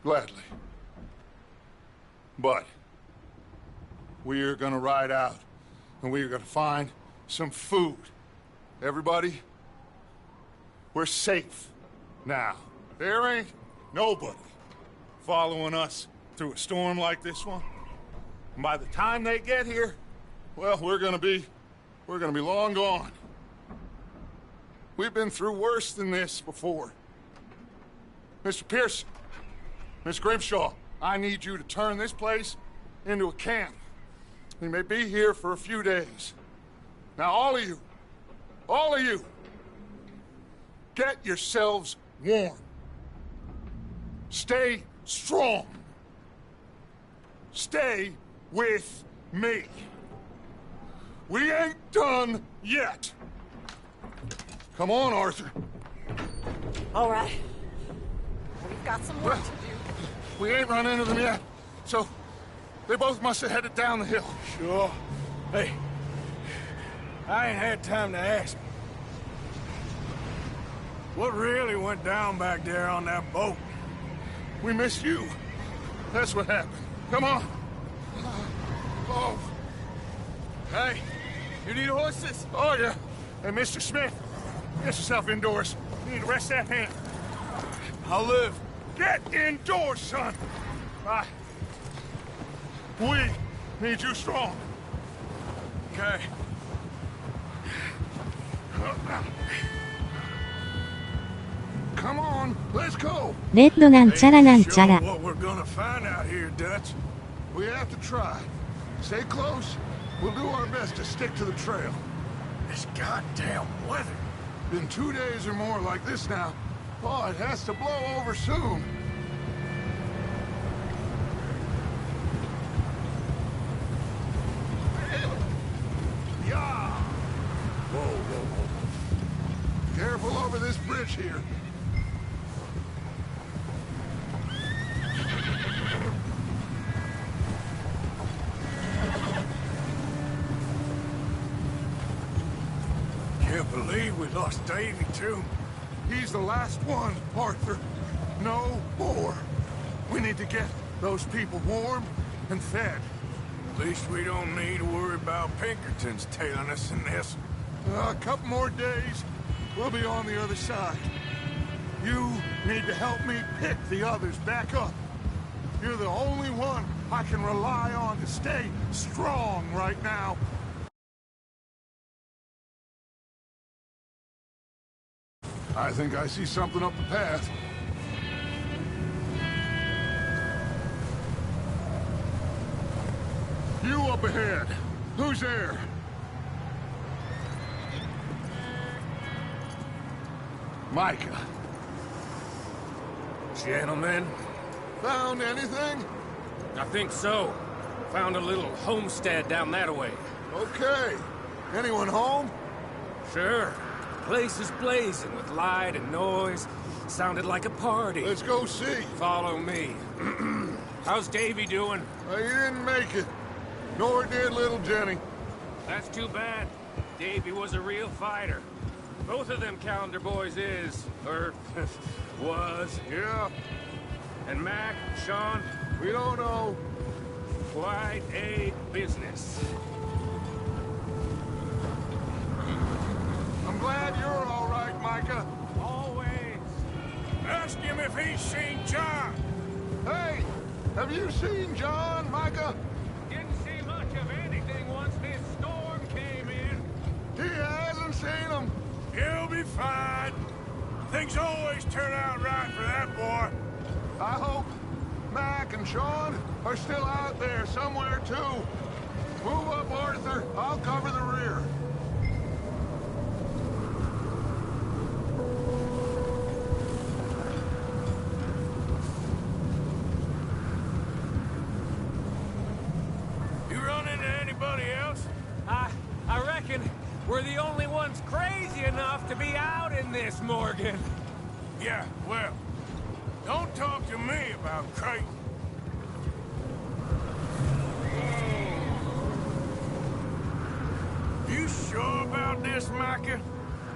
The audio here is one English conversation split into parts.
Gladly. But we are gonna ride out, and we are gonna find some food. Everybody, we're safe now. There ain't nobody following us through a storm like this one. And by the time they get here, well, we're gonna be long gone. We've been through worse than this before. Mr. Pearson, Miss Grimshaw, I need you to turn this place into a camp. We may be here for a few days. Now, all of you, get yourselves warm. Stay strong. Stay with me. We ain't done yet. Come on, Arthur. All right. We've got some work to do. We ain't run into them yet, so they both must have headed down the hill. Sure. Hey, I ain't had time to ask. What really went down back there on that boat? We missed you. That's what happened. Come on. Oh. Hey, you need horses? Oh, yeah. Hey, Mr. Smith, get yourself indoors. You need to rest that hand. I'll live. Get indoors, son. We need you strong. Okay. Come on, let's go. レッドなんちゃらなんちゃら。 What we're gonna find out here, Dutch. We have to try. Stay close. We'll do our best to stick to the trail. This goddamn weather. Been 2 days or more like this now. Oh, it has to blow over soon. Yeah. Whoa, whoa, whoa. Careful over this bridge here. Can't believe we lost Davy, too. He's the last one, Arthur. No more. We need to get those people warm and fed. At least we don't need to worry about Pinkertons tailing us in this. A couple more days, we'll be on the other side. You need to help me pick the others back up. You're the only one I can rely on to stay strong right now. I think I see something up the path. You up ahead. Who's there? Micah. Gentlemen, Found anything? I think so. Found a little homestead down that way. Okay. Anyone home? Sure. Place is blazing with light and noise. Sounded like a party. Let's go see. Follow me. How's Davy doing? He didn't make it. Nor did little Jenny. That's too bad. Davy was a real fighter. Both of them Calendar boys is, or was. Yeah, And Mac, Sean, we don't know. quite a business. I'm glad you're all right, Micah. Always. Ask him if he's seen John. Hey, have you seen John, Micah? Didn't see much of anything once this storm came in. He hasn't seen him. He'll be fine. Things always turn out right for that boy. I hope Mac and Sean are still out there somewhere, too. Move up, Arthur. I'll cover the rear. You run into anybody else? I reckon we're the only ones crazy enough to be out in this, Morgan. Yeah, well, don't talk to me about crazy. You sure about this, Micah?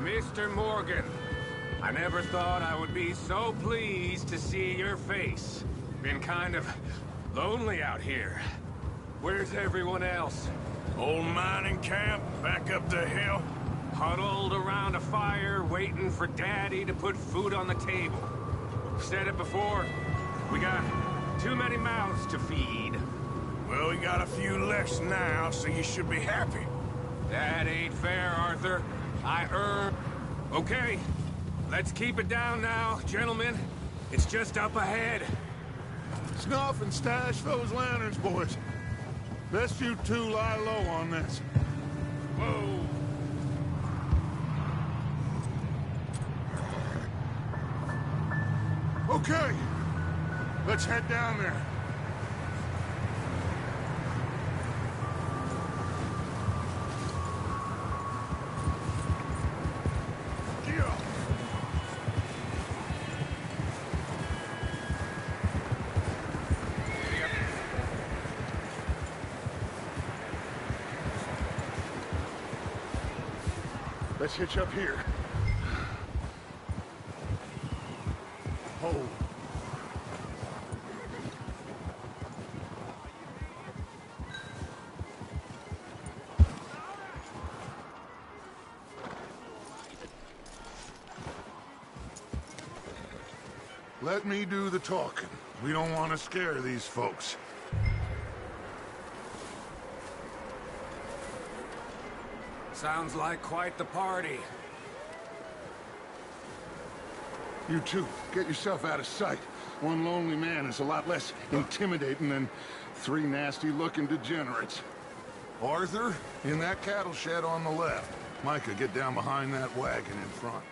Mr. Morgan, I never thought I would be so pleased to see your face. Been kind of lonely out here. Where's everyone else? Old mining camp, back up the hill. Huddled around a fire, waiting for Daddy to put food on the table. Said it before, we got too many mouths to feed. Well, we got a few less now, so you should be happy. That ain't fair, Arthur. I earned... Okay, let's keep it down now, gentlemen. It's just up ahead. Snuff and stash those lanterns, boys. Best you two lie low on this. Whoa. Okay, let's head down there. Yeah. Let's hitch up here. Hold. Let me do the talking. We don't want to scare these folks. Sounds like quite the party. You two, get yourself out of sight. One lonely man is a lot less intimidating than three nasty-looking degenerates. Arthur, in that cattle shed on the left. Micah, get down behind that wagon in front.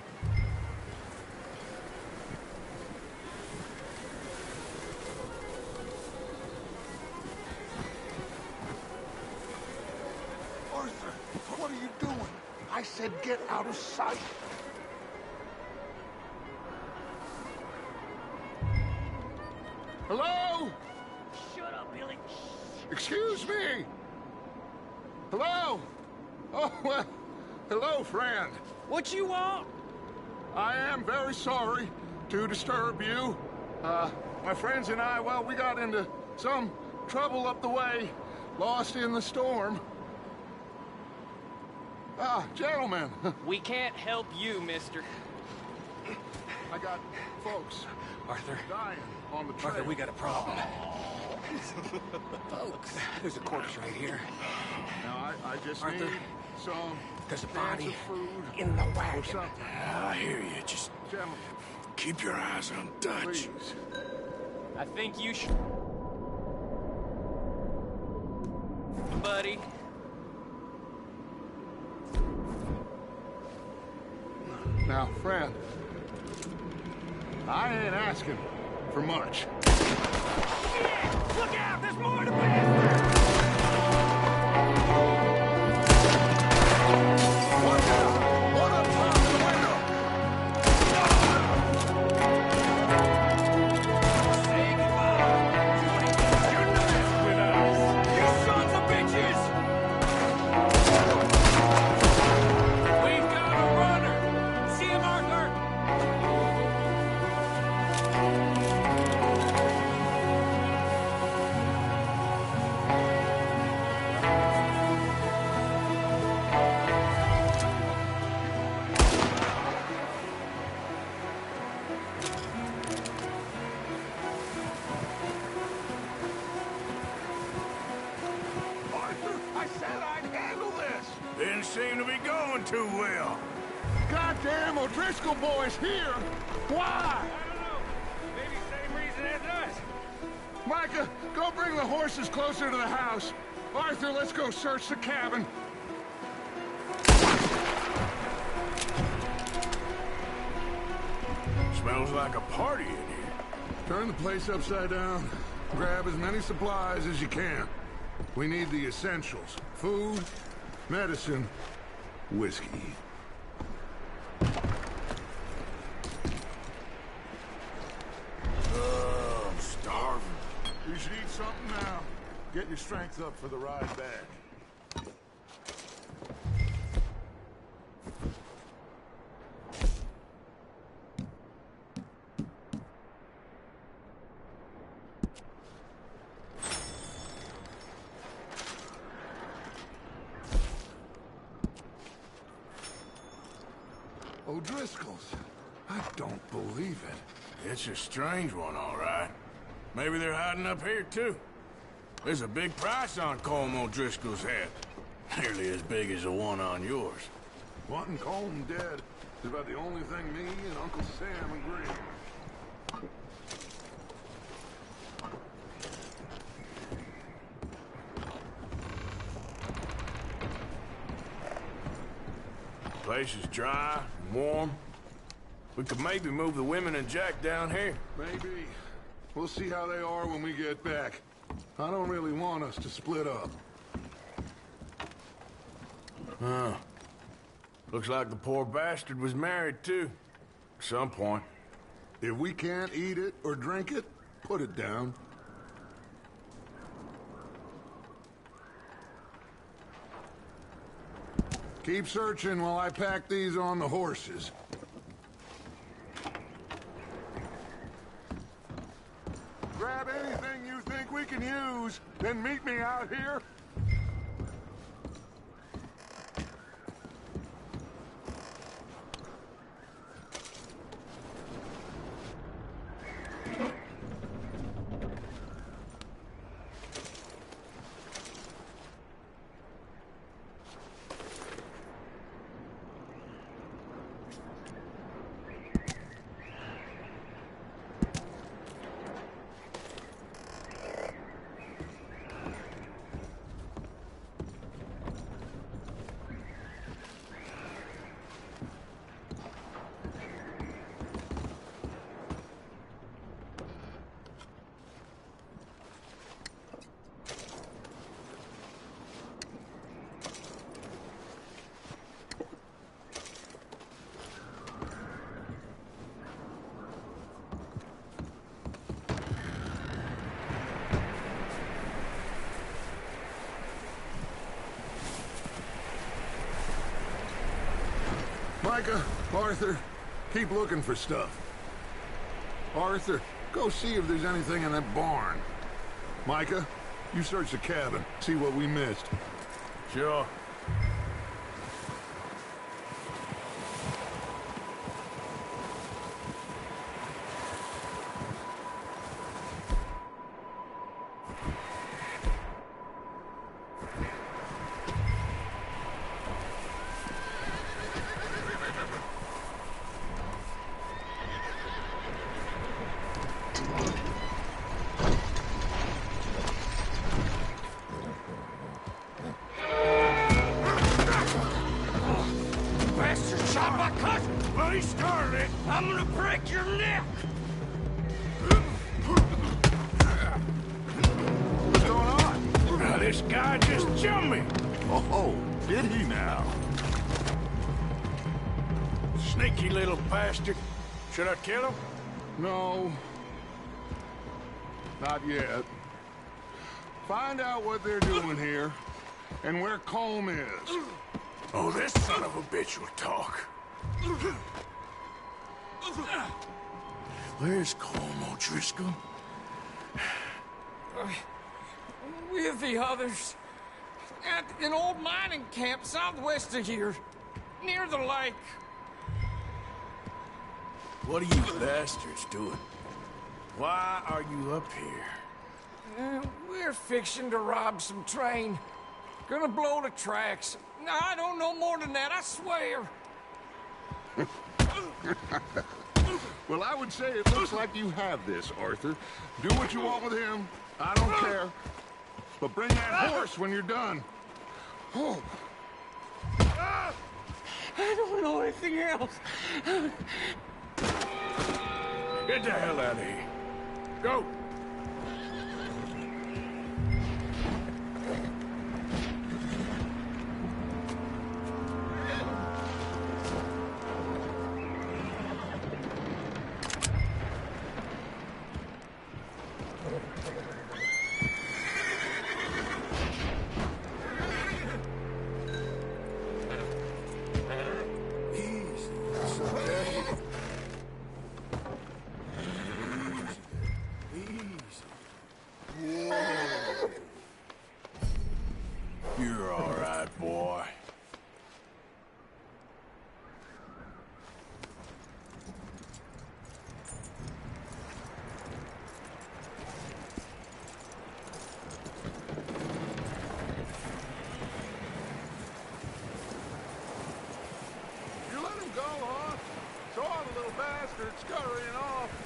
Arthur, what are you doing? I said get out of sight. Hello? Shut up, Billy. Excuse me? Hello? Oh, well, hello, friend. What you want? I am very sorry to disturb you. My friends and I, well, we got into some trouble up the way, lost in the storm. Gentlemen. We can't help you, mister. I got folks Arthur. dying on the trail. Arthur, we got a problem. Folks, there's a corpse right here. Now, I just Arthur, need some there's a cans body of food in the or wagon. something. I hear you. Just Gentlemen, keep your eyes on Dutch. please. I think you should... Buddy. Now, friend, I ain't asking for much. Look out! There's more to pass! Watch out! One up top of the window! Say goodbye! You're not with us! You sons of bitches! We've got a runner! See him, Arthur? Arthur, I said I'd handle this! Didn't seem to be going too well. Goddamn O'Driscoll boys here! Why? I don't know. Maybe same reason as us. Micah, go bring the horses closer to the house. Arthur, let's go search the cabin. Smells like a party in here. Turn the place upside down. Grab as many supplies as you can. We need the essentials. Food, medicine, whiskey. I'm starving. You should eat something now. Get your strength up for the ride back. O'Driscoll's. I don't believe it. It's a strange one, all right. Maybe they're hiding up here, too. There's a big price on Colm O'Driscoll's head. Nearly as big as the one on yours. Wanting Colm dead is about the only thing me and Uncle Sam agree. Place is dry and warm. We could maybe move the women and Jack down here. Maybe. We'll see how they are when we get back. I don't really want us to split up. Huh. Looks like the poor bastard was married, too. At some point. If we can't eat it or drink it, put it down. Keep searching while I pack these on the horses. Grab anything you think we can use, then meet me out here. Micah, Arthur, keep looking for stuff. Arthur, go see if there's anything in that barn. Micah, you search the cabin, see what we missed. Sure. Bloody started! I'm gonna break your neck! What's going on? Now, this guy just jumped me! Oh, did he now? Sneaky little bastard. Should I kill him? No. Not yet. Find out what they're doing here, and where Colm is. Oh, this son of a bitch will talk. Where's Colm O'Driscoll? With the others. At an old mining camp southwest of here. Near the lake. What are you bastards doing? Why are you up here? We're fixing to rob some train. Gonna blow the tracks. I don't know more than that, I swear. Well, I would say it looks like you have this, Arthur. Do what you want with him. I don't care. But bring that horse when you're done. Oh. I don't know anything else. Get the hell out of here. Go! You're all right, boy.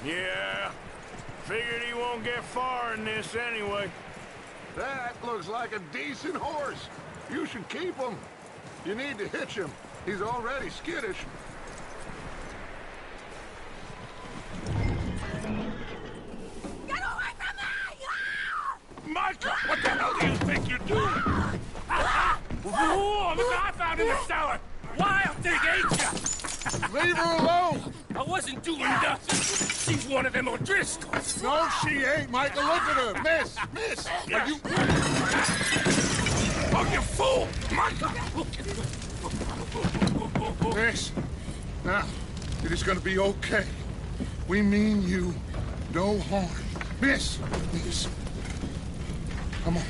Yeah. Figured he won't get far in this anyway. That looks like a decent horse. You should keep him. You need to hitch him. He's already skittish. Get away from me! Micah, what the hell do you think you're doing? Whoa, look what I found in the cellar! Wild thing, ain't ya? Leave her alone! I wasn't doing nothing. She's one of them O'Driscolls. No, she ain't, Micah. Look at her. Miss, are you... Oh, you fool! Micah! Miss, now, it is gonna be okay. We mean you no harm. Miss, come on.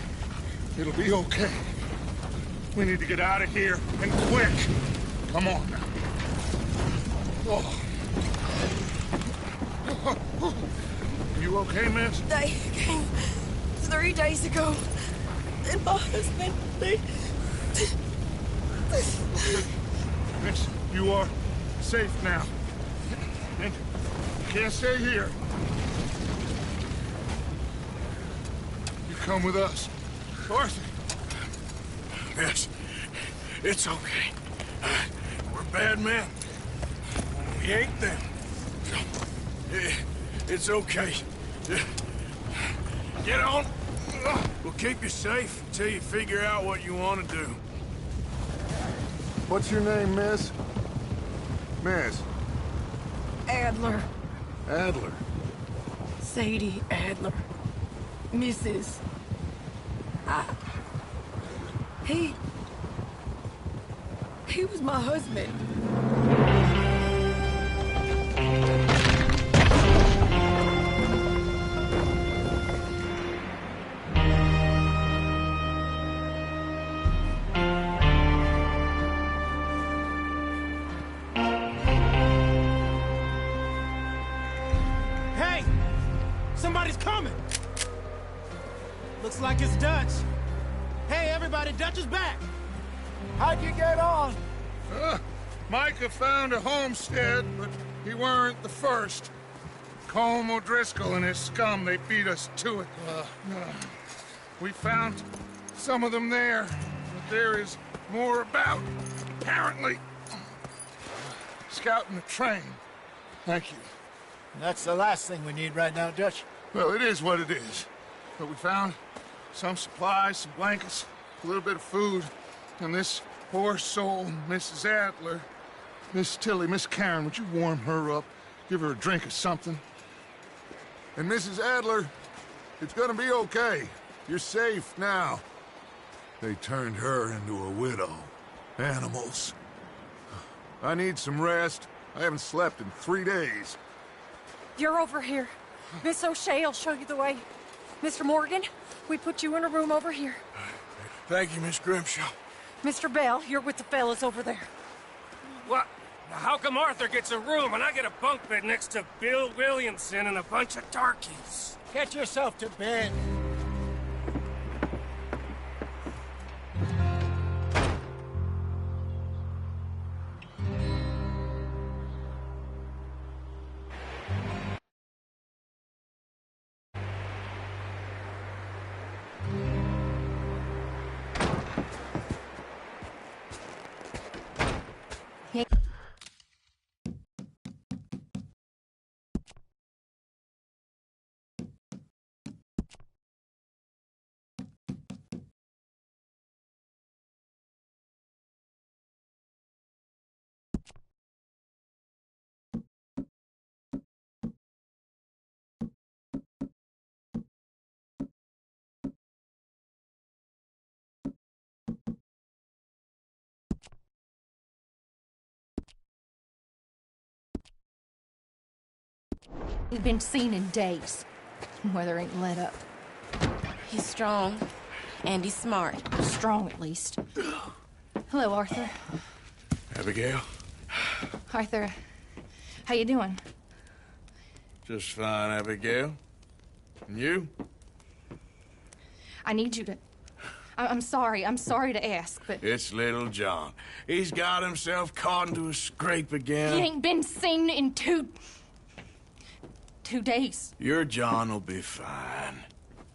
It'll be okay. We need to get out of here, and quick. Come on now. Oh. You okay, miss? They came 3 days ago. And my husband, Miss, you are safe now. And you can't stay here. You come with us. Arthur. Miss, it's okay. We're bad men. We ain't them. It's okay. Get on. We'll keep you safe until you figure out what you want to do. What's your name, miss? Miss? Adler. Adler. Sadie Adler. Mrs. He was my husband. Hey! Somebody's coming! Looks like it's Dutch. Hey, everybody, Dutch is back! How'd you get on? Micah found a homestead, but he weren't the first. Colm O'Driscoll and his scum, they beat us to it. We found some of them there, but there is more about, apparently. Scouting the train. Thank you. That's the last thing we need right now, Dutch. Well, it is what it is. But we found some supplies, some blankets, a little bit of food, and this poor soul, Mrs. Adler, Miss Tilly, Miss Karen, would you warm her up? Give her a drink or something? And Mrs. Adler, it's gonna be okay. You're safe now. They turned her into a widow. Animals. I need some rest. I haven't slept in 3 days. You're over here. Miss O'Shea will show you the way. Mr. Morgan, we put you in a room over here. Thank you, Miss Grimshaw. Mr. Bell, you're with the fellas over there. What? How come Arthur gets a room and I get a bunk bed next to Bill Williamson and a bunch of darkies? Get yourself to bed. He's been seen in days. Weather ain't let up. He's strong, and he's smart. Strong, at least. Hello, Arthur. Abigail? Arthur, how you doing? Just fine, Abigail. And you? I need you to... I'm sorry to ask, but... It's little John. He's got himself caught into a scrape again. He ain't been seen in 2 days. Your John will be fine.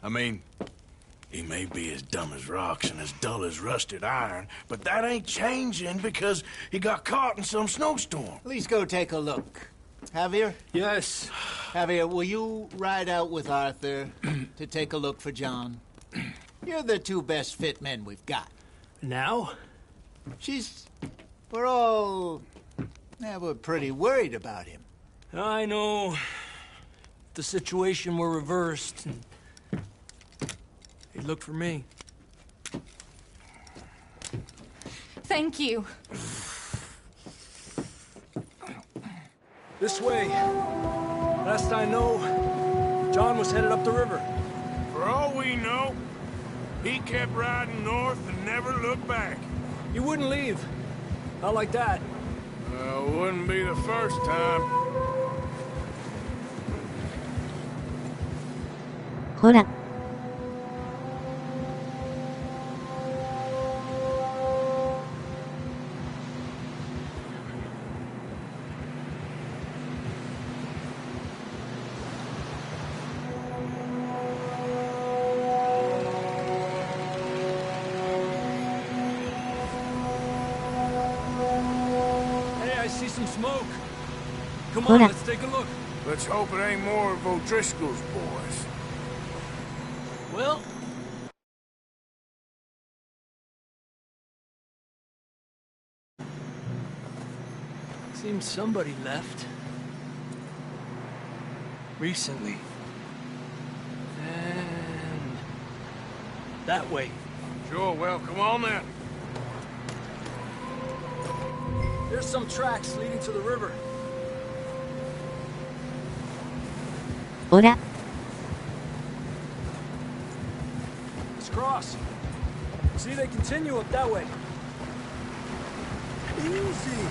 I mean, he may be as dumb as rocks and as dull as rusted iron, but that ain't changing because he got caught in some snowstorm. Please go take a look. Javier? Yes. Javier, will you ride out with Arthur to take a look for John? You're the 2 best fit men we've got. Now? We're all... Yeah, we're pretty worried about him. I know. If the situation were reversed, he'd look for me. Thank you. This way. Last I know, John was headed up the river. For all we know, he kept riding north and never looked back. He wouldn't leave. Not like that. Wouldn't be the first time. ほら。Smoke. Come Hold on, up. let's take a look. Let's hope it ain't more of O'Driscoll's boys. Well... Seems somebody left. Recently. And... that way. Sure, well, come on then. There's some tracks leading to the river. ほら。 Let's cross. See, they continue up that way. Easy.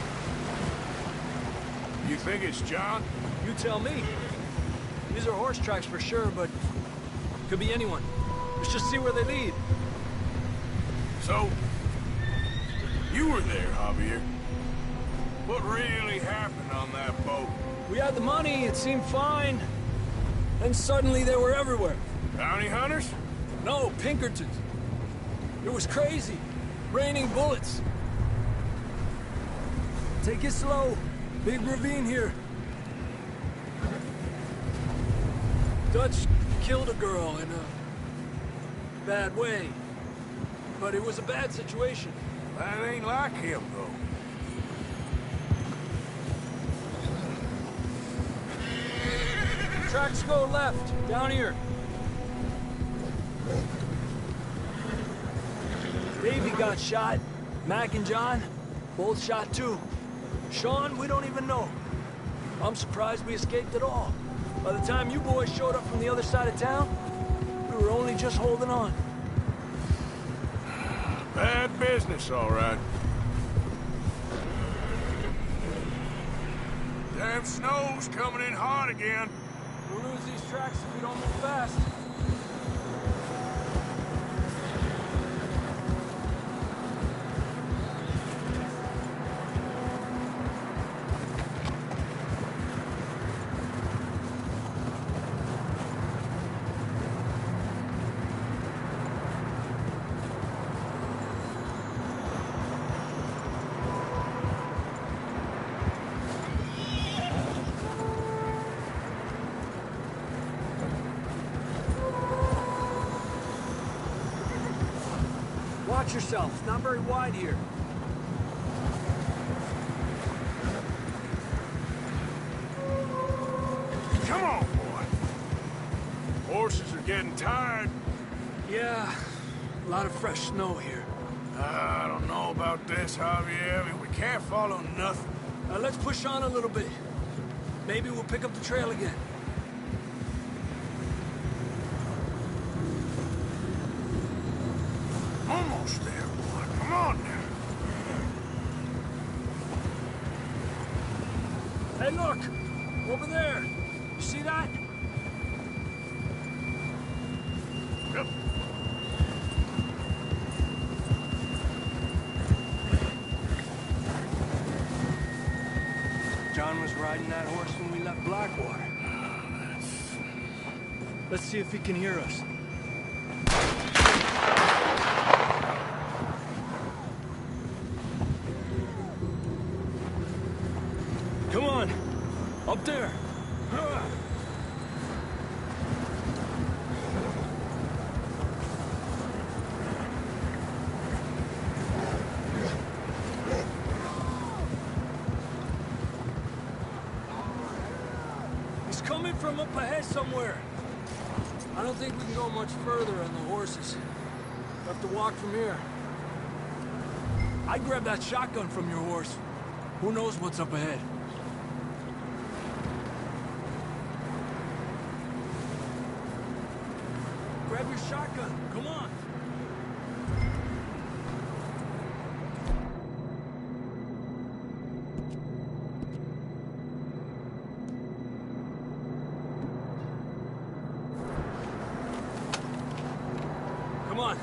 You think it's John? You tell me. These are horse tracks for sure, but could be anyone. Let's just see where they lead. So, you were there, Javier. What really happened on that boat? We had the money, it seemed fine. Then suddenly they were everywhere. Bounty hunters? No, Pinkertons. It was crazy. Raining bullets. Take it slow. Big ravine here. Dutch killed a girl in a bad way. But it was a bad situation. That ain't like him, though. Tracks go left, down here. Davey got shot. Mac and John, both shot too. Sean, we don't even know. I'm surprised we escaped at all. By the time you boys showed up from the other side of town, we were only just holding on. Bad business, all right. Damn snow's coming in hard again. We'll lose these tracks if we don't move fast. Watch yourself. It's not very wide here. Come on, boy. Horses are getting tired. Yeah, a lot of fresh snow here. I don't know about this, Javier. I mean, we can't follow nothing. Let's push on a little bit. Maybe we'll pick up the trail again. Almost there, boy. Come on now. Hey, look! Over there! You see that? Yep. John was riding that horse when we left Blackwater. Let's see if he can hear us. Come on! Up there! He's coming from up ahead somewhere. I don't think we can go much further on the horses. We'll have to walk from here. I grabbed that shotgun from your horse. Who knows what's up ahead? Grab your shotgun. Come on. Come on.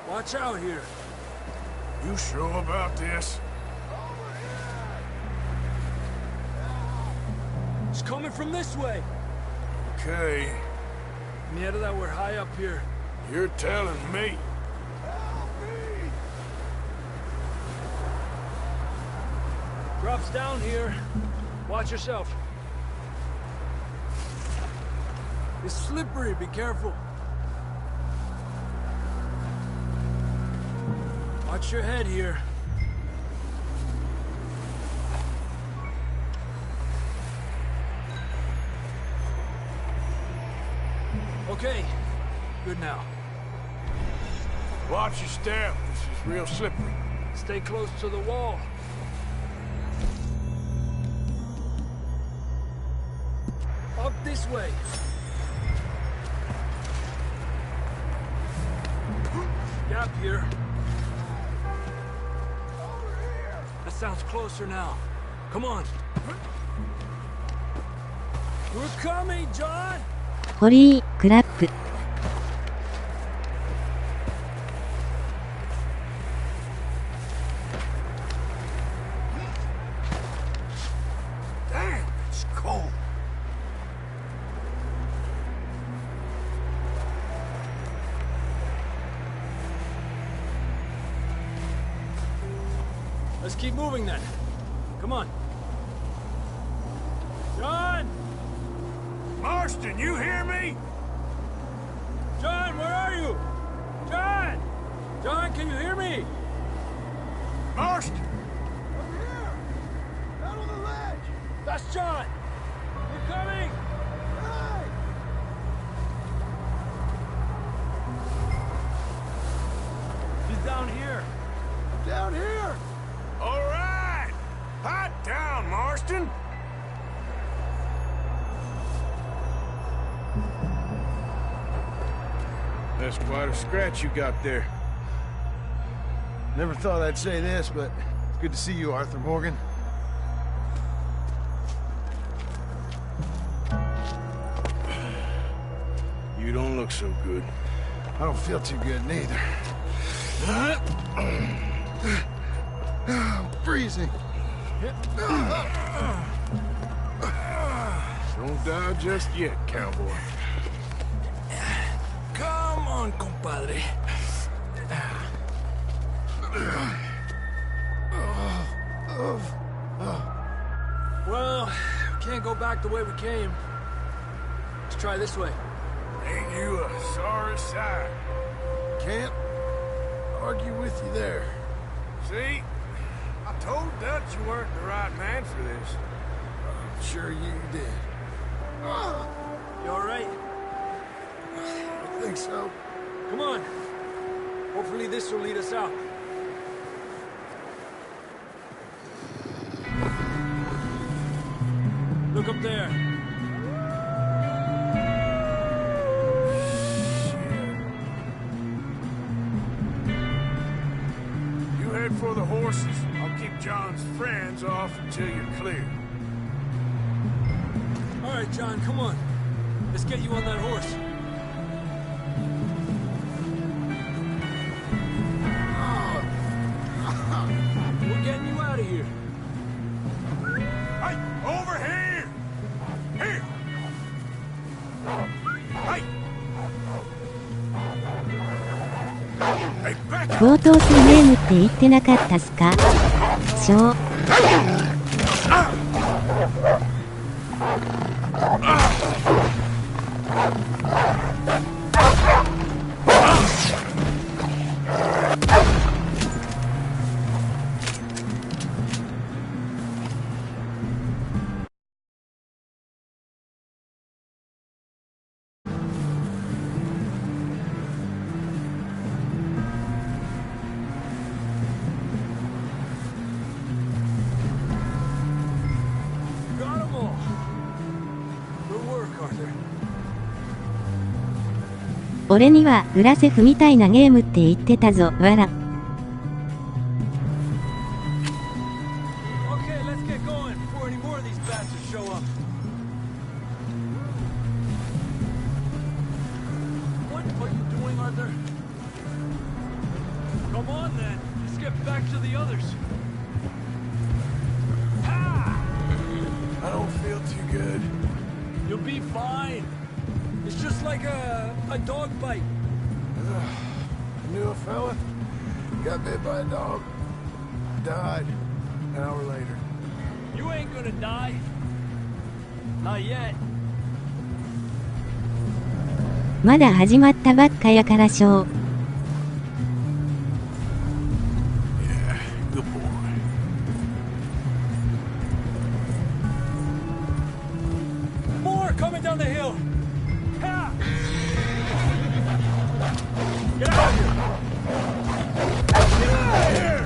Watch out here. You sure about this? It's coming from this way. Okay. Mierda, that we're high up here. You're telling me. Drops down here. Watch yourself. It's slippery, be careful. Watch your head here. Okay, good now. Watch your step. This is real slippery. Stay close to the wall. Up this way. Gap here. That sounds closer now. Come on. We're coming, John! ホリー、クラップ。Damn, it's cold. Let's keep moving then. Come on. John! Marston, you hear me? John, where are you? John! John, can you hear me? Marston! Over here! Down on the ledge! That's John! We're coming! Hey! He's down here. Down here! All right! Hot down, Marston! That's quite a scratch you got there. Never thought I'd say this, but it's good to see you, Arthur Morgan. You don't look so good. I don't feel too good, neither. I'm freezing. Don't die just yet, cowboy. Come on, compadre. Well, we can't go back the way we came. Let's try this way. Ain't you a sorry sight? Can't argue with you there. See? I told Dutch you weren't the right man for this. I'm sure you did. You all right? I think so. Come on. Hopefully this will lead us out. Look up there. You the horses. I'll keep John's friends off until you're clear. All right, John, come on. Let's get you on that horse. We're getting you out of here. Hey, over here! Here! Hey! Hey, back 強盗するゲームって言ってなかったっすか？ショー。Got 'em all. Good work, Arthur. 俺には裏セフみたいなゲームって言ってたぞ、わら。Okay, let's get going before any more of these bastards show up. What are you doing, Arthur? Come on, then. Let's get back to the others. Ha! I don't feel too good. You'll be fine. It's just like a dog bite. I knew a fella. Got bit by a dog. Died. An hour later. You ain't gonna die. Not yet. まだ始まったばっかやからショー。Yeah, good boy. More coming down the hill. Ha! Get out of here! Get out of here!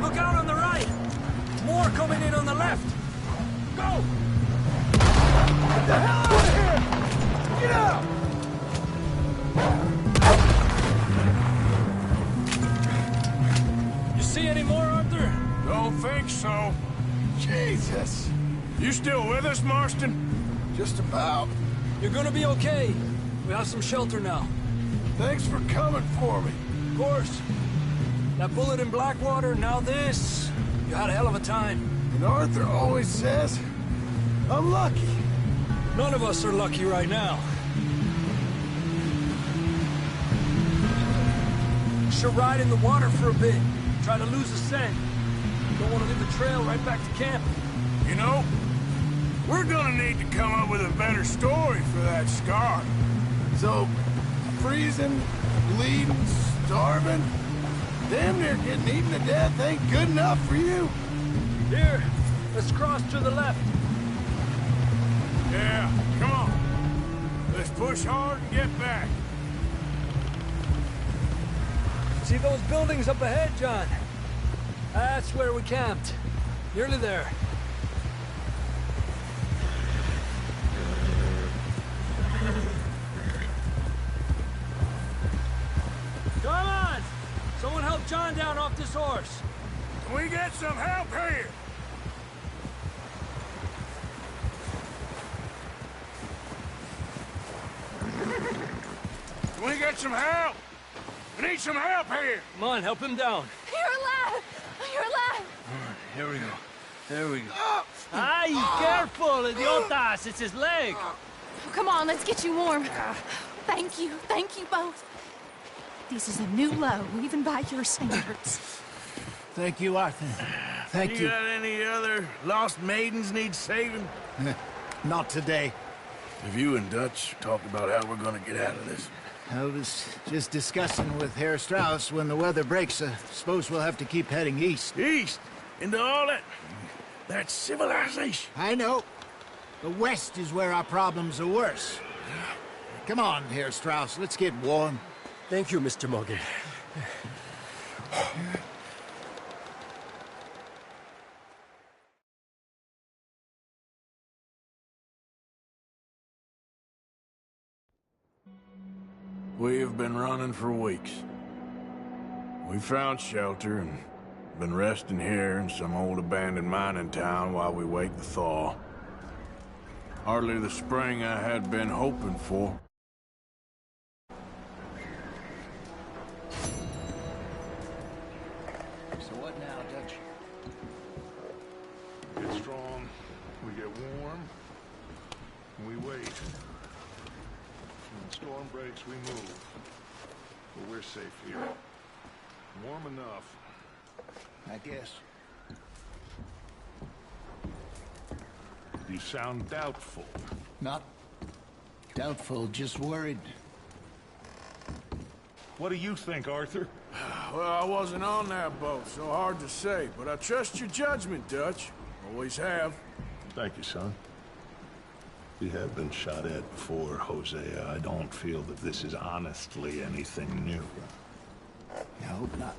Look out on the right. More coming in on the left. Go! Get the hell out of here! Get out! You see any more, Arthur? Don't think so. Jesus. You still with us, Marston? Just about. You're gonna be okay. We have some shelter now. Thanks for coming for me. Of course. That bullet in Blackwater, now this. You had a hell of a time. And Arthur always says, I'm lucky. None of us are lucky right now. Should ride in the water for a bit. Try to lose the scent. Don't want to leave the trail right back to camp. You know, we're gonna need to come up with a better story for that scar. So, freezing, bleeding, starving, damn near getting eaten to death ain't good enough for you. Here, let's cross to the left. Yeah, come on. Let's push hard and get back. See those buildings up ahead, John? That's where we camped. Nearly there. Come on! Someone help John down off this horse. Can we get some help here? Can we get some help? We need some help here. Come on, help him down. You're alive! You're alive! Here we go. There we go. Ay, careful, idiotas! It's his leg. Come on, let's get you warm. Thank you both. This is a new low, even by your standards. Thank you, Arthur. Thank you. You got any other lost maidens need saving? Not today. Have you and Dutch talked about how we're gonna get out of this? I was just discussing with Herr Strauss when the weather breaks. I suppose we'll have to keep heading east. East? Into all that civilization? I know. The west is where our problems are worse. Come on, Herr Strauss. Let's get warm. Thank you, Mr. Morgan. We have been running for weeks. We found shelter and been resting here in some old abandoned mining town while we wait the thaw. Hardly the spring I had been hoping for. So what now, Dutch? Get strong, we get warm, and we wait. When the storm breaks, we move. But we're safe here. Warm enough. I guess. You sound doubtful. Not doubtful, just worried. What do you think, Arthur? Well, I wasn't on that boat, so hard to say, but I trust your judgment, Dutch. Always have. Thank you, son. We have been shot at before, Hosea. I don't feel that this is honestly anything new. I hope not.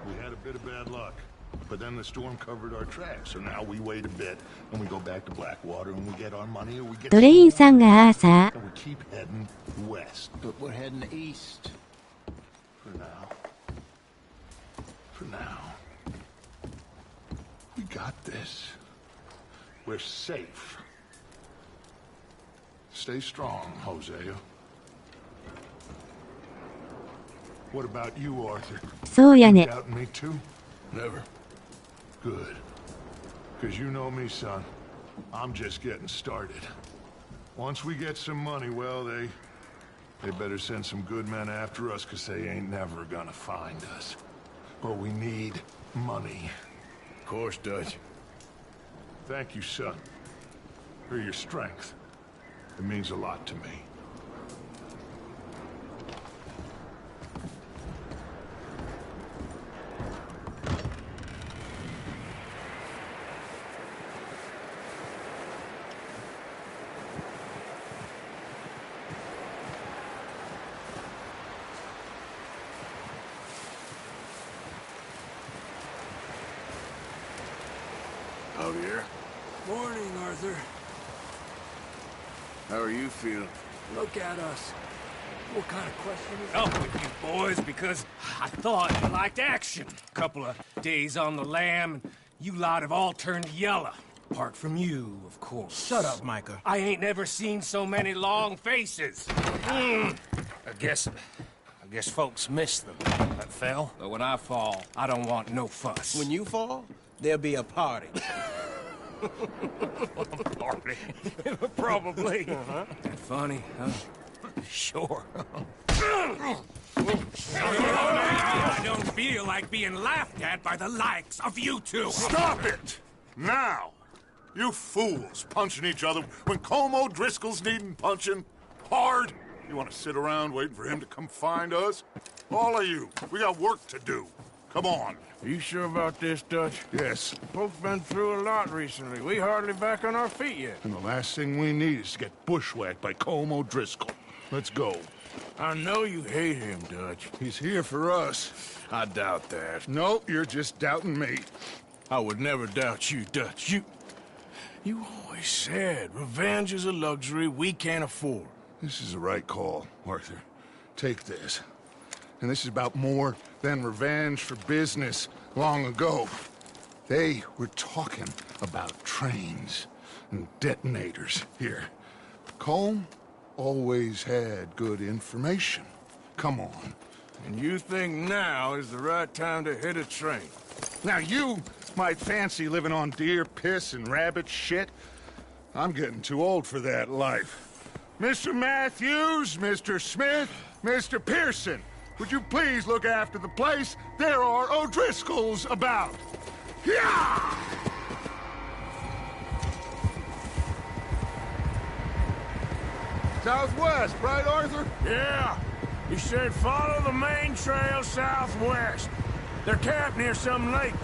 We had a bit of bad luck, but then the storm covered our tracks, so now we wait a bit, and we go back to Blackwater, and we get our money, or we get... トレインさんがアーサー。 And we keep heading west. But we're heading east. For now. For now. We got this. We're safe. Stay strong, Hosea. What about you, Arthur? そうやね。 You doubting me too? Never. Good. Because you know me, son. I'm just getting started. Once we get some money, well, they better send some good men after us, because they ain't never gonna find us. But we need money. Of course, Dutch. Thank you, son. For your strength. It means a lot to me. Out here. Morning, Arthur. How are you feeling? Look at us. What kind of question is Up with you boys because I thought you liked action. Couple of days on the lam, and you lot have all turned yellow. Apart from you, of course. Shut up, Micah. I ain't never seen so many long faces. I guess folks miss them. That fell. But when I fall, I don't want no fuss. When you fall, there'll be a party. Party? Probably. Funny, huh? Sure. I don't feel like being laughed at by the likes of you two. Stop it! Now! You fools punching each other when Como Driscoll's needing punching. Hard! You want to sit around waiting for him to come find us? All of you, we got work to do. Come on. Are you sure about this, Dutch? Yes. Both been through a lot recently. We hardly back on our feet yet. And the last thing we need is to get bushwhacked by Como Driscoll. Let's go. I know you hate him, Dutch. He's here for us. I doubt that. No, you're just doubting me. I would never doubt you, Dutch. You always said revenge is a luxury we can't afford. This is the right call, Arthur. Take this. And this is about more than revenge for business long ago. They were talking about trains and detonators here. Colm always had good information. Come on. And you think now is the right time to hit a train? Now you might fancy living on deer piss and rabbit shit. I'm getting too old for that life. Mr. Matthews, Mr. Smith, Mr. Pearson, would you please look after the place? There are O'Driscolls about. Yeah! Southwest, right, Arthur? Yeah. He said follow the main trail southwest. They're camped near some lake.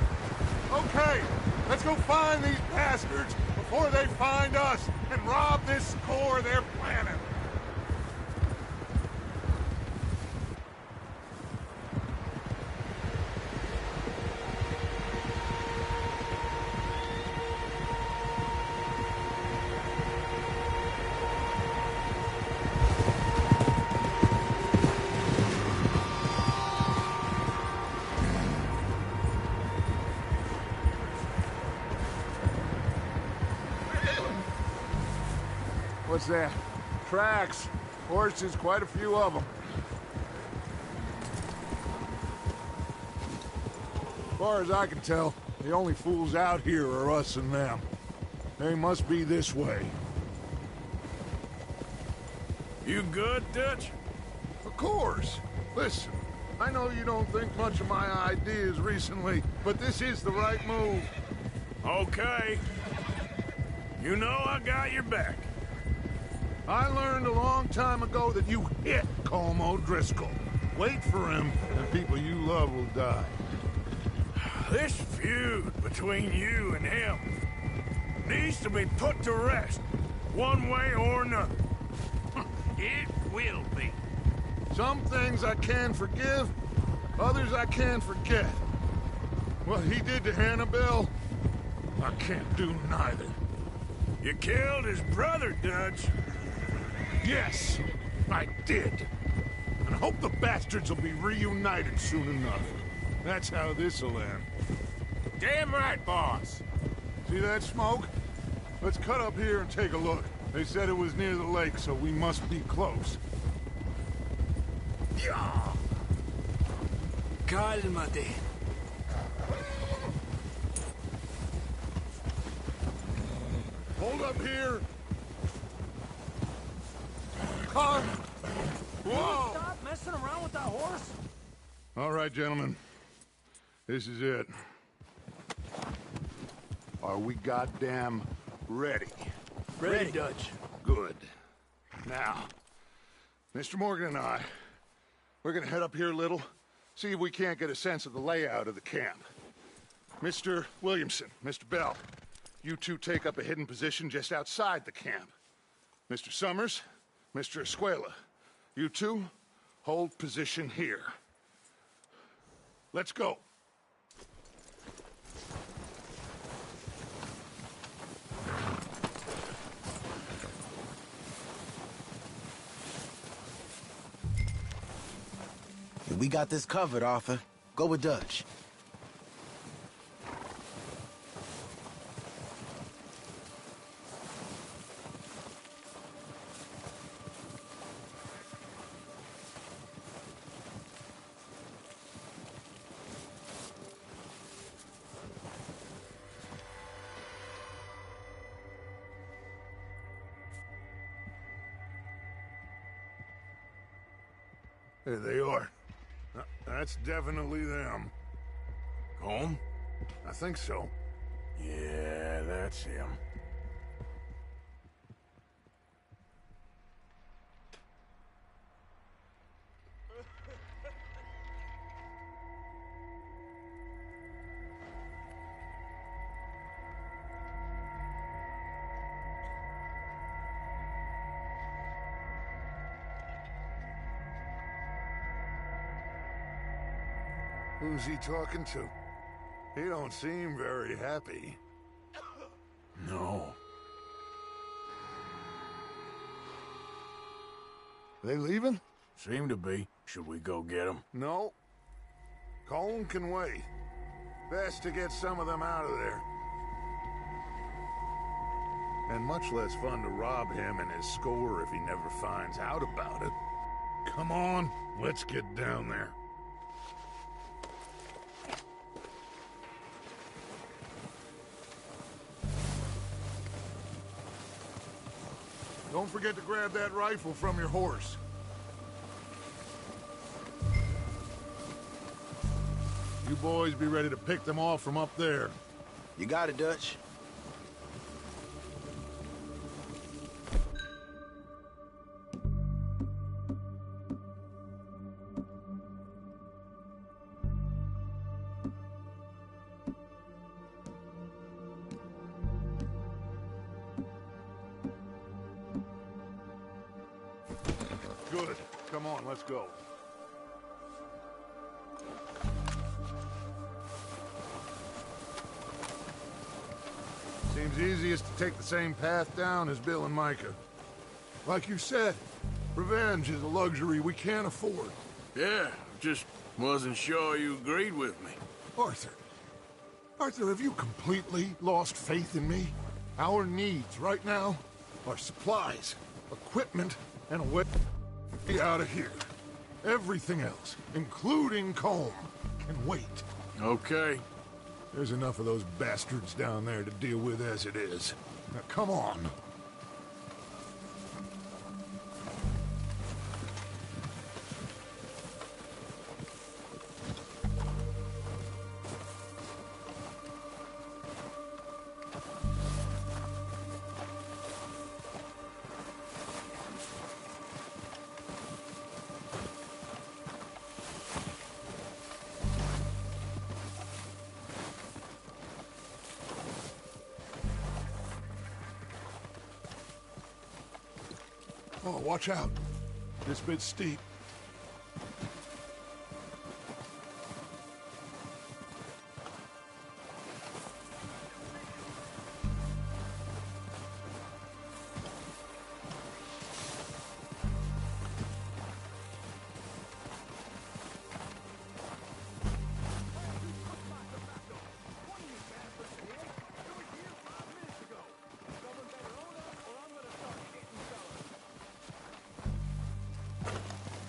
Okay, let's go find these bastards before they find us and rob this core they're planning. What's that? Tracks. Horses, quite a few of them. As far as I can tell, the only fools out here are us and them. They must be this way. You good, Dutch? Of course. Listen, I know you don't think much of my ideas recently, but this is the right move. Okay. You know I got your back. I learned a long time ago that you hit Colm O'Driscoll. Wait for him, and people you love will die. This feud between you and him needs to be put to rest, one way or another. It will be. Some things I can forgive, others I can forget. What he did to Hannibal, I can't do neither. You killed his brother, Dutch. Yes, I did. And I hope the bastards will be reunited soon enough. That's how this'll end. Damn right, boss. See that smoke? Let's cut up here and take a look. They said it was near the lake, so we must be close. Cálmate. Hold up here. Car. Whoa! Stop messing around with that horse. All right, gentlemen. This is it. Are we goddamn ready? Ready, Dutch. Good. Now, Mr. Morgan and I, we're gonna head up here a little, see if we can't get a sense of the layout of the camp. Mr. Williamson, Mr. Bell, you two take up a hidden position just outside the camp. Mr. Summers, Mr. Escuela, you two hold position here. Let's go. We got this covered, Arthur. Go with Dutch. There they are. That's definitely them. Home? I think so. Yeah, that's him. Who's he talking to? He don't seem very happy. No. They leaving? Seem to be. Should we go get them? No. Colm can wait. Best to get some of them out of there. And much less fun to rob him and his score if he never finds out about it. Come on, let's get down there. Don't forget to grab that rifle from your horse. You boys be ready to pick them off from up there. You got it, Dutch. Good. Come on, let's go. Seems easiest to take the same path down as Bill and Micah. Like you said, revenge is a luxury we can't afford. Yeah, just wasn't sure you agreed with me. Arthur. Arthur, have you completely lost faith in me? Our needs right now are supplies equipment and a way out of here. Everything else, including Colm, can wait. Okay. There's enough of those bastards down there to deal with as it is. Now, come on. Oh, watch out. This bit's steep.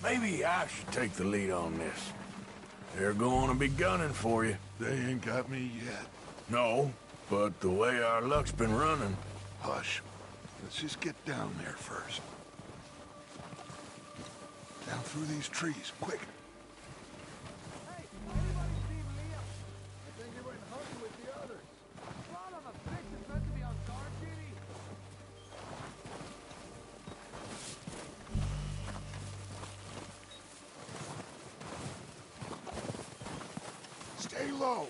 Maybe I should take the lead on this. They're going to be gunning for you. They ain't got me yet. No, but the way our luck's been running... Hush. Let's just get down there first. Down through these trees, quick. Hey, anybody see Liam? I think he went hunting with the others. Son of a bitch is meant to be on guard duty. Stay low.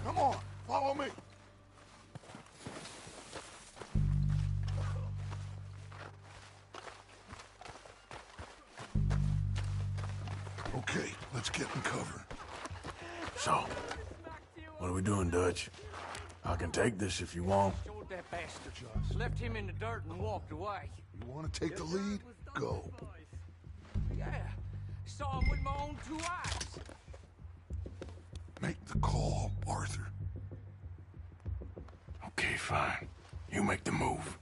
Come on, follow me. Okay, let's get in cover. So, what are we doing, Dutch? I can take this if you want. Showed that bastard. Left him in the dirt and walked away. You want to take the lead? Go. Yeah. Saw him with my own 2 eyes. Make the call, Arthur. Okay, fine. You make the move.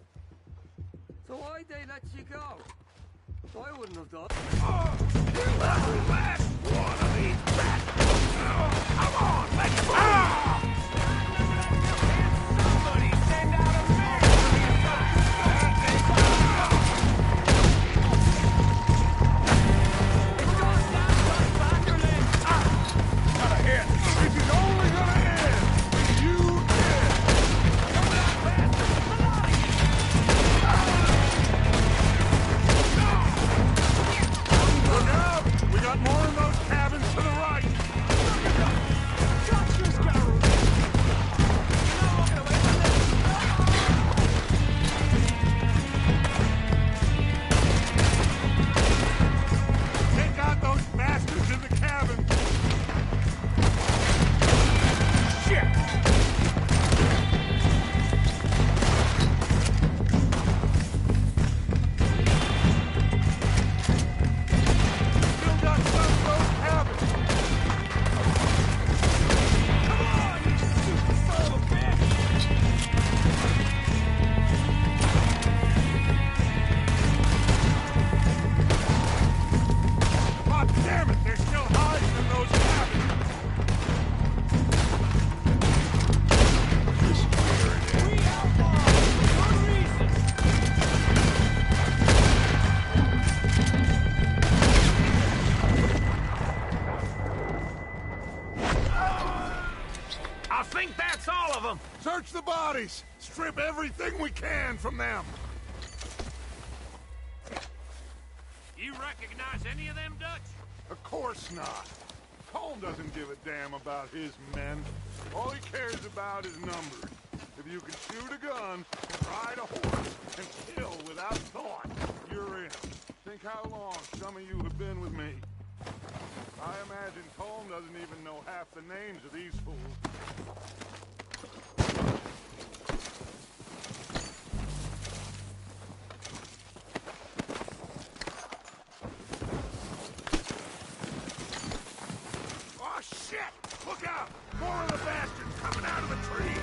So why'd they let you go? I wouldn't have done. Come on, let's move! Somebody send out a Not a hit. This is only gonna end. You did. Coming out faster! Look out! We got more of those cabins to the right. Got this guy! You're not walking away from this! Take out those bastards in the cabin. Still got some of those cabins. Come on, you stupid son of a bitch! God damn it, they're still hiding in those cabins. This is where it is. We outlaws for one reason! I think that's all of them. Search the bodies. Strip everything we can from them. You recognize any of them, Dutch? Of course not. Colm doesn't give a damn about his men. All he cares about is numbers. If you can shoot a gun, and ride a horse, and kill without thought, you're in. Think how long some of you have been with me. I imagine Colm doesn't even know half the names of these fools. Oh, shit! Look out! More of the bastards coming out of the trees!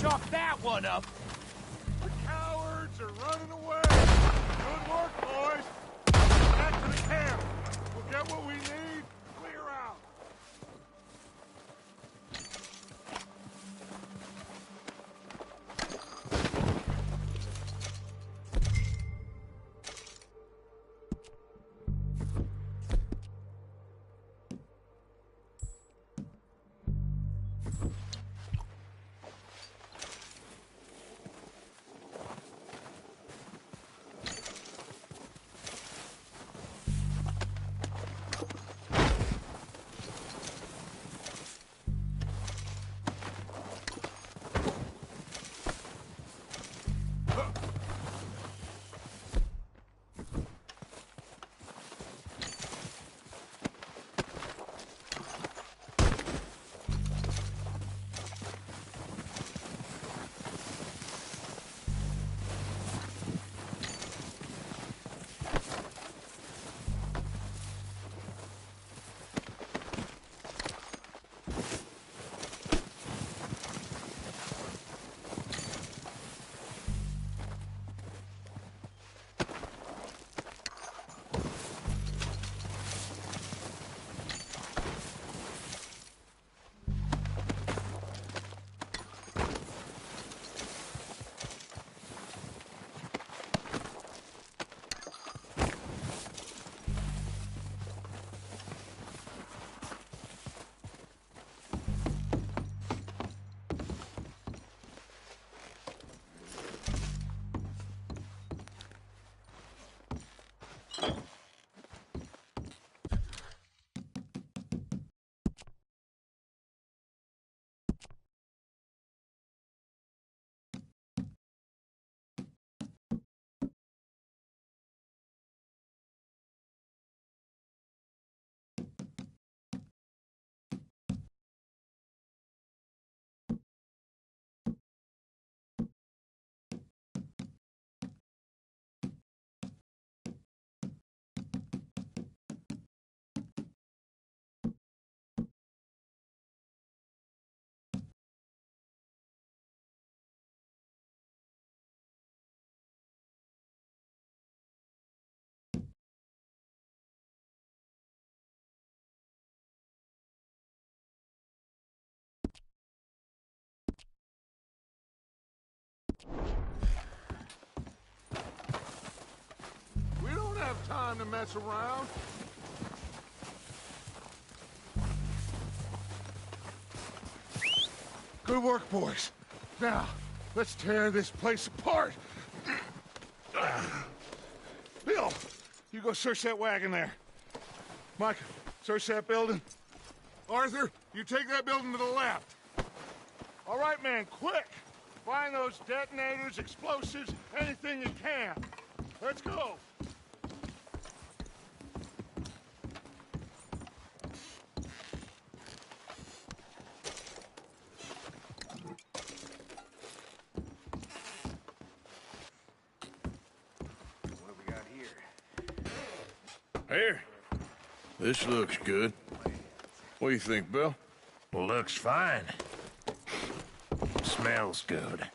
chalk that one up. The cowards are running away. Good work, boys. Back to the camp. We'll get what we need. Clear out. We don't have time to mess around. Good work, boys. Now, let's tear this place apart. Bill, you go search that wagon there. Mike, search that building. Arthur, you take that building to the left. All right, man, quick. Find those detonators, explosives, anything you can. Let's go. What have we got here? Here. This looks good. What do you think, Bill? Looks fine. Smells good.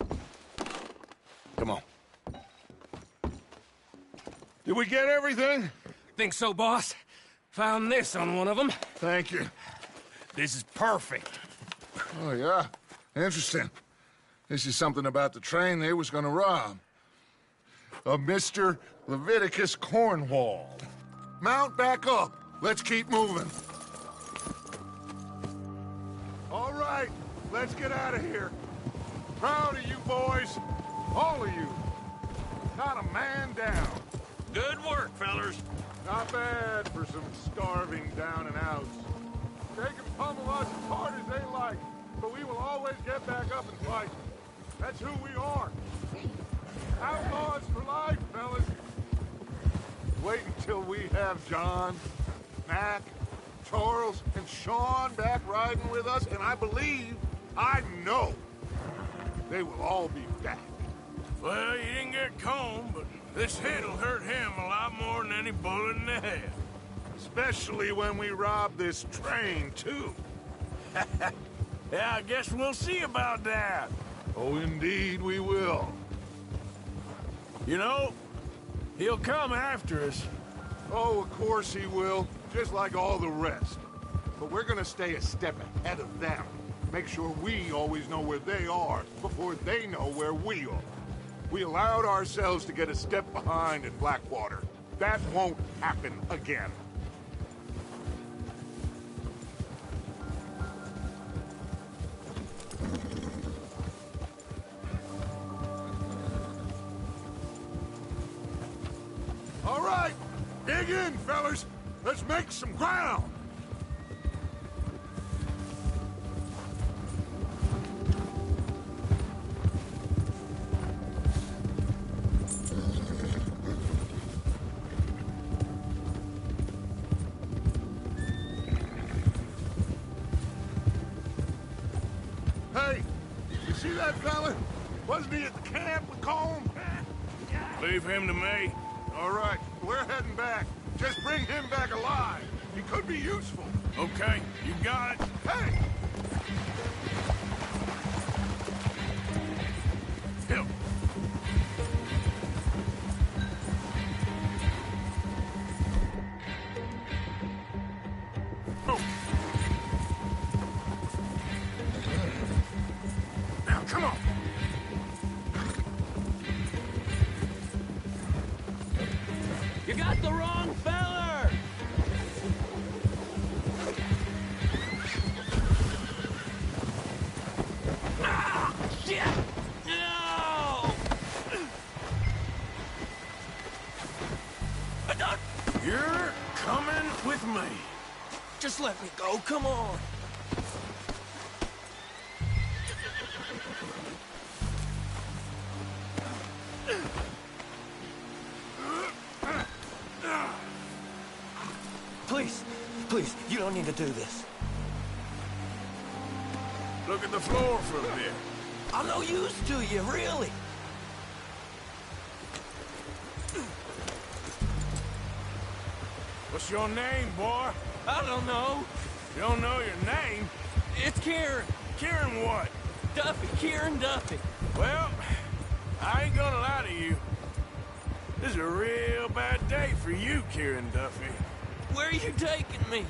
Come on. Did we get everything? Think so, boss. Found this on one of them. Thank you. This is perfect. Oh, yeah? Interesting. This is something about the train they was gonna rob. Of Mr. Leviticus Cornwall. Mount back up. Let's keep moving. All right, let's get out of here. Proud of you boys. All of you. Not a man down. Good work, fellers. Not bad for some starving down and outs. They can pummel us as hard as they like, but we will always get back up and fight. That's who we are. Outlaws for life, fellas. Wait until we have John, Mac, Charles, and Sean back riding with us, and I believe, I know, they will all be back. Well, you didn't get Combe, but this hit'll hurt him a lot more than any bullet in the head. Especially when we rob this train, too. Yeah, I guess we'll see about that. Oh, indeed we will. You know, he'll come after us. Oh, of course he will, just like all the rest. But we're gonna stay a step ahead of them. Make sure we always know where they are before they know where we are. We allowed ourselves to get a step behind in Blackwater. That won't happen again. All right, dig in, fellas. Let's make some ground. Hey, you see that fella? Wasn't he at the camp with Colm? Leave him to me. All right, we're heading back. Just bring him back alive. He could be useful. Okay, you got it. Hey! Help. Oh. Now, come on. You got the wrong feller! Ah! Shit! No! You're coming with me. Just let me go, come on. Please, please, you don't need to do this. Look at the floor for a bit. I'm no use to you, really. What's your name, boy? I don't know. You don't know your name? It's Kieran. Kieran what? Duffy. Kieran Duffy. Well, I ain't gonna lie to you. This is a real bad day for you, Kieran Duffy. Where are you taking me?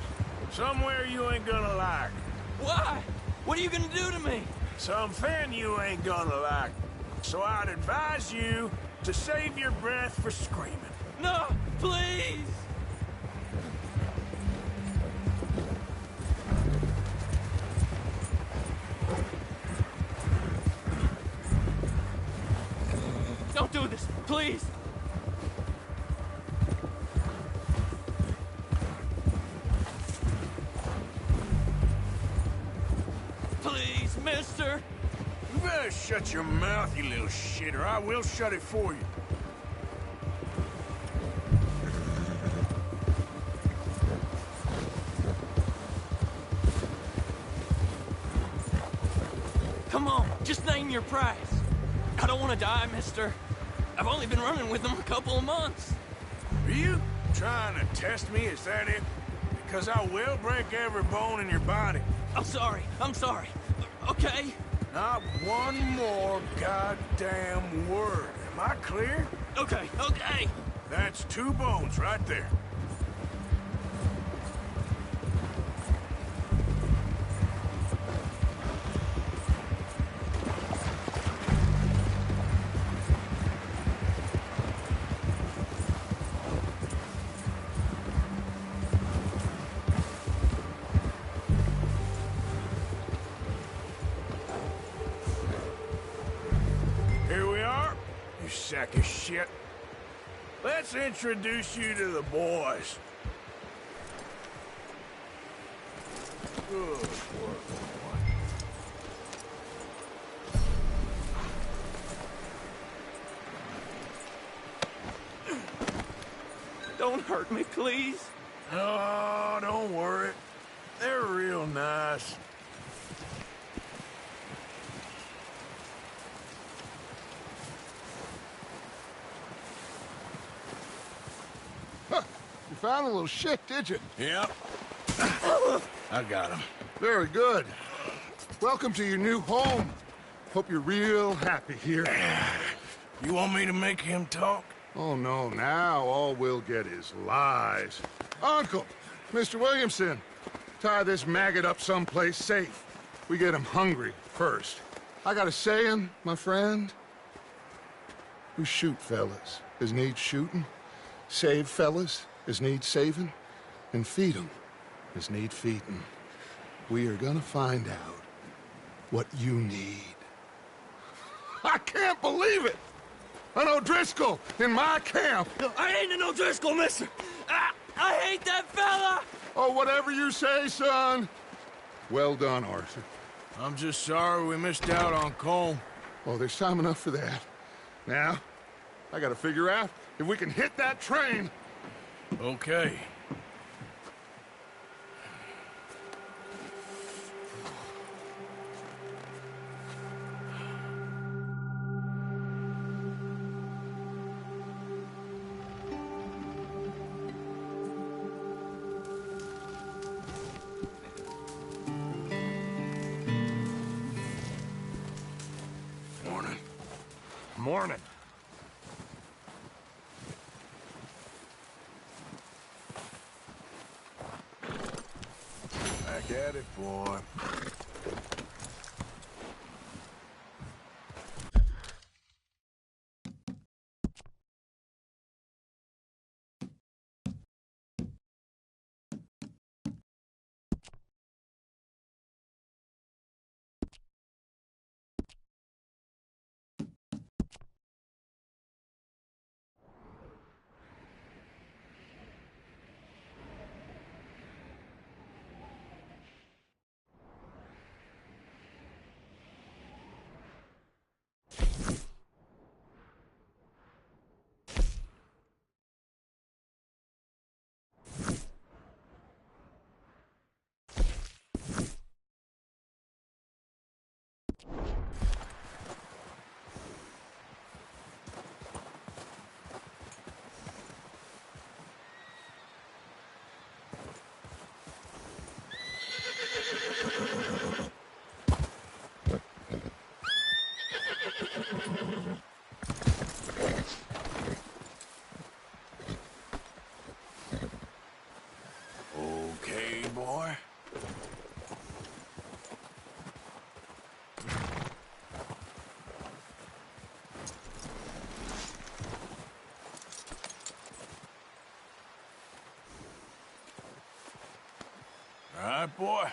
Somewhere you ain't gonna like. Why? What are you gonna do to me? Something you ain't gonna like. So I'd advise you to save your breath for screaming. No, please! Don't do this, please! Please, mister! You better shut your mouth, you little shit, or I will shut it for you. Come on, just name your price. I don't want to die, mister. I've only been running with them a couple of months. Are you trying to test me? Is that it? Because I will break every bone in your body. I'm sorry. Okay? Not one more goddamn word. Am I clear? Okay. That's 2 bones right there. Here we are, you sack of shit. Let's introduce you to the boys. Good work, boy. Don't hurt me, please. Oh, don't worry. They're real nice. You found a little shit, did you? Yep. I got him. Very good. Welcome to your new home. Hope you're real happy here. You want me to make him talk? Oh, no, now all we'll get is lies. Uncle, Mr. Williamson, tie this maggot up someplace safe. We get him hungry first. I got a saying, my friend. We shoot fellas as need shooting, save fellas as need saving, and feed 'em as need feeding. We are gonna find out what you need. I can't believe it! An O'Driscoll in my camp! I ain't an O'Driscoll, mister! I hate that fella! Oh, whatever you say, son. Well done, Arthur. I'm just sorry we missed out on Cole. Oh, there's time enough for that. Now, I gotta figure out if we can hit that train. Okay. Morning. Back at it, boy. Okay, boy. All right, boy.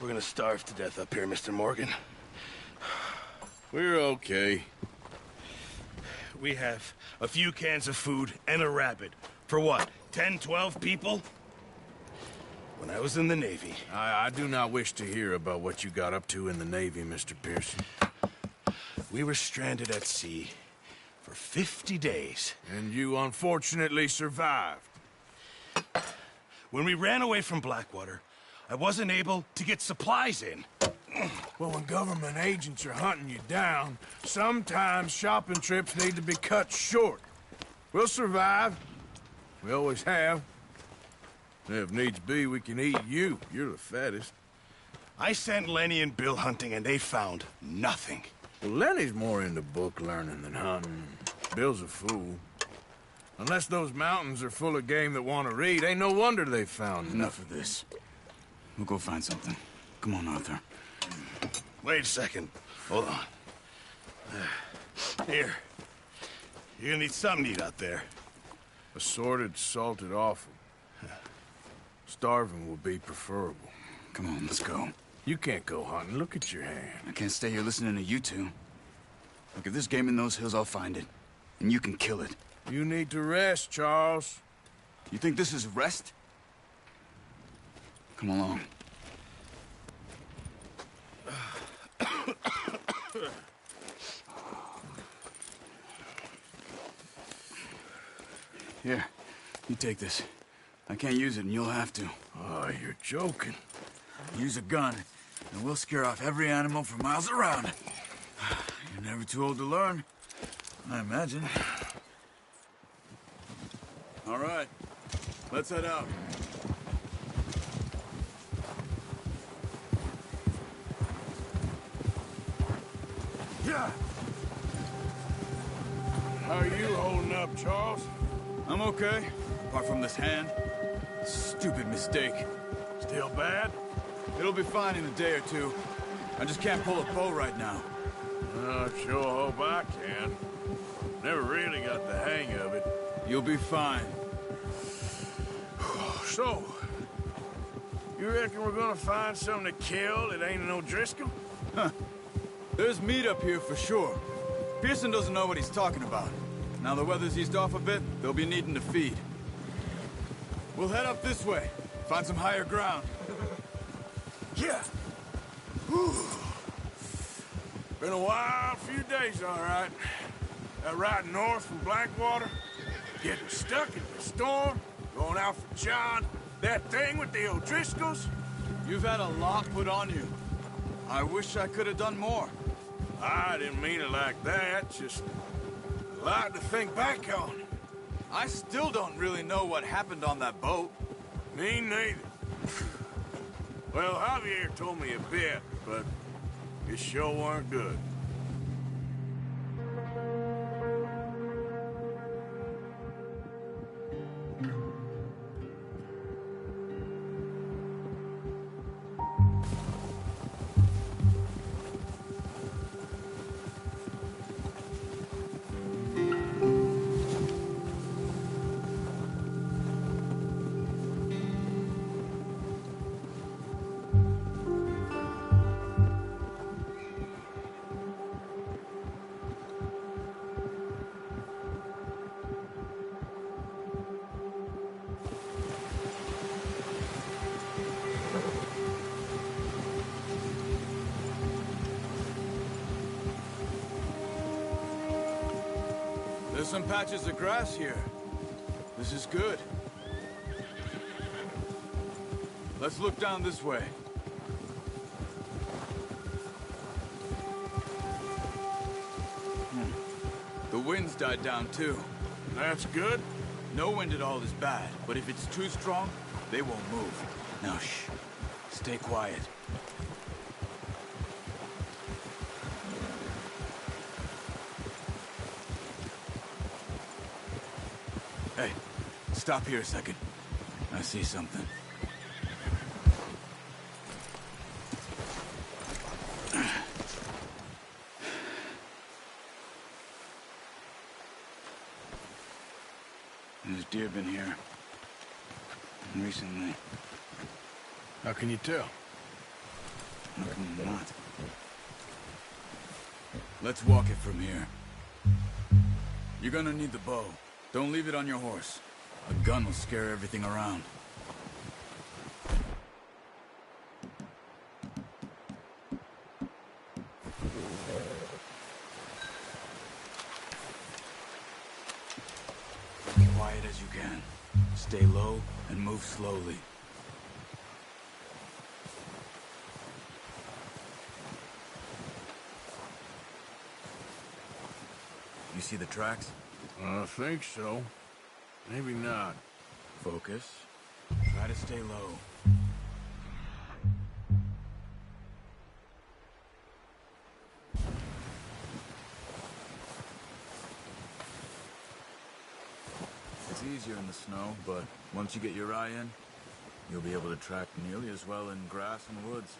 We're gonna starve to death up here, Mr. Morgan. We're okay. We have a few cans of food and a rabbit. For what, 10, 12 people? When I was in the Navy... I do not wish to hear about what you got up to in the Navy, Mr. Pearson. We were stranded at sea for 50 days. And you unfortunately survived. When we ran away from Blackwater, I wasn't able to get supplies in. Well, when government agents are hunting you down, sometimes shopping trips need to be cut short. We'll survive. We always have. If needs be, we can eat you. You're the fattest. I sent Lenny and Bill hunting, and they found nothing. Well, Lenny's more into book learning than hunting. Bill's a fool. Unless those mountains are full of game that want to read, ain't no wonder they found Enough of this. We'll go find something. Come on, Arthur. Wait a second. Hold on. Here. You're gonna need something to eat out there. Assorted, salted offal. Starving will be preferable. Come on, let's go. You can't go hunting. Look at your hand. I can't stay here listening to you two. Look, if there's game in those hills, I'll find it. And you can kill it. You need to rest, Charles. You think this is rest? Come along. Here, you take this. I can't use it, and you'll have to. Oh, you're joking. Use a gun, and we'll scare off every animal for miles around. You're never too old to learn, I imagine. All right. Let's head out. Yeah. How are you holding up, Charles? I'm okay, apart from this hand. Stupid mistake. Still bad? It'll be fine in a day or two. I just can't pull a bow right now. I sure hope I can. Never really got the hang of it. You'll be fine. So, you reckon we're gonna find something to kill that ain't no Driscoll? Huh. There's meat up here for sure. Pearson doesn't know what he's talking about. Now the weather's eased off a bit, they'll be needing to feed. We'll head up this way, find some higher ground. Yeah. Whew. Been a wild few days, all right. That ride north from Blackwater, getting stuck in the storm, going out for John, that thing with the O'Driscolls. You've had a lot put on you. I wish I could have done more. I didn't mean it like that, just a lot to think back on. I still don't really know what happened on that boat. Me neither. Well, Javier told me a bit, but it sure weren't good. There's some patches of grass here. This is good. Let's look down this way. The wind's died down too. That's good? No wind at all is bad, but if it's too strong, they won't move. Now shh. Stay quiet. Hey, stop here a second. I see something. There's deer been here. Recently. How can you tell? How can you not? Let's walk it from here. You're gonna need the bow. Don't leave it on your horse. A gun will scare everything around. Be quiet as you can. Stay low and move slowly. You see the tracks? I think so. Maybe not. Focus. Try to stay low. It's easier in the snow, but once you get your eye in, you'll be able to track nearly as well in grass and woods.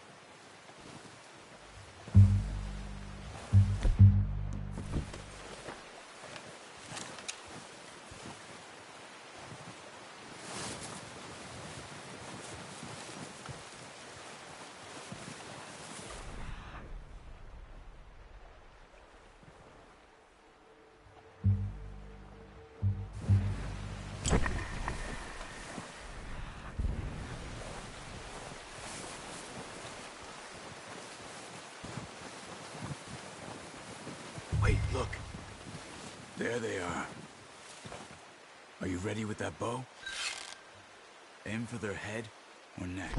Wait, look. There they are. Are you ready with that bow? Aim for their head or neck.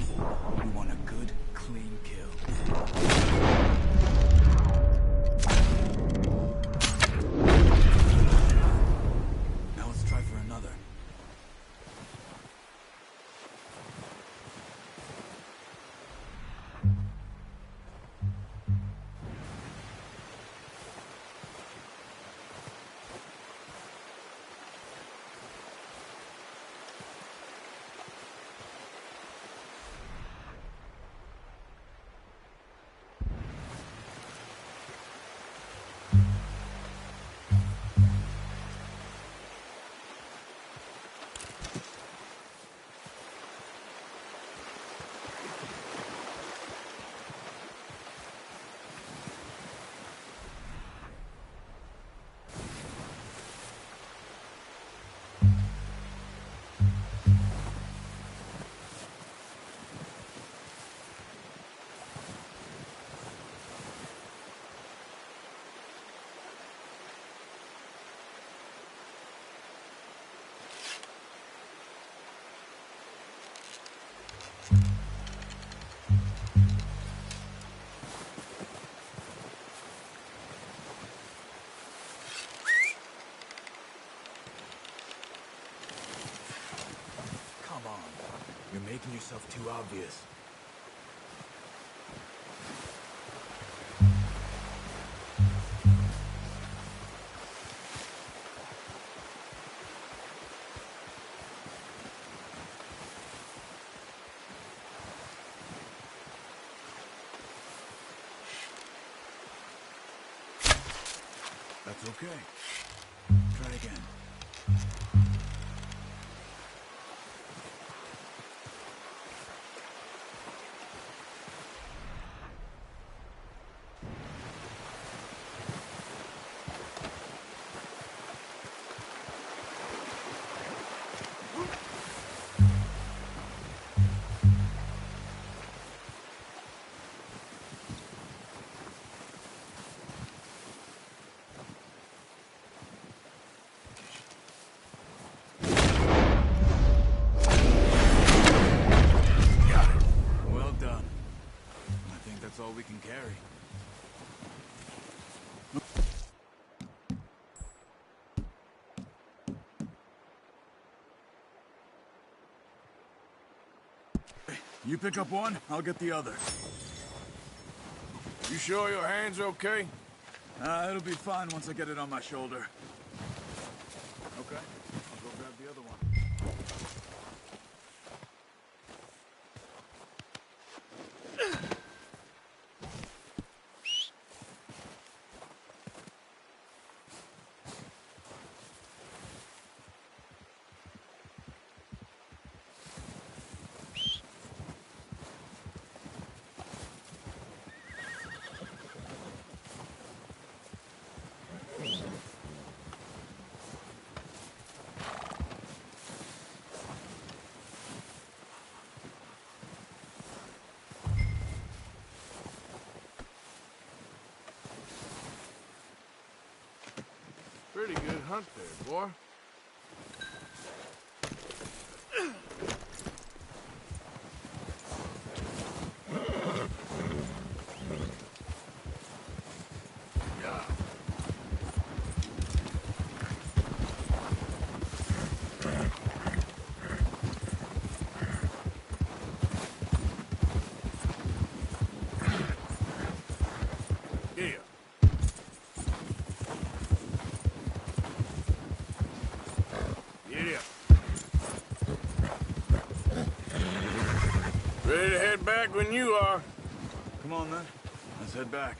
We want a good, clean kill. Now let's try for another. You're making yourself too obvious. That's okay. Try again. That's all we can carry. You pick up one, I'll get the other. You sure your hand's okay? It'll be fine once I get it on my shoulder. Okay, I'll go grab the other one. Pretty good hunt there, boy. Ready to head back when you are. Come on, then. Let's head back.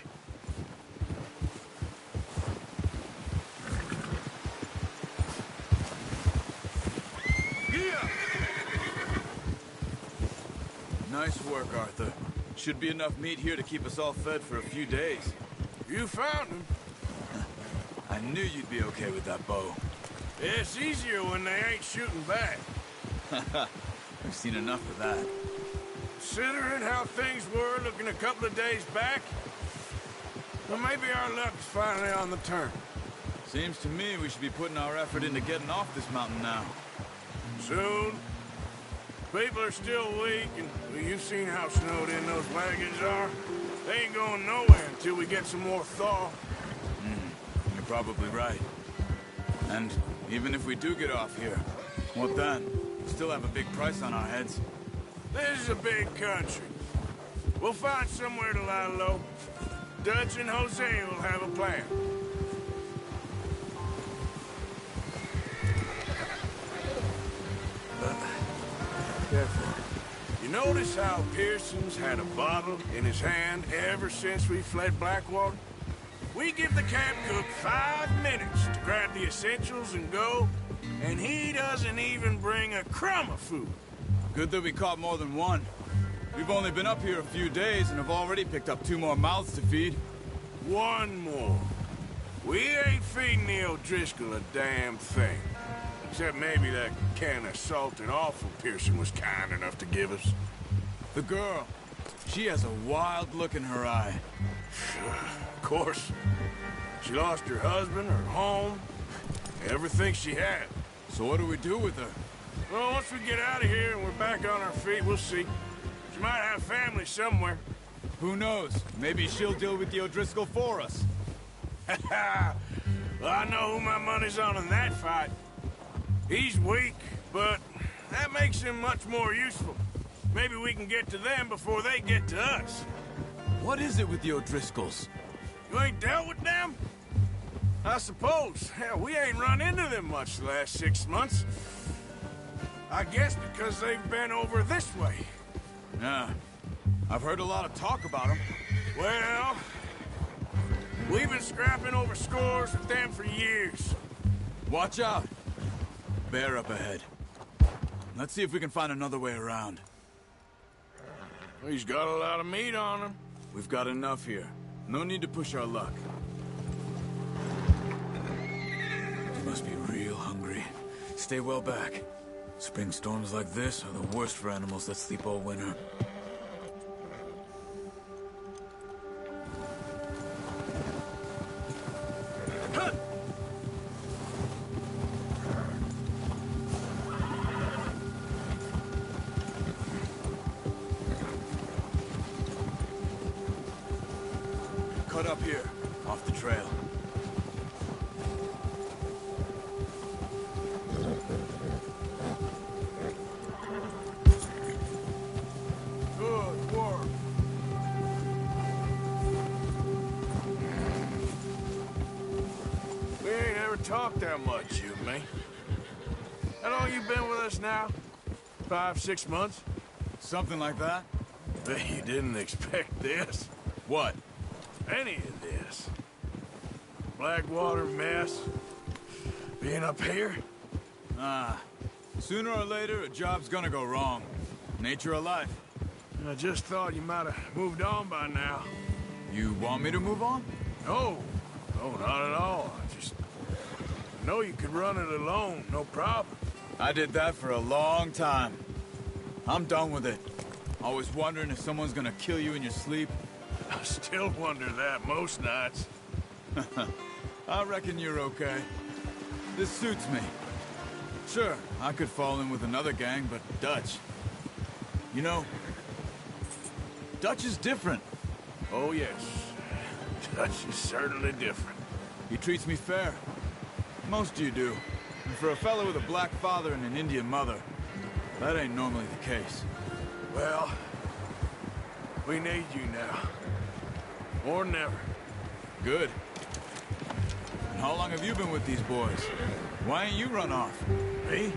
Yeah! Nice work, Arthur. Should be enough meat here to keep us all fed for a few days. You found him. I knew you'd be okay with that bow. It's easier when they ain't shooting back. We've seen enough of that. Considering how things were looking a couple of days back, well, maybe our luck's finally on the turn. Seems to me we should be putting our effort into getting off this mountain now. Soon. People are still weak, and well, you've seen how snowed in those wagons are. They ain't going nowhere until we get some more thaw. You're probably right. And even if we do get off here, what then? We still have a big price on our heads. This is a big country. We'll find somewhere to lie low. Dutch and Jose will have a plan. Careful. You notice how Pearson's had a bottle in his hand ever since we fled Blackwater? We give the camp cook 5 minutes to grab the essentials and go, and he doesn't even bring a crumb of food. Good that we caught more than one. We've only been up here a few days and have already picked up 2 more mouths to feed. 1 more. We ain't feeding the O'Driscoll a damn thing. Except maybe that can of salted offal Pearson was kind enough to give us. The girl. She has a wild look in her eye. Of course. She lost her husband, her home, everything she had. So what do we do with her? Well, once we get out of here and we're back on our feet, we'll see. She might have family somewhere. Who knows? Maybe she'll deal with the O'Driscoll for us. Well, I know who my money's on in that fight. He's weak, but That makes him much more useful. Maybe we can get to them before they get to us. What is it with the O'Driscolls? You ain't dealt with them? I suppose. Hell, we ain't run into them much the last 6 months. I guess because they've been over this way. Yeah. I've heard a lot of talk about them. Well, we've been scrapping over scores with them for years. Watch out. Bear up ahead. Let's see if we can find another way around. He's got a lot of meat on him. We've got enough here. No need to push our luck. You must be real hungry. Stay well back. Spring storms like this are the worst for animals that sleep all winter. Cut up here, off the trail. Good work. We ain't ever talked that much, you and me. How long you been with us now? 5, 6 months? Something like that? Bet you didn't expect this. What? Any of this. Blackwater mess. Being up here? Sooner or later, a job's gonna go wrong. Nature of life. I just thought you might have moved on by now. You want me to move on? No. No, not at all. I know you could run it alone, no problem. I did that for a long time. I'm done with it. Always wondering if someone's gonna kill you in your sleep. I still wonder that most nights. I reckon you're okay. This suits me. Sure, I could fall in with another gang, but Dutch. You know, Dutch is different. Oh, yes. Dutch is certainly different. He treats me fair. Most of you do. And for a fellow with a black father and an Indian mother, that ain't normally the case. Well, we need you now. Or never. Good. And how long have you been with these boys? Why ain't you run off? Me?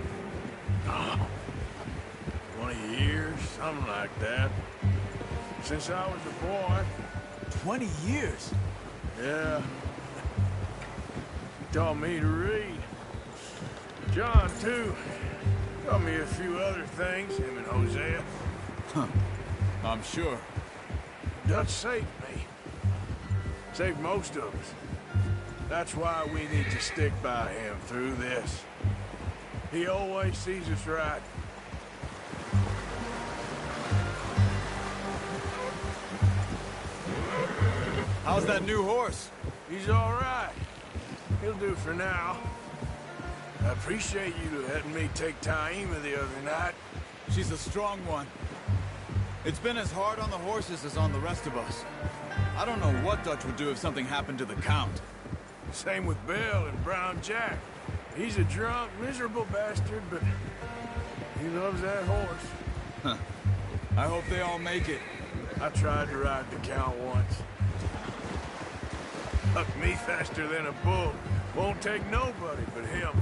Oh, 20 years, something like that. Since I was a boy. 20 years? Yeah. He taught me to read. John, too. Taught me a few other things, him and Hosea. Huh. I'm sure. Dutch saved me. Saved most of us. That's why we need to stick by him through this. He always sees us right. How's that new horse? He's all right. He'll do for now. I appreciate you letting me take Taima the other night. She's a strong one. It's been as hard on the horses as on the rest of us. I don't know what Dutch would do if something happened to the Count. Same with Bill and Brown Jack. He's a drunk, miserable bastard, but he loves that horse. Huh. I hope they all make it. I tried to ride the Count once. Hucked me faster than a bull. Won't take nobody but him.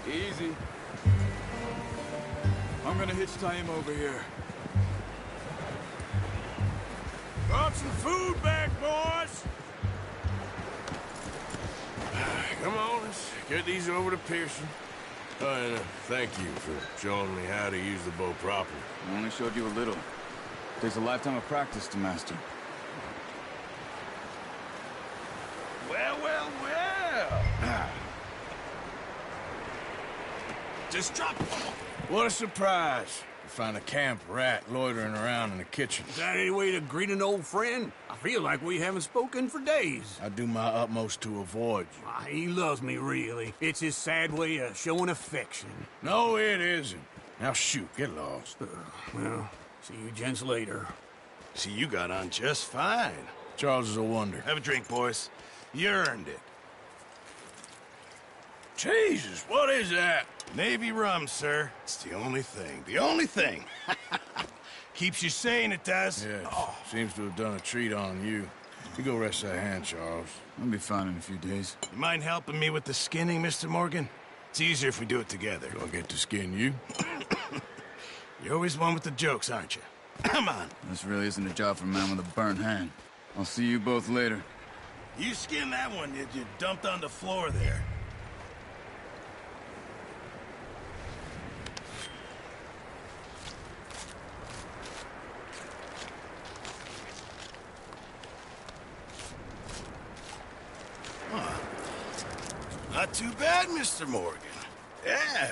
Easy. I'm gonna hitch Taima over here. Brought some food back, boys! Come on, let's get these over to Pearson. And thank you for showing me how to use the bow properly. I only showed you a little. Takes a lifetime of practice to master. Well, well, well! Just drop it! What a surprise. Find a camp rat loitering around in the kitchen. Is that any way to greet an old friend? I feel like we haven't spoken for days. I do my utmost to avoid you. He loves me, really. It's his sad way of showing affection. No, it isn't. Now shoot, get lost. Well, see you gents later. See, you got on just fine. Charles is a wonder. Have a drink, boys. You earned it. Jesus, what is that? Navy rum, sir. It's the only thing. The only thing. Keeps you sane, it does. Yeah, seems to have done a treat on you. You go rest that hand, Charles. I'll be fine in a few days. You mind helping me with the skinning, Mr. Morgan? It's easier if we do it together. Do I get to skin you? You're always one with the jokes, aren't you? Come on. This really isn't a job for a man with a burnt hand. I'll see you both later. You skinned that one, did you? Dumped on the floor there. Not too bad, Mr. Morgan. Yeah.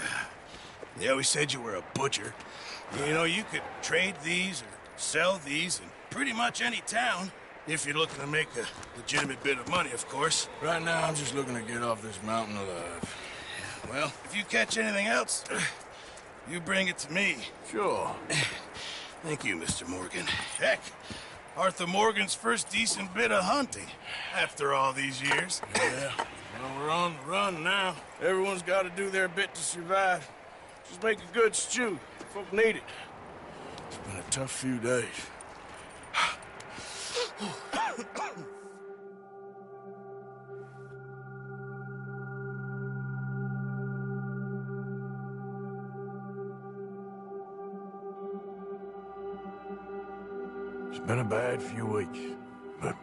They always said you were a butcher. You know, you could trade these or sell these in pretty much any town. If you're looking to make a legitimate bit of money, of course. Right now, I'm just looking to get off this mountain alive. Well, if you catch anything else, you bring it to me. Sure. Thank you, Mr. Morgan. Heck, Arthur Morgan's first decent bit of hunting after all these years. Yeah. Well, we're on the run now. Everyone's got to do their bit to survive. Just make a good stew. Folk need it. It's been a tough few days. It's been a bad few weeks, but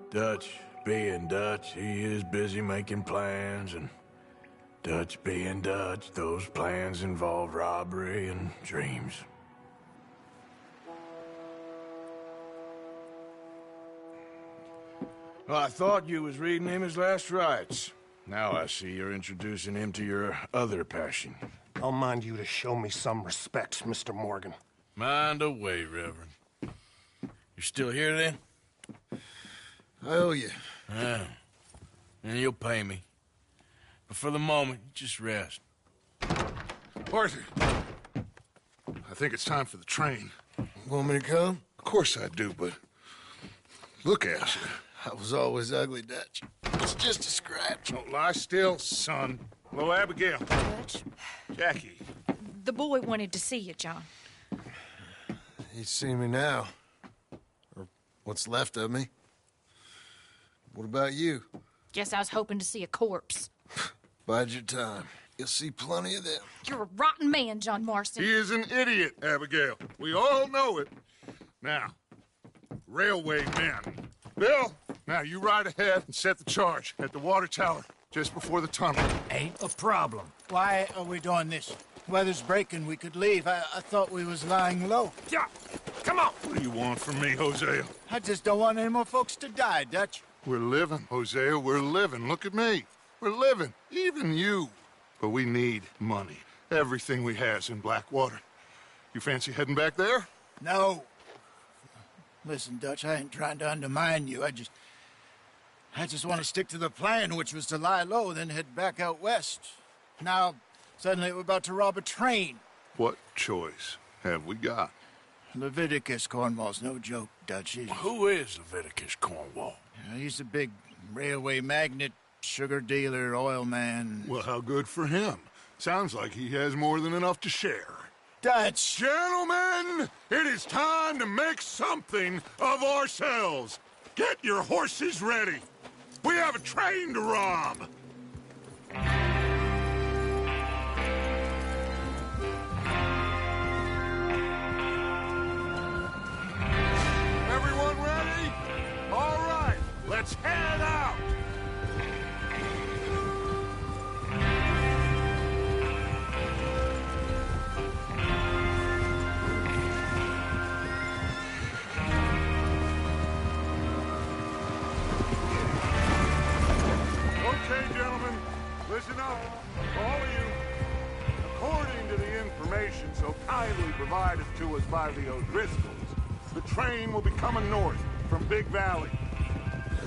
Dutch being Dutch, he is busy making plans, and Dutch being Dutch, those plans involve robbery and dreams. Well, I thought you was reading him his last rites. Now I see you're introducing him to your other passion. I'll mind you to show me some respect, Mr. Morgan. Mind away, Reverend. You're still here, then? I owe you. Yeah. And you'll pay me. But for the moment, just rest. Arthur, I think it's time for the train. Want me to come? Of course I do, but look at you. I was always ugly, Dutch. It's just a scratch. Don't lie still, son. Hello, Abigail. Dutch, Jackie. the boy wanted to see you, John. He's seen me now. Or what's left of me. What about you? Guess I was hoping to see a corpse. Bide your time. You'll see plenty of them. You're a rotten man, John Marston. He is an idiot, Abigail. We all know it. Now, railway men. Bill, now you ride ahead and set the charge at the water tower just before the tunnel. Ain't a problem. Why are we doing this? Weather's breaking. We could leave. I thought we was lying low. Yeah, come on. What do you want from me, Hosea? I just don't want any more folks to die, Dutch. We're living, Hosea. We're living. Look at me. We're living. Even you. But we need money. Everything we has in Blackwater. You fancy heading back there? No. Listen, Dutch, I ain't trying to undermine you. I just want to stick to the plan, which was to lie low, then head back out west. Now, suddenly we're about to rob a train. What choice have we got? Leviticus Cornwall's no joke, Dutch. Who is Leviticus Cornwall? He's a big railway magnate, sugar dealer, oil man. Well, how good for him. Sounds like he has more than enough to share. Dutch! Gentlemen, it is time to make something of ourselves. Get your horses ready. We have a train to rob. Everyone ready? All right, let's head out. Okay, gentlemen, listen up, all of you. According to the information so kindly provided to us by the O'Driscolls, the train will be coming north from Big Valley.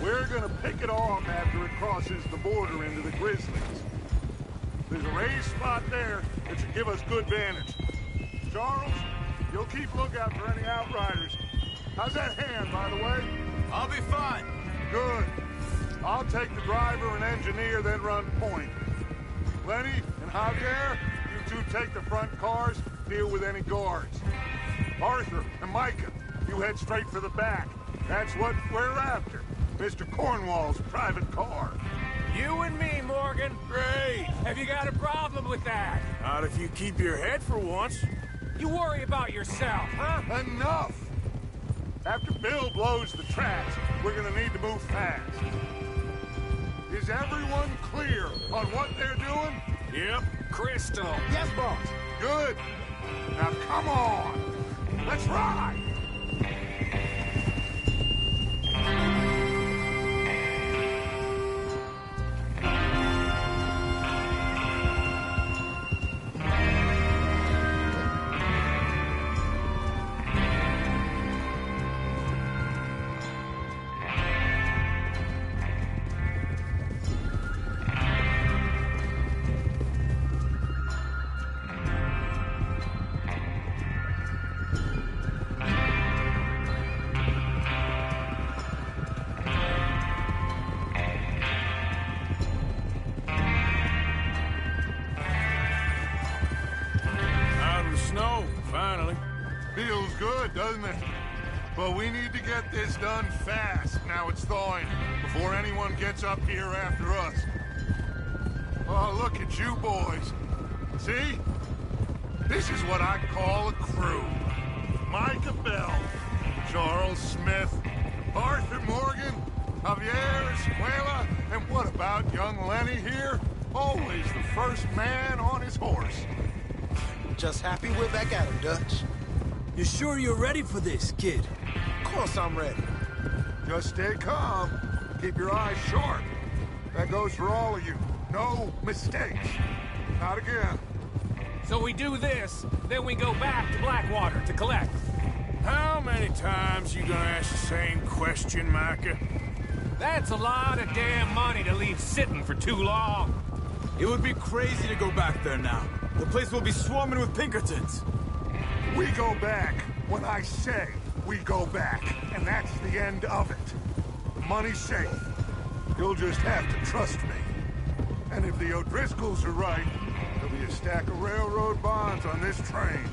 We're gonna pick it off after it crosses the border into the Grizzlies. There's a raised spot there that should give us good vantage. Charles, you'll keep lookout for any outriders. How's that hand, by the way? I'll be fine. Good. I'll take the driver and engineer, then run point. Lenny and Javier, you two take the front cars, deal with any guards. Arthur and Micah, you head straight for the back. That's what we're after. Mr. Cornwall's private car. You and me, Morgan. Great. Have you got a problem with that? Not if you keep your head for once. You worry about yourself, huh? Enough! After Bill blows the tracks, we're gonna need to move fast. Is everyone clear on what they're doing? Yep. Crystal. Yes, boss. Good. Now come on. Let's ride. Feels good, doesn't it? But we need to get this done fast. Now it's thawing, before anyone gets up here after us. Oh, look at you boys. See? This is what I call a crew. Micah Bell, Charles Smith, Arthur Morgan, Javier Escuela, and what about young Lenny here? Always the first man on his horse. Just happy we're back at him, Dutch. You sure you're ready for this, kid? Of course I'm ready. Just stay calm. Keep your eyes sharp. That goes for all of you. No mistakes. Not again. So we do this, then we go back to Blackwater to collect. How many times you gonna ask the same question, Micah? That's a lot of damn money to leave sitting for too long. It would be crazy to go back there now. The place will be swarming with Pinkertons. We go back when I say we go back, and that's the end of it. The money's safe. You'll just have to trust me. And if the O'Driscolls are right, there'll be a stack of railroad bonds on this train.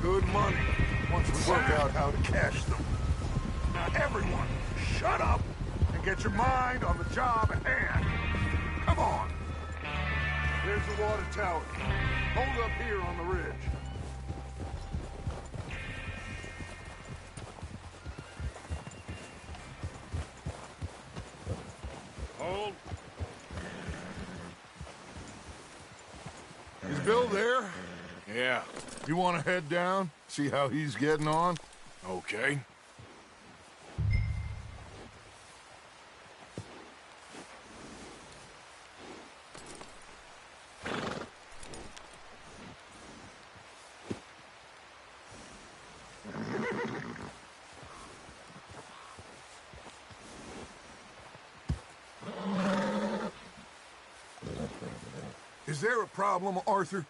Good money, once we work out how to cash them. Now everyone, shut up and get your mind on the job at hand. Come on. There's the water tower. Hold up here on the ridge. Hold. Is Bill there? Yeah. You want to head down? See how he's getting on? Okay. Is there a problem, Arthur?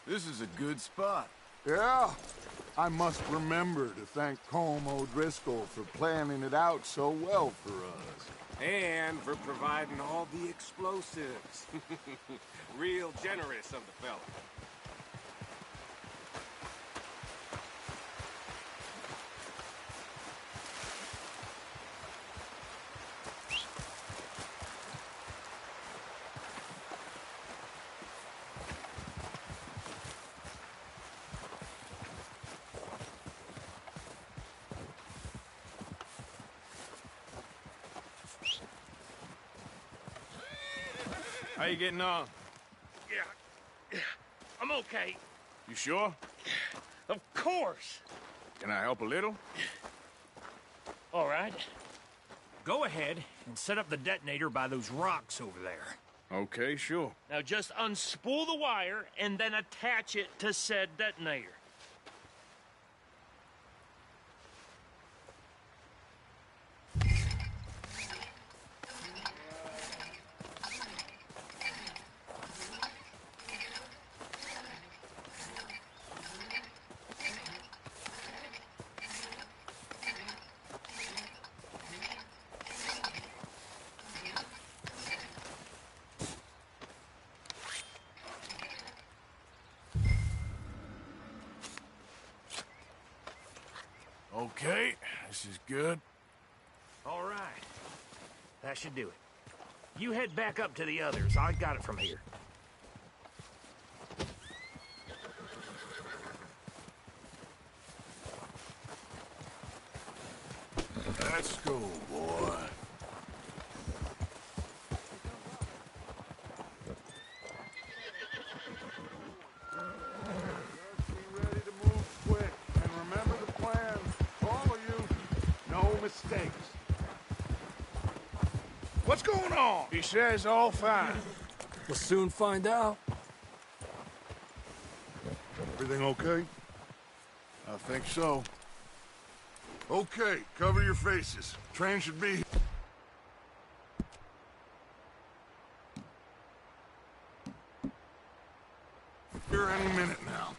This is a good spot. Yeah. I must remember to thank Colm O'Driscoll for planning it out so well for us. And for providing all the explosives. Real generous of the fella. How you getting on? Yeah, I'm okay. You sure? Of course. Can I help a little? All right. Go ahead and set up the detonator by those rocks over there. Okay, sure. Now just unspool the wire and then attach it to said detonator. Okay, this is good. All right. That should do it. You head back up to the others. I got it from here. Let's go, boy. Mistakes. What's going on? He says all fine. We'll soon find out. Everything okay? I think so. Okay, cover your faces. Train should be here any minute now.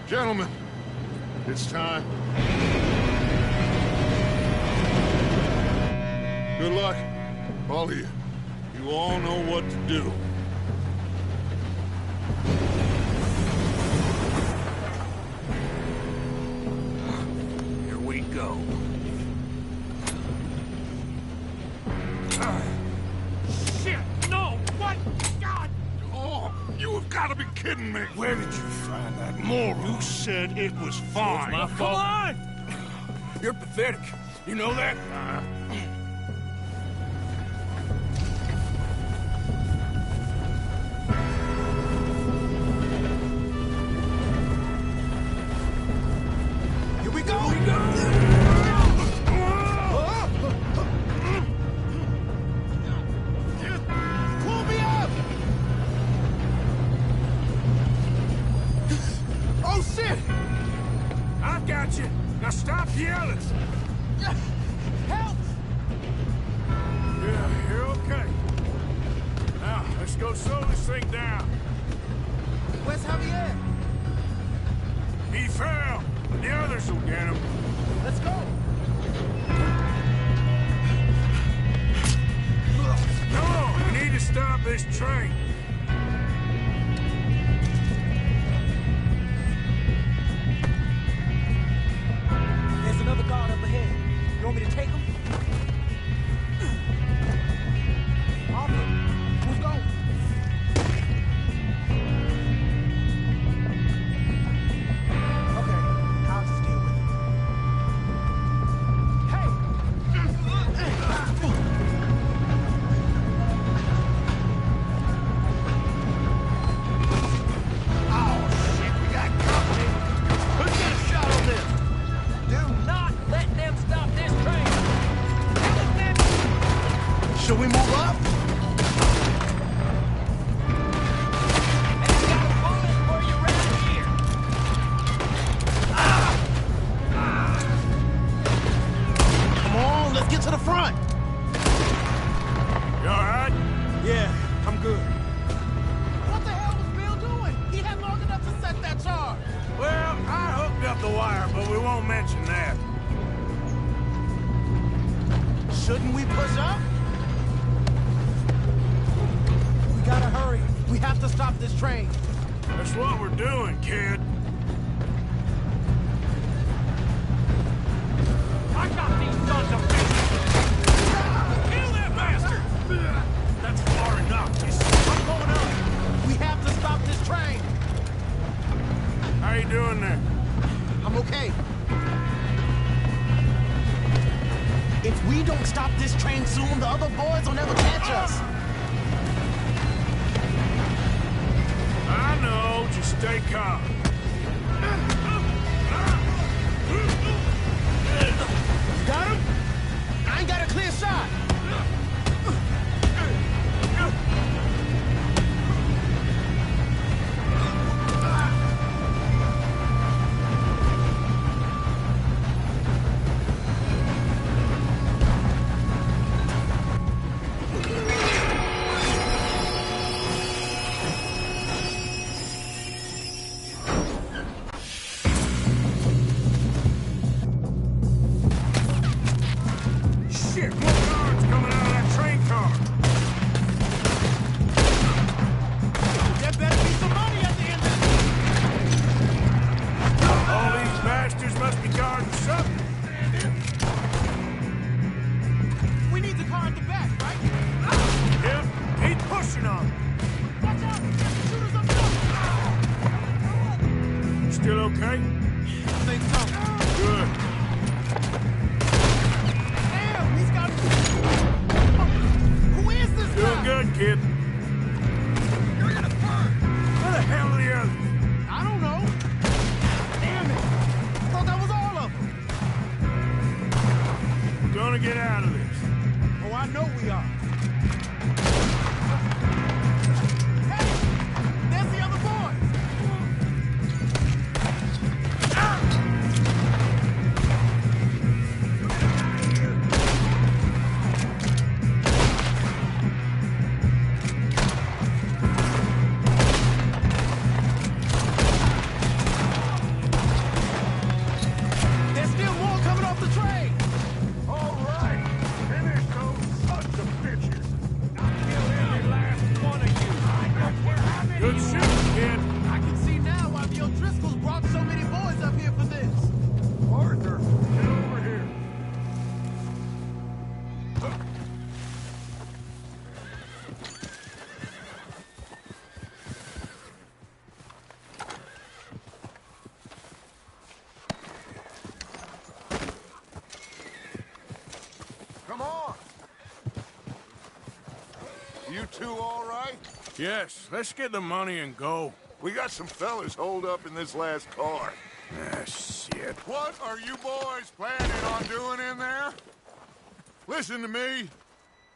Gentlemen, it's time. Good luck, all of you. You all know what to do. Here we go. Shit, no! What? God! Oh, you have got to be kidding me! Where did you find that moron? You said it was fine. My fault. Come on! You're pathetic. You know that? Here we go! Pull me up! Oh, shit! I got you. Now stop yelling. Help! Yeah, you're okay. Now, let's go slow this thing down. Where's Javier? He fell. The others will get him. Let's go! No, we need to stop this train. There's another guard up ahead. You want me to take him? Arthur, who's going? Okay, I'll just deal with it. Hey! Oh, shit, we got company. Who's got a shot on this? Do not let them stop this train! Should we move up? And you got a bullet for you right here! Come on, let's get to the front. You all right? Yeah, I'm good. What the hell was Bill doing? He had long enough to set that charge. Well, I hooked up the wire, but we won't mention that. Shouldn't we push up? We gotta hurry. We have to stop this train. That's what we're doing, kid. I got these sons of bitches! Kill that bastard! That's far enough. I'm going up. We have to stop this train. How you doing there? I'm okay. If we don't stop this train soon, the other boys will never catch us. I know. Just stay calm. Got him? I ain't got a clear shot. gonna get out of this. Oh, I know we are. Hey! There's the other boys! There's still more coming off the train! All right. Finish those sons of bitches. I'll kill every last one of you. I don't care how many Good you shooting, kid. I can see now why the O'Driscolls brought so many boys up here for this. Arthur, get over here. Come on. You two all right? Yes, let's get the money and go. We got some fellas holed up in this last car. Ah, shit. What are you boys planning on doing in there? Listen to me.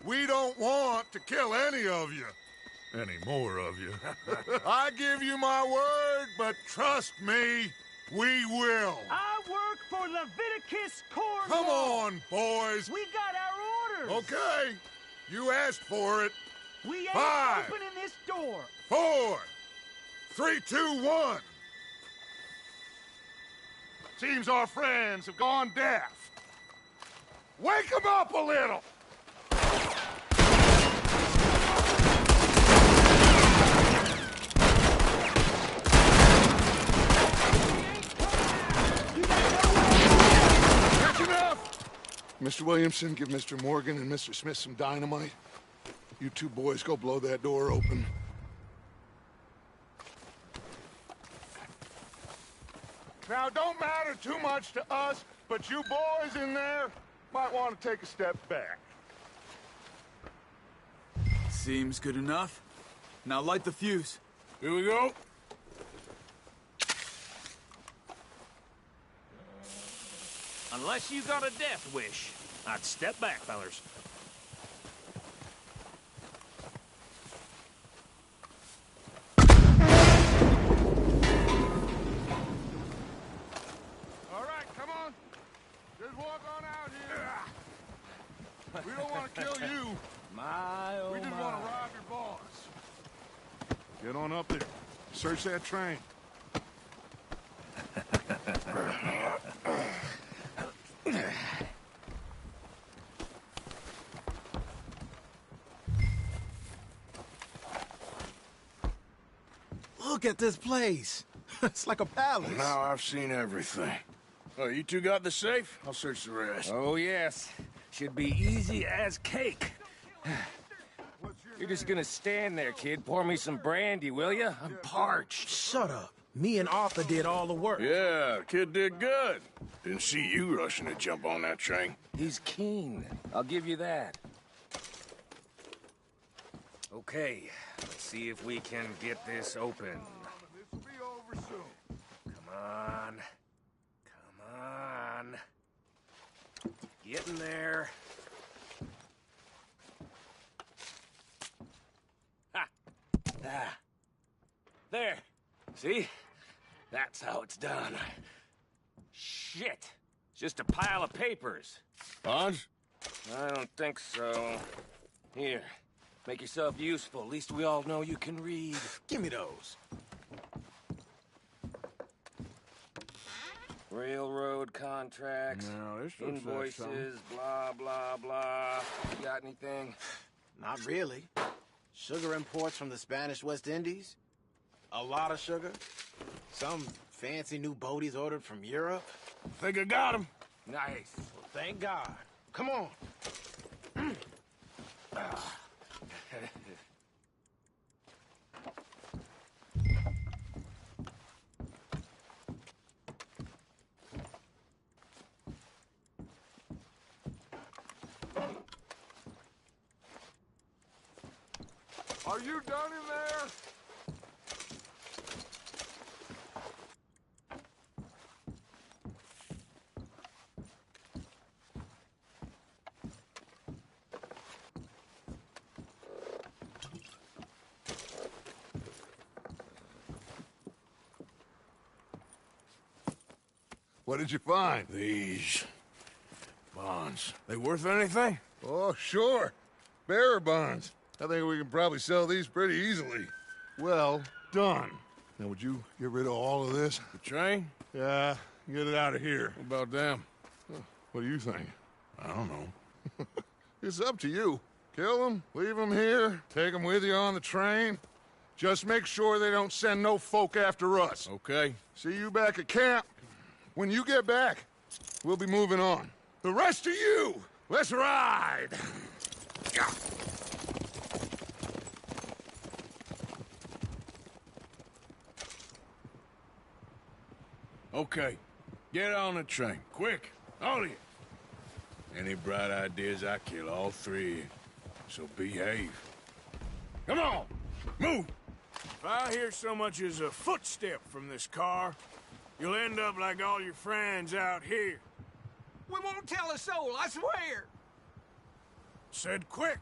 We don't want to kill any of you. Any more of you. I give you my word, but trust me, we will. I work for Leviticus Cornwall. Come on, boys. We got our orders. Okay. You asked for it. We ain't 5, opening this door. 4, 3, 2, 1. Seems our friends have gone deaf. Wake them up a little. That's enough. Mr. Williamson, give Mr. Morgan and Mr. Smith some dynamite. You two boys go blow that door open. Now, it don't matter too much to us, but you boys in there might want to take a step back. Seems good enough. Now light the fuse. Here we go. Unless you got a death wish, I'd step back, fellers. All right, come on. Just walk on out here. We don't want to kill you. We just want to rob your boss. Get on up there. Search that train. Look at this place. It's like a palace. Now I've seen everything. Oh, you two got the safe? I'll search the rest. Oh, yes. Should be easy as cake. You're just gonna stand there, kid. Pour me some brandy, will you? I'm parched. Shut up. Me and Arthur did all the work. Yeah, kid did good. Didn't see you rushing to jump on that train. He's keen. I'll give you that. Okay, let's see if we can get this open. This will be over soon. Come on. Come on. Get in there. Ha! Ah. There. See? That's how it's done. Shit. It's just a pile of papers. Bonds? I don't think so. Here. Make yourself useful. At least we all know you can read. Give me those. Railroad contracts, No, this looks like invoices, blah, blah, blah. You got anything? Not really. Sugar imports from the Spanish West Indies. A lot of sugar. Some fancy new boaties ordered from Europe. Think I got him. Nice. Well, thank God. Come on. Are you done in there? What did you find? These bonds. They worth anything? Oh, sure. Bearer bonds. I think we can probably sell these pretty easily. Well done. Now, would you get rid of all of this? The train? Yeah, get it out of here. What about them? What do you think? I don't know. It's up to you. Kill them, leave them here, take them with you on the train. Just make sure they don't send no folk after us. Okay. See you back at camp. When you get back, we'll be moving on. The rest of you, let's ride! Okay. Get on the train. Quick. All of you. Any bright ideas, I kill all three of you. So behave. Come on! Move! If I hear so much as a footstep from this car, you'll end up like all your friends out here. We won't tell a soul, I swear. Said quick.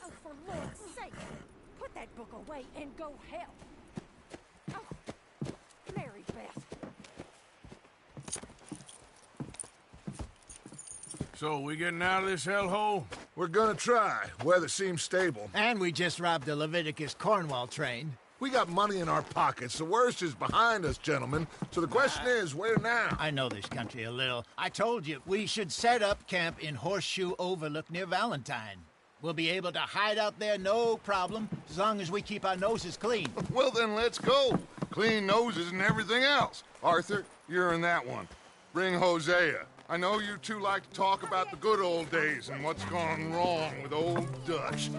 Oh, for Lord's sake, put that book away and go help. Oh, Mary Beth. So, we getting out of this hellhole? We're gonna try. Weather seems stable. And we just robbed the Leviticus Cornwall train. We got money in our pockets. The worst is behind us, gentlemen. So the question is, where now? I know this country a little. I told you, we should set up camp in Horseshoe Overlook near Valentine. We'll be able to hide out there no problem, as long as we keep our noses clean. Well, then let's go. Clean noses and everything else. Arthur, you're in that one. Bring Hosea. I know you two like to talk about the good old days and what's gone wrong with old Dutch.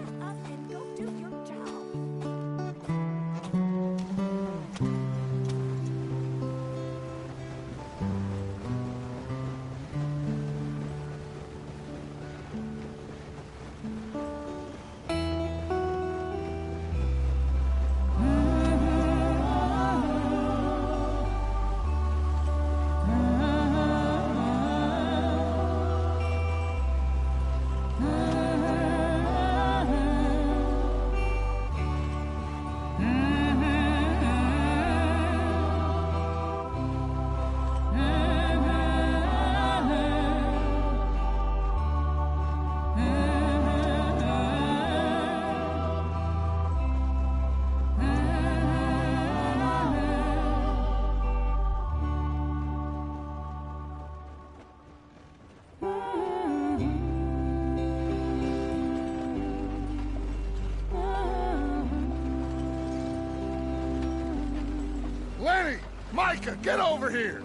Micah, get over here!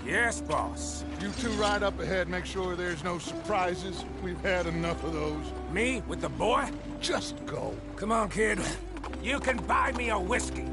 Yes, boss. You two ride up ahead, make sure there's no surprises. We've had enough of those. Me? With the boy? Just go. Come on, kid. You can buy me a whiskey.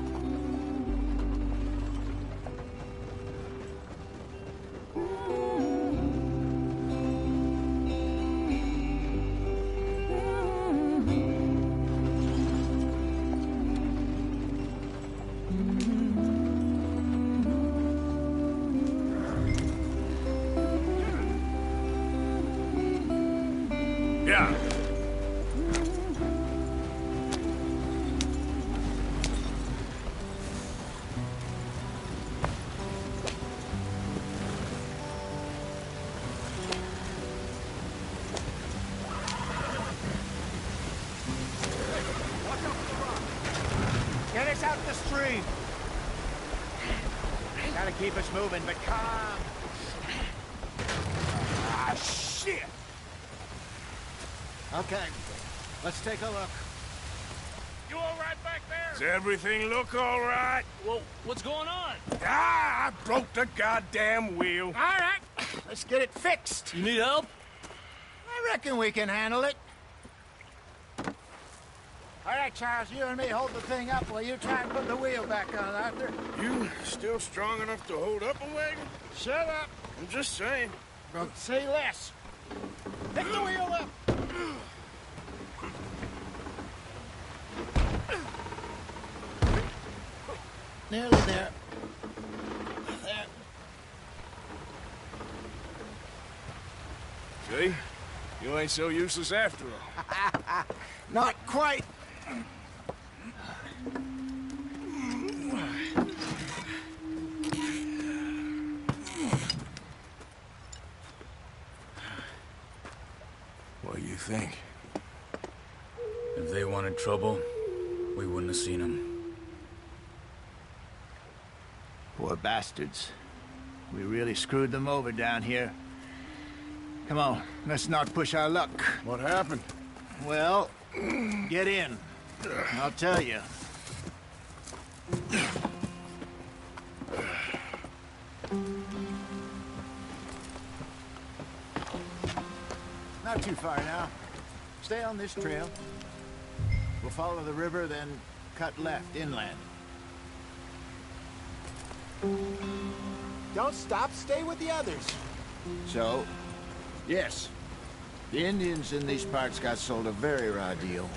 the stream. Gotta keep us moving, but calm. Ah, shit! Okay, let's take a look. You all right back there? Does everything look all right? Well, what's going on? Ah, I broke the goddamn wheel. All right, let's get it fixed. You need help? I reckon we can handle it. All right, Charles, you and me hold the thing up while you try and put the wheel back on, Arthur. You still strong enough to hold up a wagon? Shut up. I'm just saying. Don't say less. Pick the wheel up. Nearly there. There. See? You ain't so useless after all. Not quite. What do you think? If they wanted trouble, we wouldn't have seen them. Poor bastards. We really screwed them over down here. Come on, let's not push our luck. What happened? Well, get in. I'll tell you. Not too far now. Stay on this trail. We'll follow the river, then cut left inland. Don't stop, stay with the others. So, yes, the Indians in these parts got sold a very raw deal.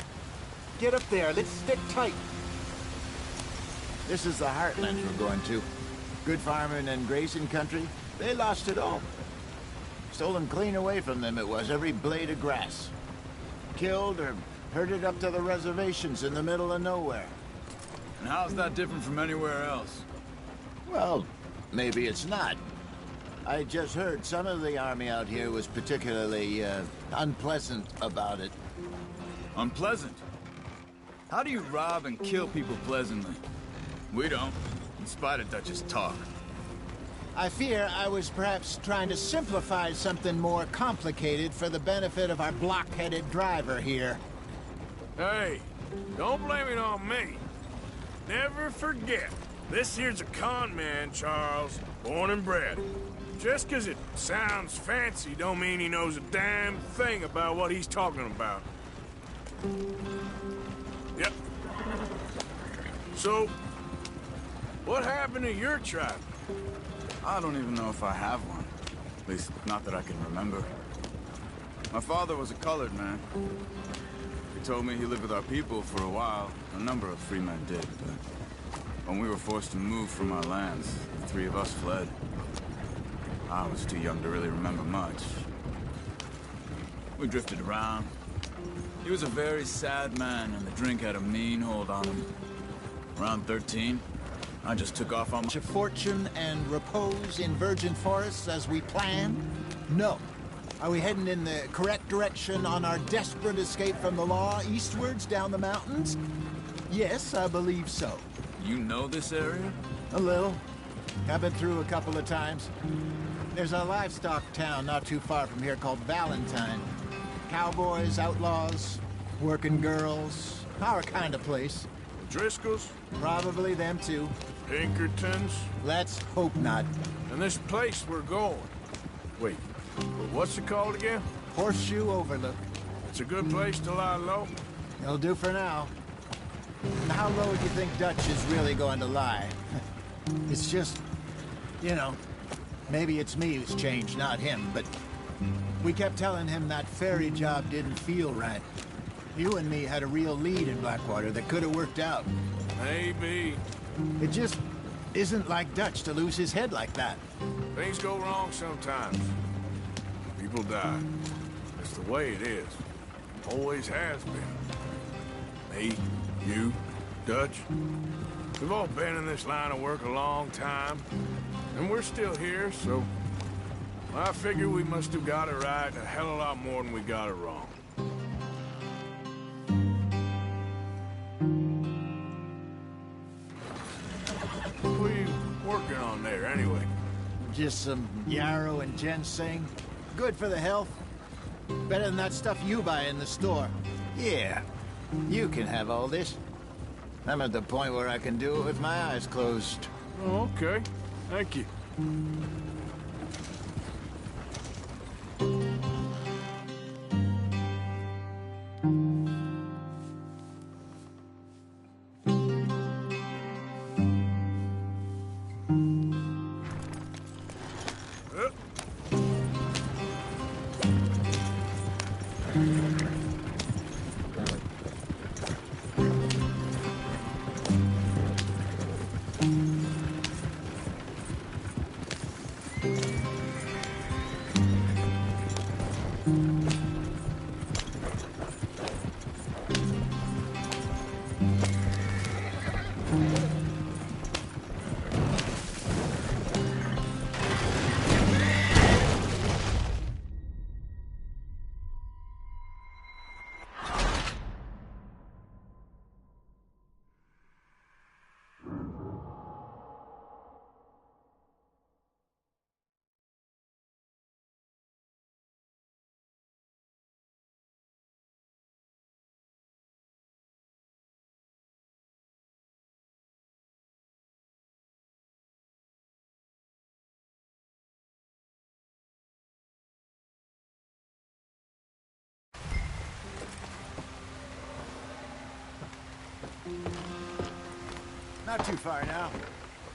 Get up there, let's stick tight. This is the heartland we're going to. Good farming and grazing country, they lost it all. Stolen clean away from them it was, every blade of grass. Killed or herded up to the reservations in the middle of nowhere. And how's that different from anywhere else? Well, maybe it's not. I just heard some of the army out here was particularly, unpleasant about it. Unpleasant? How do you rob and kill people pleasantly? We don't, in spite of Dutch's talk. I fear I was perhaps trying to simplify something more complicated for the benefit of our block-headed driver here. Hey, don't blame it on me. Never forget, this here's a con man, Charles, born and bred. Just 'cause it sounds fancy don't mean he knows a damn thing about what he's talking about. Yep. So, what happened to your tribe? I don't even know if I have one. At least, not that I can remember. My father was a colored man. He told me he lived with our people for a while. A number of free men did, but when we were forced to move from our lands, the three of us fled. I was too young to really remember much. We drifted around. He was a very sad man, and the drink had a mean hold on him. Around 13, I just took off on my... Fortune and repose in virgin forests as we planned? No. Are we heading in the correct direction on our desperate escape from the law eastwards down the mountains? Yes, I believe so. You know this area? A little. I've been through a couple of times. There's a livestock town not too far from here called Valentine. Cowboys, outlaws, working girls, our kind of place. Driscolls? Probably them too. Pinkertons? Let's hope not. And this place we're going. Wait, what's it called again? Horseshoe Overlook. It's a good place to lie low? It'll do for now. And how low do you think Dutch is really going to lie? It's just, you know, maybe it's me who's changed, not him, but we kept telling him that ferry job didn't feel right. You and me had a real lead in Blackwater that could have worked out. Maybe. It just isn't like Dutch to lose his head like that. Things go wrong sometimes. People die. It's the way it is. Always has been. Me, you, Dutch. We've all been in this line of work a long time. And we're still here, so... I figure we must have got it right a hell of a lot more than we got it wrong. What are you working on there, anyway? Just some yarrow and ginseng. Good for the health. Better than that stuff you buy in the store. Yeah, you can have all this. I'm at the point where I can do it with my eyes closed. Oh, okay. Thank you. Not too far now.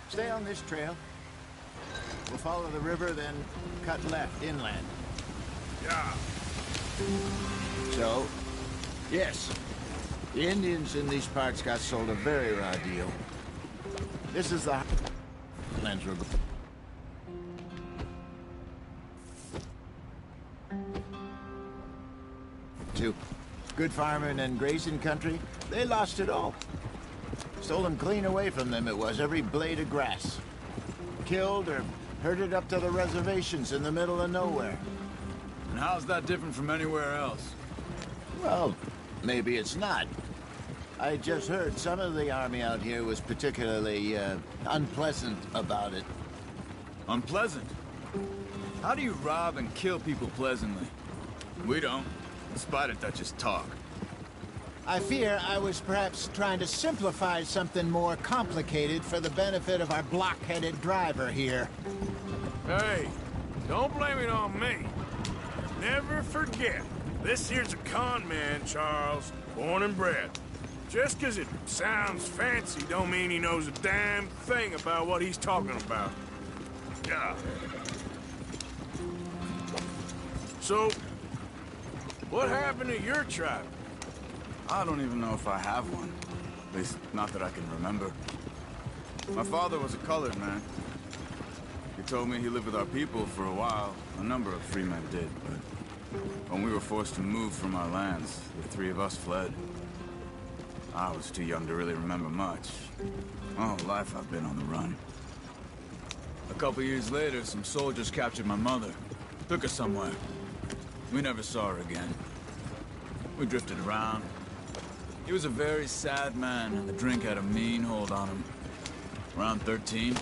Stay on this trail. We'll follow the river, then cut left inland. Yeah. So, yes, the Indians in these parts got sold a very raw deal. This is the lands river. To good farming and grazing country, they lost it all. Stolen clean away from them it was, every blade of grass. Killed or herded up to the reservations in the middle of nowhere. And how's that different from anywhere else? Well, maybe it's not. I just heard some of the army out here was particularly, unpleasant about it. Unpleasant? How do you rob and kill people pleasantly? We don't, despite it Dutch's talk. I fear I was perhaps trying to simplify something more complicated for the benefit of our block-headed driver here. Hey, don't blame it on me. Never forget, this here's a con man, Charles, born and bred. Just 'cause it sounds fancy don't mean he knows a damn thing about what he's talking about. Yeah. So, what happened to your tribe? I don't even know if I have one. At least, not that I can remember. My father was a colored man. He told me he lived with our people for a while. A number of free men did, but when we were forced to move from our lands, the three of us fled. I was too young to really remember much. My whole life I've been on the run. A couple years later, some soldiers captured my mother. Took her somewhere. We never saw her again. We drifted around. He was a very sad man, and the drink had a mean hold on him. Around 13,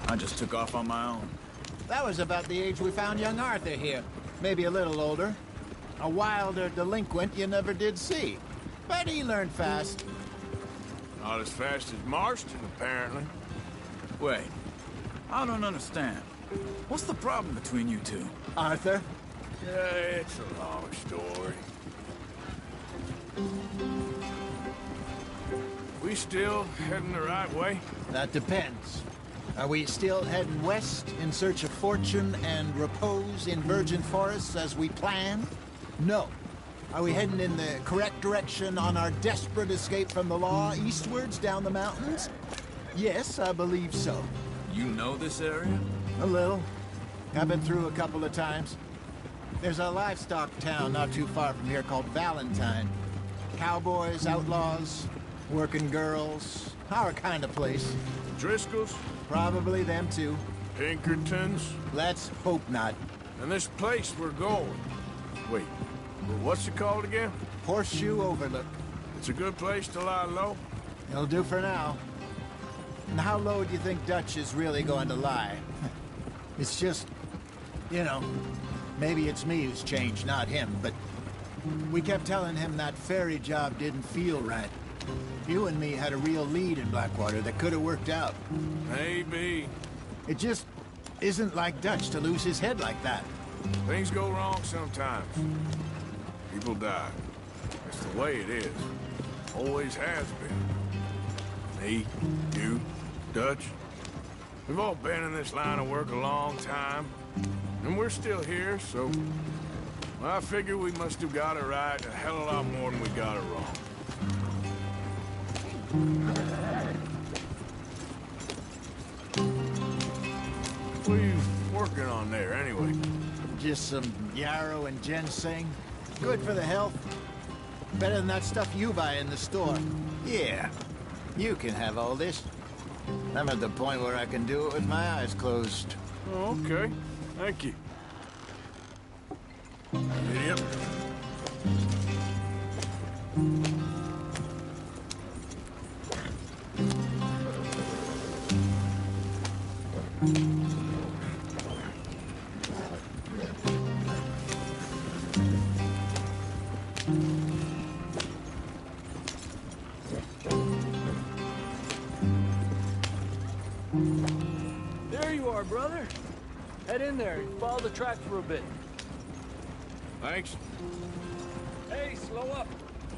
I just took off on my own. That was about the age we found young Arthur here. Maybe a little older. A wilder delinquent you never did see. But he learned fast. Not as fast as Marston, apparently. Wait, I don't understand. What's the problem between you two? Arthur? Yeah, it's a long story. We still heading the right way? That depends. Are we still heading west in search of fortune and repose in virgin forests as we planned? No. Are we heading in the correct direction on our desperate escape from the law eastwards down the mountains? Yes, I believe so. You know this area? A little. I've been through a couple of times. There's a livestock town not too far from here called Valentine. Cowboys, outlaws, working girls, our kind of place. Driscolls? Probably them too. Pinkertons? Let's hope not. And this place we're going. Wait, what's it called again? Horseshoe Overlook. It's a good place to lie low? It'll do for now. And how low do you think Dutch is really going to lie? It's just, you know, maybe it's me who's changed, not him, but we kept telling him that ferry job didn't feel right. You and me had a real lead in Blackwater that could have worked out. Maybe. It just isn't like Dutch to lose his head like that. Things go wrong sometimes. People die. It's the way it is. Always has been. Me, you, Dutch. We've all been in this line of work a long time. And we're still here, so... I figure we must have got it right a hell of a lot more than we got it wrong. What are you working on there, anyway? Just some yarrow and ginseng. Good for the health. Better than that stuff you buy in the store. Yeah, you can have all this. I'm at the point where I can do it with my eyes closed. Oh, okay. Thank you. Yep. There you are, brother. Head in there and follow the track for a bit. Thanks. Hey, slow up.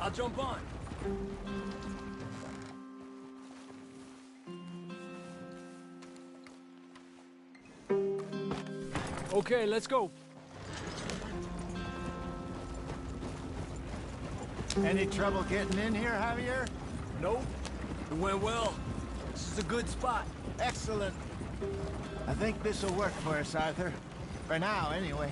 I'll jump on. Okay, let's go. Any trouble getting in here, Javier? Nope. It went well. This is a good spot. Excellent. I think this will work for us, Arthur. For now, anyway.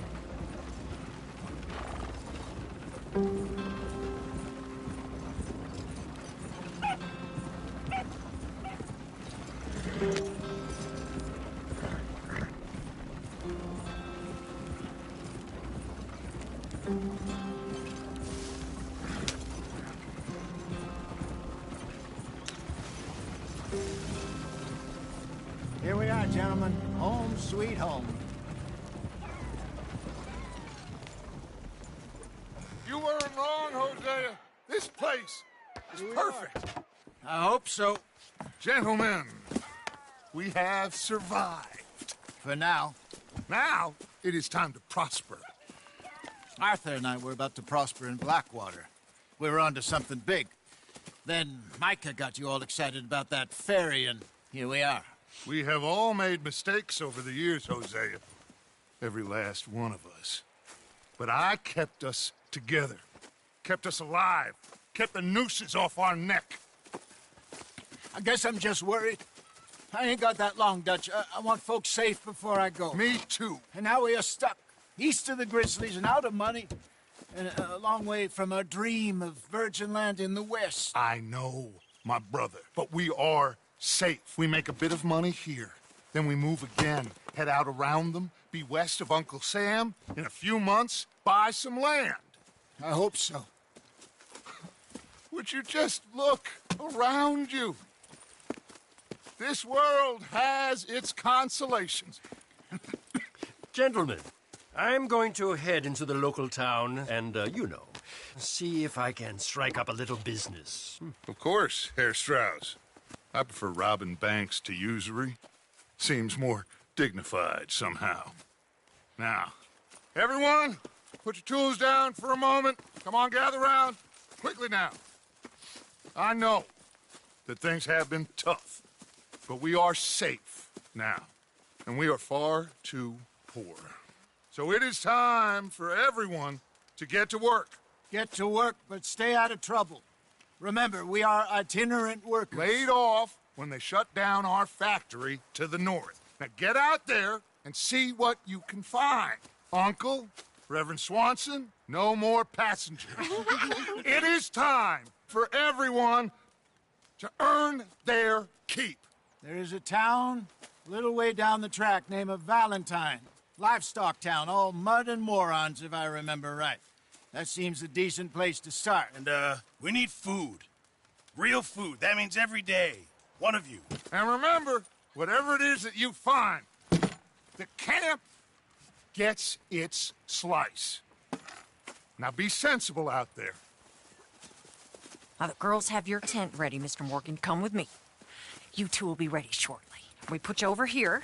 Here we are, gentlemen. Home sweet home. You weren't wrong, Hosea. This place is perfect. I hope so. Gentlemen, we have survived. For now. Now, it is time to prosper. Arthur and I were about to prosper in Blackwater. We were onto something big. Then Micah got you all excited about that ferry, and here we are. We have all made mistakes over the years, Hosea. Every last one of us. But I kept us together. Kept us alive. Kept the nooses off our neck. I guess I'm just worried. I ain't got that long, Dutch. I want folks safe before I go. Me too. And now we are stuck. East of the Grizzlies and out of money. And a long way from our dream of virgin land in the west. I know, my brother. But we are safe. We make a bit of money here. Then we move again. Head out around them. Be west of Uncle Sam. In a few months, buy some land. I hope so. Would you just look around you? This world has its consolations. Gentlemen, I'm going to head into the local town and, see if I can strike up a little business. Of course, Herr Strauss. I prefer robbing banks to usury. Seems more dignified somehow. Now, everyone, put your tools down for a moment. Come on, gather round. Quickly now. I know that things have been tough, but we are safe now, and we are far too poor. So it is time for everyone to get to work. Get to work, but stay out of trouble. Remember, we are itinerant workers. Laid off when they shut down our factory to the north. Now get out there and see what you can find. Uncle, Reverend Swanson, no more passengers. It is time for everyone to earn their keep. There is a town a little way down the track named Valentine. Livestock town, all mud and morons, if I remember right. That seems a decent place to start. And, we need food. Real food. That means every day. One of you. And remember, whatever it is that you find, the camp gets its slice. Now be sensible out there. Now the girls have your tent ready, Mr. Morgan. Come with me. You two will be ready shortly. We put you over here.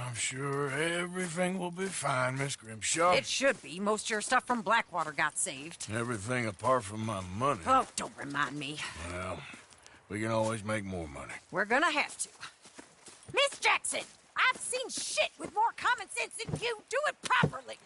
I'm sure everything will be fine, Miss Grimshaw. It should be. Most of your stuff from Blackwater got saved. Everything apart from my money. Oh, don't remind me. Well, we can always make more money. We're gonna have to. Miss Jackson, I've seen shit with more common sense than you. Do it properly.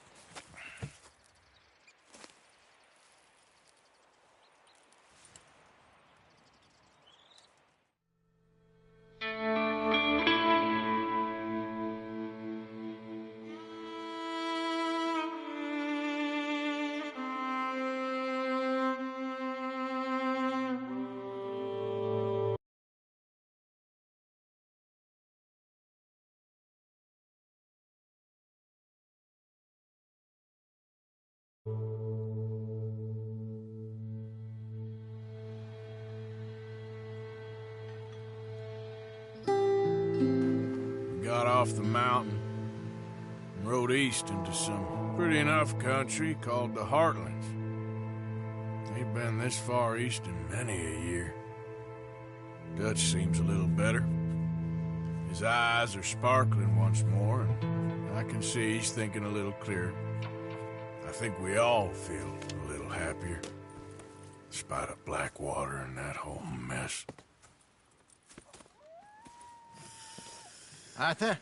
Got off the mountain and rode east into some pretty enough country called the Heartlands. Ain't been this far east in many a year. Dutch seems a little better. His eyes are sparkling once more, and I can see he's thinking a little clearer. I think we all feel a little happier, in spite of Blackwater and that whole mess. Arthur?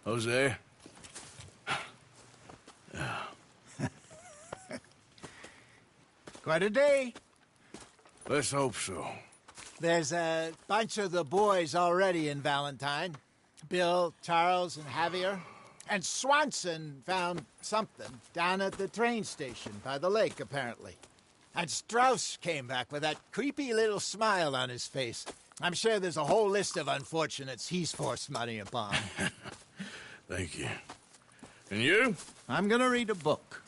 Jose? Quite a day. Let's hope so. There's a bunch of the boys already in Valentine. Bill, Charles, and Javier. And Swanson found something down at the train station by the lake, apparently. And Strauss came back with that creepy little smile on his face. I'm sure there's a whole list of unfortunates he's forced money upon. Thank you. And you? I'm gonna read a book.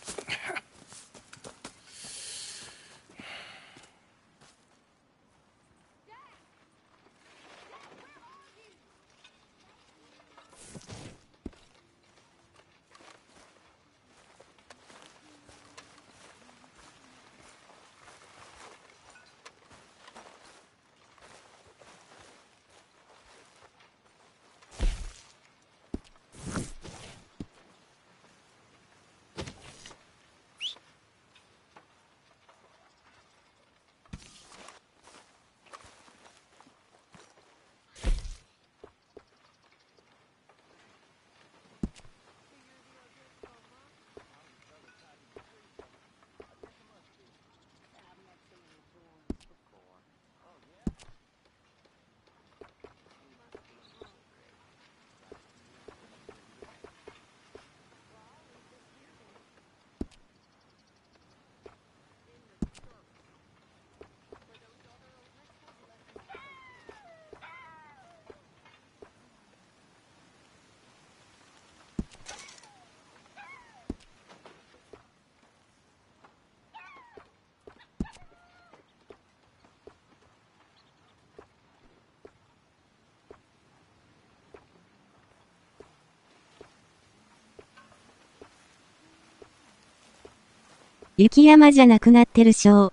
雪山じゃなくなってるしょ。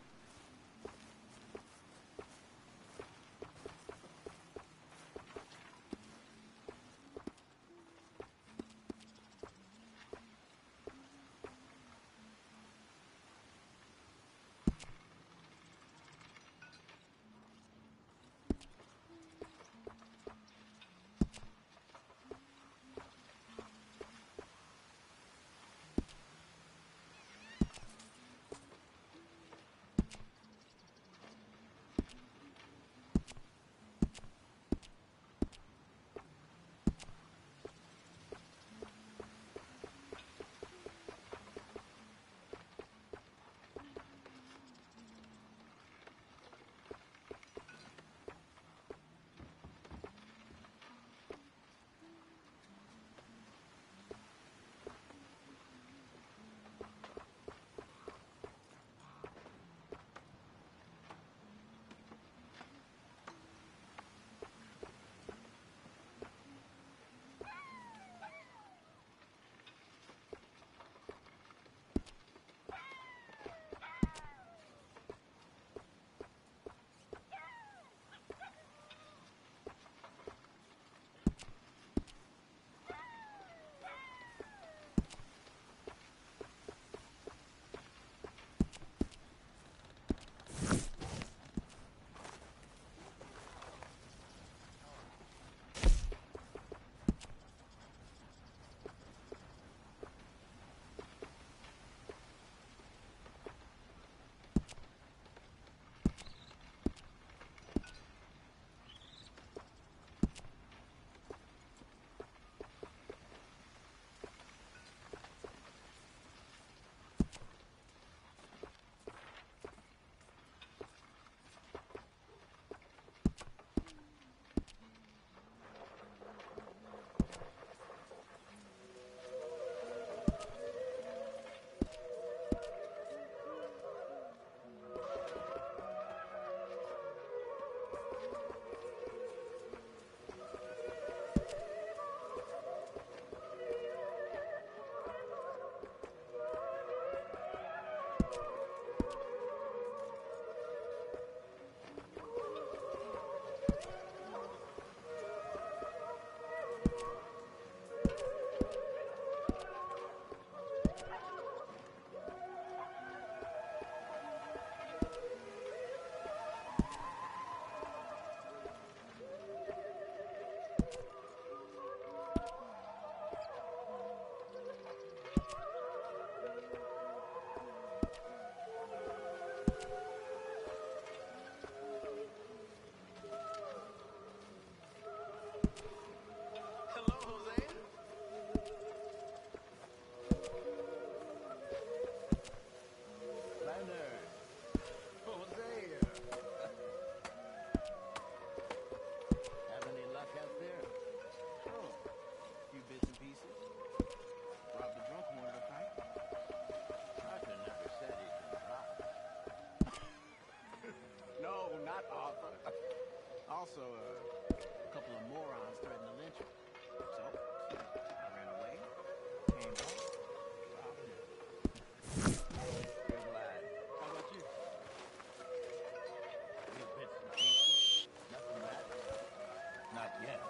Not yet.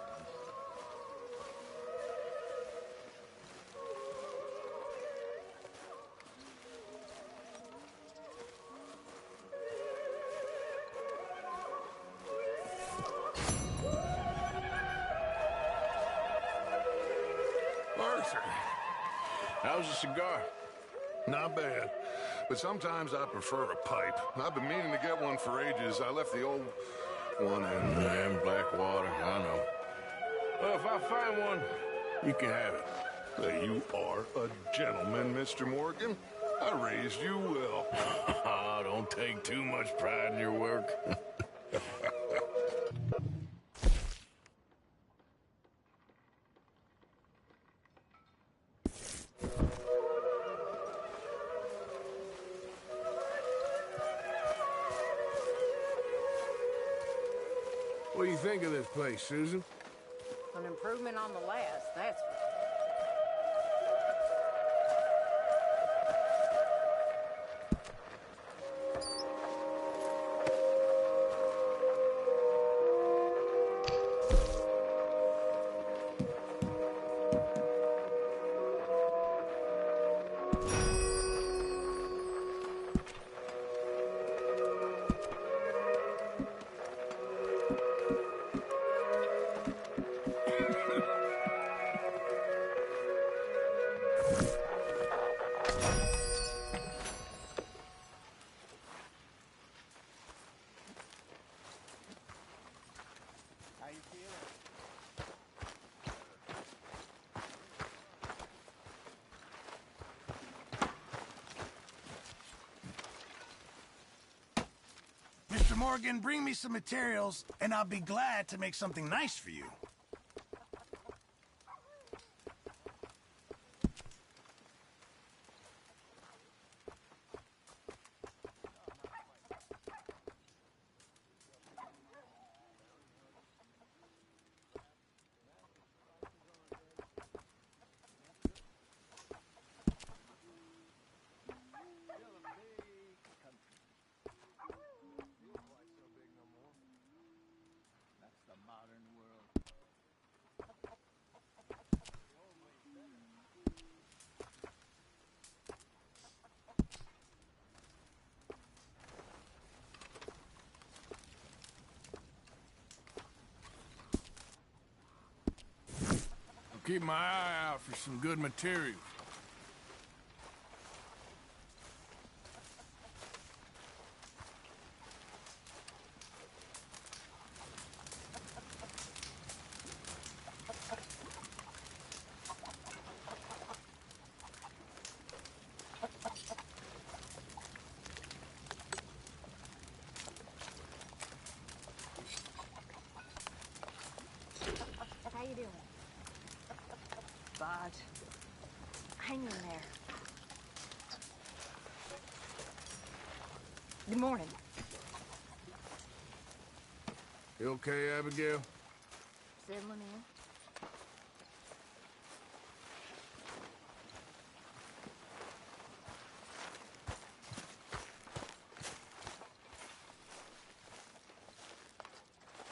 Arthur, how's the cigar? Not bad. But sometimes I prefer a pipe. I've been meaning to get one for ages. I left the old one in Blackwater, I know. Well, if I find one, you can have it. Hey, you are a gentleman, Mr. Morgan. I raised you well. Don't take too much pride in your work. What do you think of this place, Susan? An improvement on the last, that's for Mr. Morgan, bring me some materials, and I'll be glad to make something nice for you. Keep my eye out for some good material. How you doing? Bud, hang in there. Good morning. You okay, Abigail? Settling in.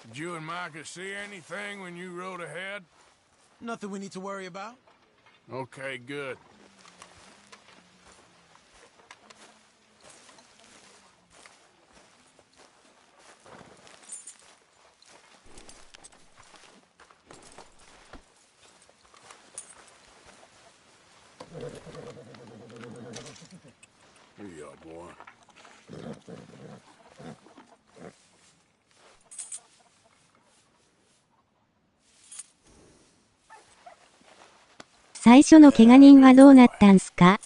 Did you and Micah see anything when you rode ahead? Nothing we need to worry about. Okay, good. Here you are, boy.最初の怪我人はどうなったんすか？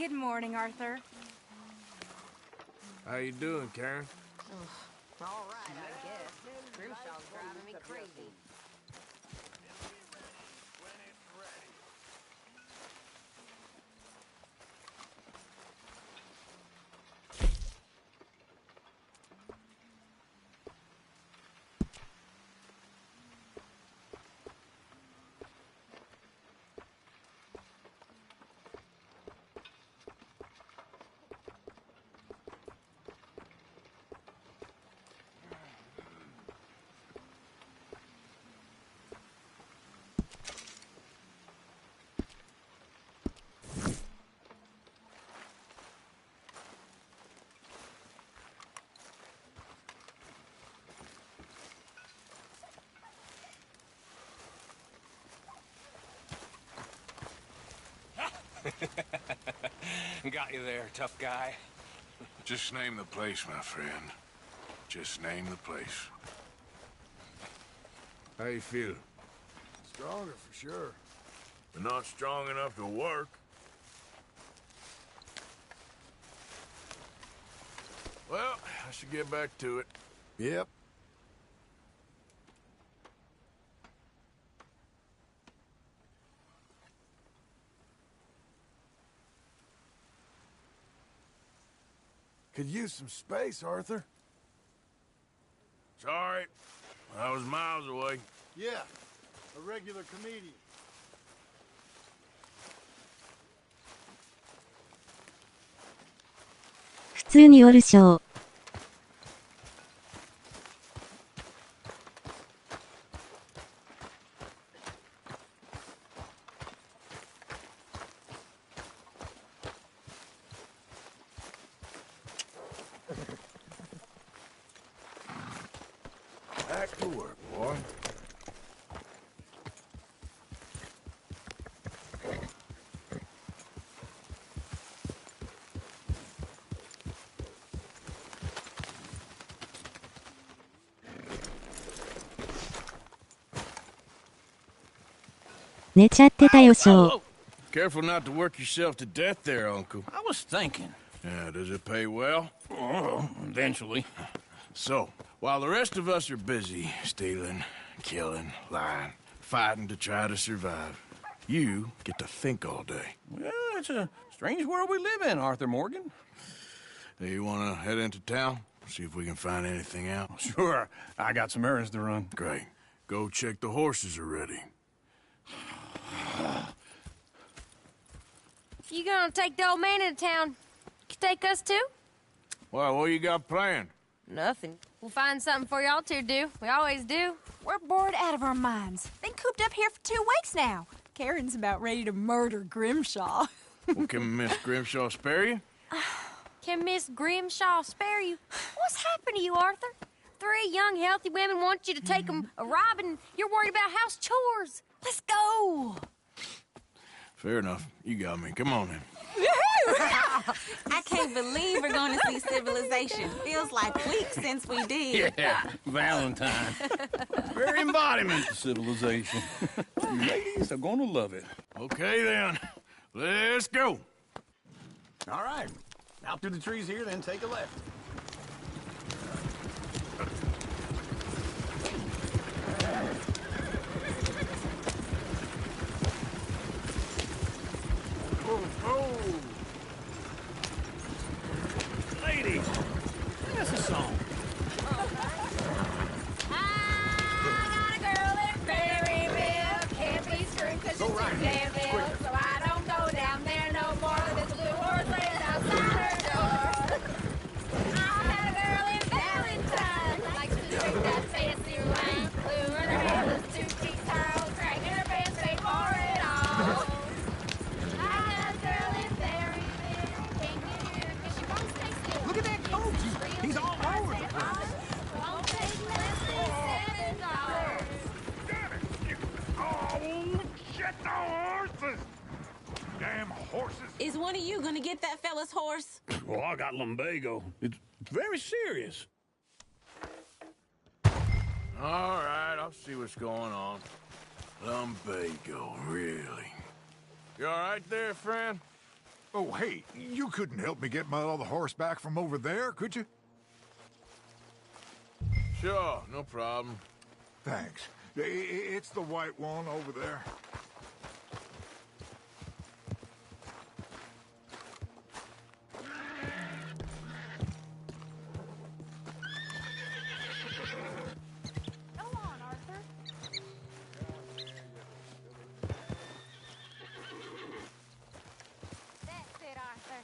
Good morning, Arthur. How you doing, Karen? All right, I guess. Grimshaw's driving me crazy. Got you there, tough guy. Just name the place, my friend. Just name the place. How you feel? Stronger for sure. But not strong enough to work. Well, I should get back to it. Yep. Could use some space, Arthur. Sorry. I was miles away. Yeah, a regular comedian. "普通におるしょう。Back to work, boy. "寝ちゃってたよしょう。 Careful not to work yourself to death there, Uncle. I was thinking. Yeah, does it pay well? Oh, eventually. So, while the rest of us are busy stealing, killing, lying, fighting to try to survive, you get to think all day. Well, it's a strange world we live in, Arthur Morgan. Do you want to head into town? See if we can find anything out? Sure. I got some errands to run. Great. Go check the horses are ready. You gonna take the old man into town? You take us too? Well, what you got planned? Nothing. We'll find something for y'all to do. We always do. We're bored out of our minds. Been cooped up here for 2 weeks now. Karen's about ready to murder Grimshaw. Well, can Miss Grimshaw spare you? Can Miss Grimshaw spare you? What's happened to you, Arthur? 3 young, healthy women want you to take them a robbing. You're worried about house chores. Let's go. Fair enough. You got me. Come on then. I can't believe we're going to see civilization. Feels like weeks since we did. Yeah, Valentine. Very embodiment of civilization. You ladies are gonna love it. Okay then. Let's go. All right. Out through the trees here, then take a left. Ladies, sing us a song. I got a girl in Berryville. Can't be screwed 'cause she's too damn ill. So I don't go down there no more. This blue horse laying outside her door. I had a girl in Valentine who likes to drink that fancy wine. Blue in her hair was 2 feet tall. Dragging her pants, paid for it all. I had a girl in Berryville. Can't get here 'cause she won't stay still. Look at that coach. He's all over the place. Won't take less than $7. Oh, shit, the horses! Damn horses! Is one of you going to get that fella's horse? Well, I got lumbago. It's very serious. All right, I'll see what's going on. Lumbago, really? You all right there, friend? Oh, hey, you couldn't help me get my other horse back from over there, could you? Sure, no problem. Thanks. It's the white one over there.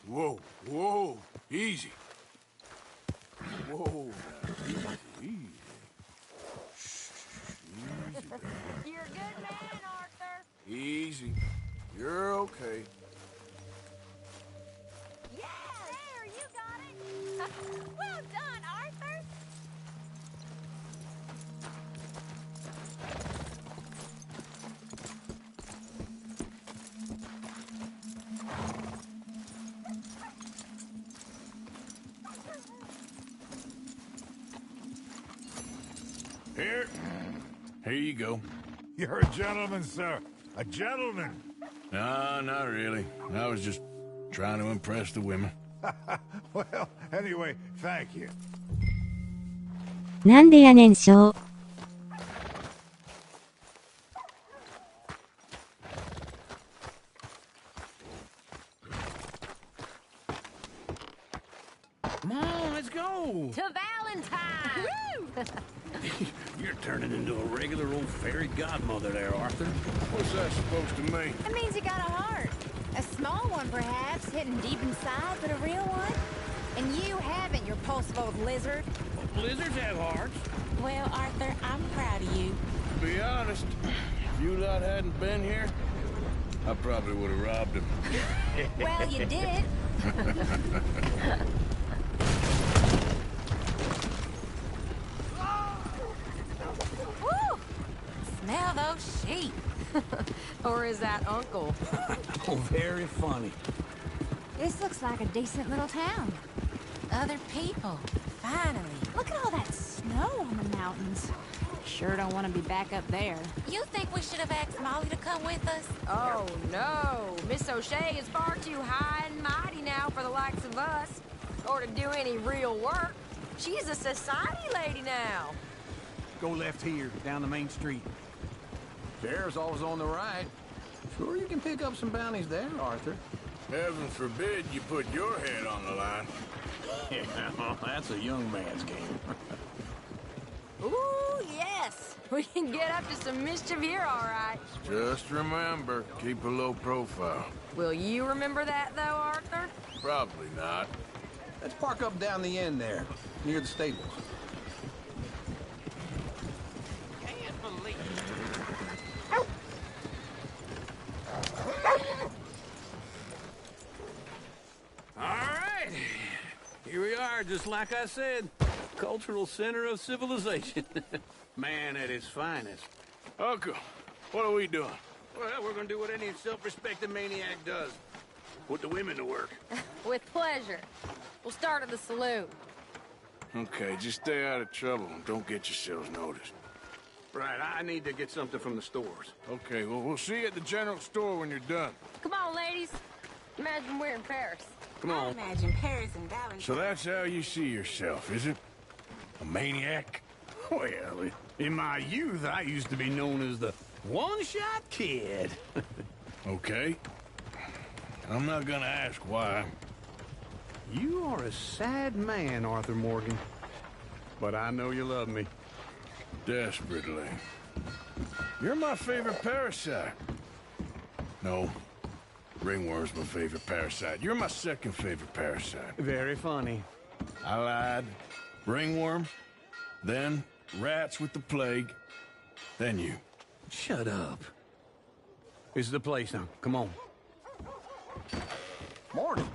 Whoa, whoa, easy. Whoa, easy. Easy there. You're a good man, Arthur. Easy. You're okay. Yeah, there, you got it. Well done, Arthur. Here you go. You're a gentleman, sir. A gentleman. No, not really. I was just trying to impress the women. Well, anyway, thank you. なんでやねんしょう。Come on, let's go. To Valentine. You're turning into a regular old fairy godmother there, Arthur. What's that supposed to mean? It means you got a heart. A small one, perhaps, hidden deep inside, but a real one. And you haven't, you repulsive old lizard. Well, lizards have hearts. Well, Arthur, I'm proud of you. To be honest, if you lot hadn't been here, I probably would have robbed him. Well, you did. Woo! Smell those sheep. Or is that Uncle? Oh, very funny. This looks like a decent little town. Other people. Finally. Look at all that snow on the mountains. Sure don't want to be back up there. You think we should have asked Molly to come with us? Oh, no. Miss O'Shea is far too high and mighty now for the likes of us. Or to do any real work. She's a society lady now. Go left here, down the main street. Fair's always on the right. Sure you can pick up some bounties there, Arthur. Heaven forbid you put your head on the line. Yeah, well, that's a young man's game. Ooh, yes. We can get up to some mischief here, all right. Just remember, keep a low profile. Will you remember that, though, Arthur? Probably not. Let's park up down the end there, near the stables. Can't believe All right. Here we are, just like I said. Cultural center of civilization. Man at his finest. Uncle, what are we doing? Well, we're gonna do what any self-respecting maniac does. Put the women to work. With pleasure. We'll start at the saloon. Okay, just stay out of trouble and don't get yourselves noticed. Right, I need to get something from the stores. Okay, well, we'll see you at the general store when you're done. Come on, ladies. Imagine we're in Paris. Come on. Imagine Paris and Valentine. So that's how you see yourself, is it? A maniac? Well, in my youth, I used to be known as the one-shot kid. Okay. I'm not gonna ask why. You are a sad man, Arthur Morgan. But I know you love me. Desperately. You're my favorite parasite. No. Ringworm's my favorite parasite. You're my second favorite parasite. Very funny. I lied. Ringworm, then rats with the plague, then you. Shut up. This is the place now. Come on. Morning.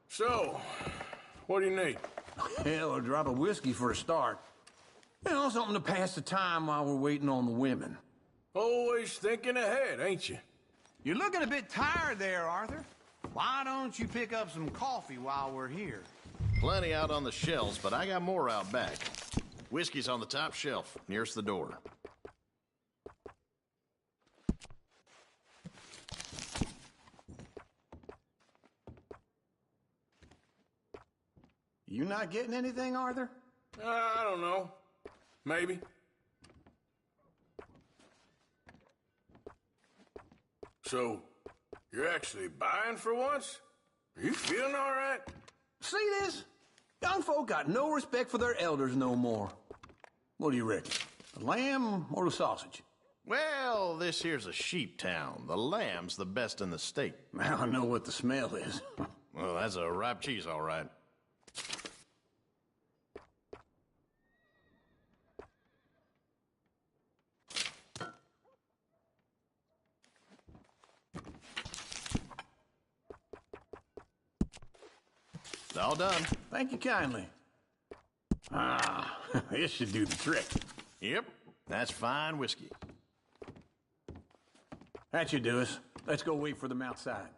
So, what do you need? Hell, a drop of whiskey for a start. You know, something to pass the time while we're waiting on the women. Always thinking ahead, ain't you? You're looking a bit tired there, Arthur. Why don't you pick up some coffee while we're here? Plenty out on the shelves, but I got more out back. Whiskey's on the top shelf, nearest the door. You not getting anything, Arthur? I don't know. Maybe. So, you're actually buying for once? Are you feeling all right? See this? Young folk got no respect for their elders no more. What do you reckon? The lamb or the sausage? Well, this here's a sheep town. The lamb's the best in the state. I know what the smell is. Well, that's a ripe cheese, all right. All done. Thank you kindly. Ah, this should do the trick. Yep, that's fine whiskey. That should do us. Let's go wait for them outside.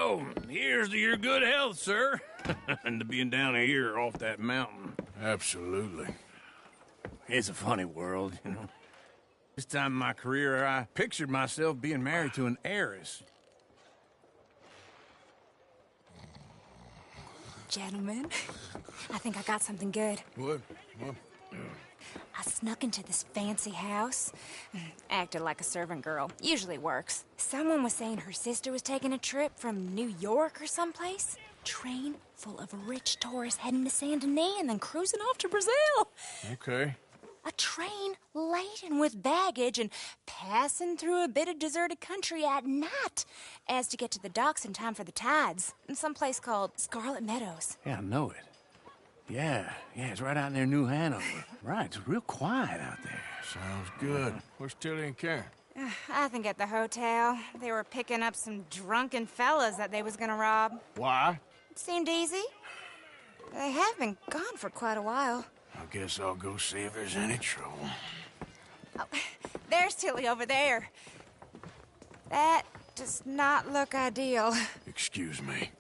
Oh, here's to your good health, sir. And to being down here off that mountain. Absolutely. It's a funny world, you know. This time in my career, I pictured myself being married to an heiress. gentlemen. I think I got something good. What? I snuck into this fancy house. Acted like a servant girl. Usually works. Someone was saying her sister was taking a trip from New York or someplace. Train full of rich tourists heading to Saint Denis and then cruising off to Brazil. Okay. A train laden with baggage and passing through a bit of deserted country at night as to get to the docks in time for the tides in some place called Scarlet Meadows. Yeah, I know it. Yeah, it's right out near New Hanover. Right, it's real quiet out there. Sounds good. Where's Tilly and Karen? I think at the hotel. They were picking up some drunken fellas that they was gonna rob. Why? It seemed easy. They have been gone for quite a while. I guess I'll go see if there's any trouble. Oh, there's Tilly over there. That does not look ideal. Excuse me.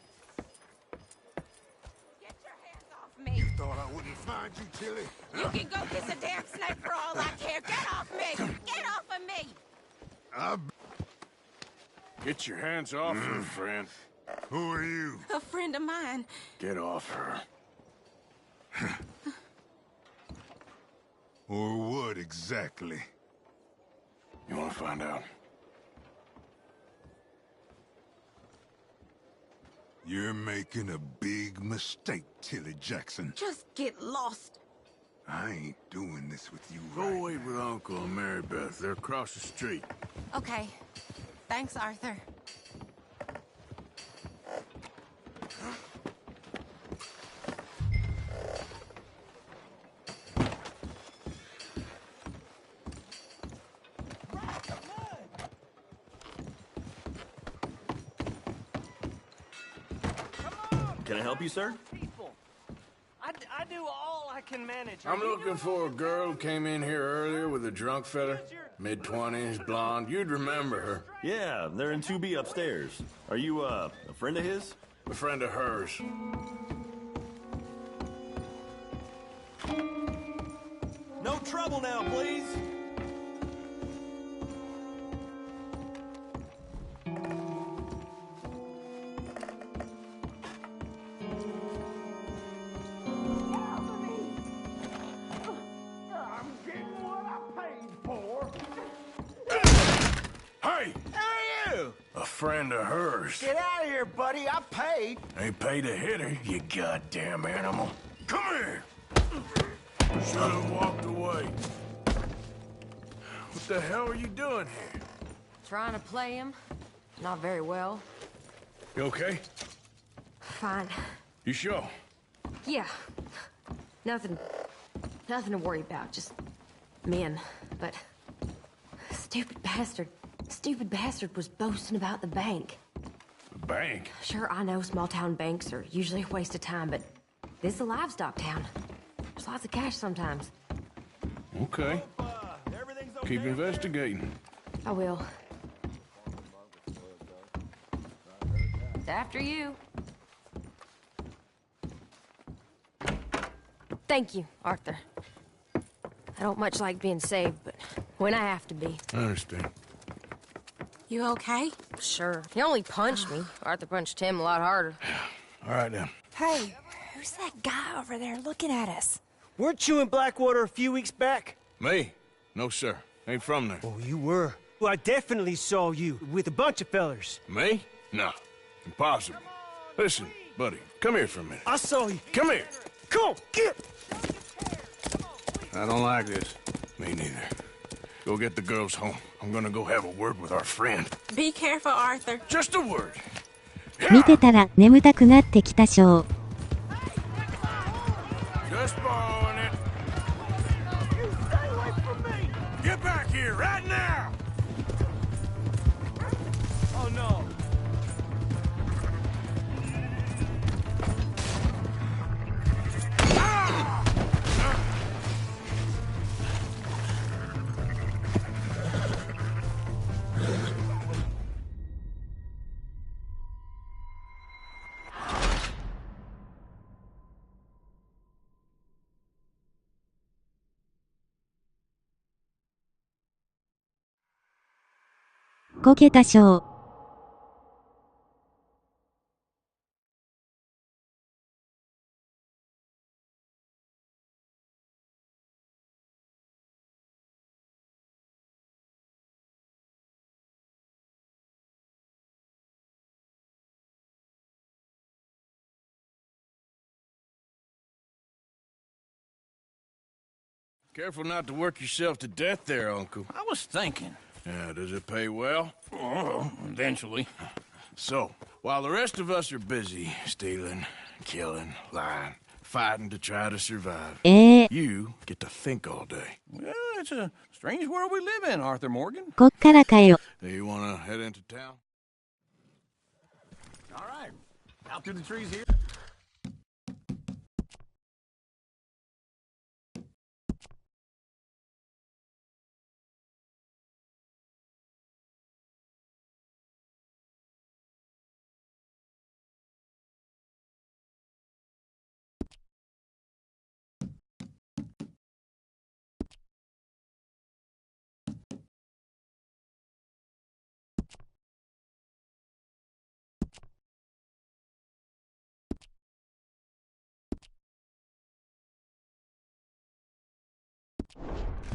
You thought I wouldn't find you, Tilly? You can go kiss a damn snake for all I care. Get off me! Get off of me! Get your hands off her, friend. Who are you? A friend of mine. Get off her. Or what exactly? You want to find out? You're making a big mistake, Tilly Jackson. Just get lost. I ain't doing this with you Go wait with Uncle and Mary Beth. They're across the street. Okay. Thanks, Arthur. Can I help you, sir? I do all I can manage. I'm looking for a girl who came in here earlier with a drunk fella. Mid-20s, blonde. You'd remember her. Yeah, they're in 2B upstairs. Are you, a friend of his? A friend of hers. No trouble now, please. A friend of hers. Get out of here, buddy. I paid. Ain't paid to hit her, you goddamn animal. Come here! Should have walked away. What the hell are you doing here? Trying to play him. Not very well. You okay? Fine. You sure? Yeah. Nothing to worry about. Just men. But stupid bastard was boasting about the bank. The bank? Sure, I know small town banks are usually a waste of time, but this is a livestock town. There's lots of cash sometimes. Okay. Keep investigating. I will. It's after you. Thank you, Arthur. I don't much like being saved, but when I have to be. I understand. You okay? Sure. He only punched me. Arthur punched him a lot harder. All right, then. Hey, who's that guy over there looking at us? Weren't you in Blackwater a few weeks back? Me? No, sir. Ain't from there. Oh, you were. Well, I definitely saw you with a bunch of fellers. Me? No. Impossible. Listen, buddy, come here for a minute. I saw you. Come here. Come on, get! I don't like this. Me neither. Go get the girls home. I'm gonna go have a word with our friend. Be careful, Arthur. Just a word. 見てたら眠たくなってきたショー。 Just borrowing it. You stay away from me! Get back here right now! Oh, no.こけたショー。Careful not to work yourself to death there, Uncle. I was thinking. Yeah, does it pay well? Oh, eventually. So, while the rest of us are busy stealing, killing, lying, fighting to try to survive, you get to think all day. Well, it's a strange world we live in, Arthur Morgan. こっからかよ。 Do you want to head into town? All right. Out through the trees here.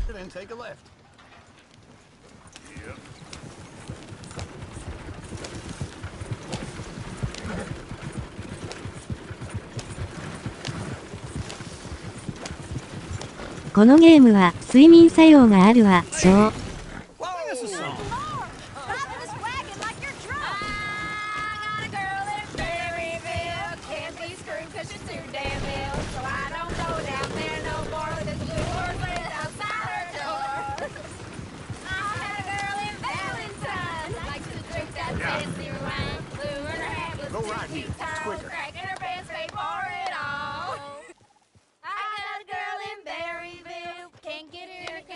Then take a left. Yep.「このゲームは睡眠作用があるわ、ショー。 Go right here. It's quicker.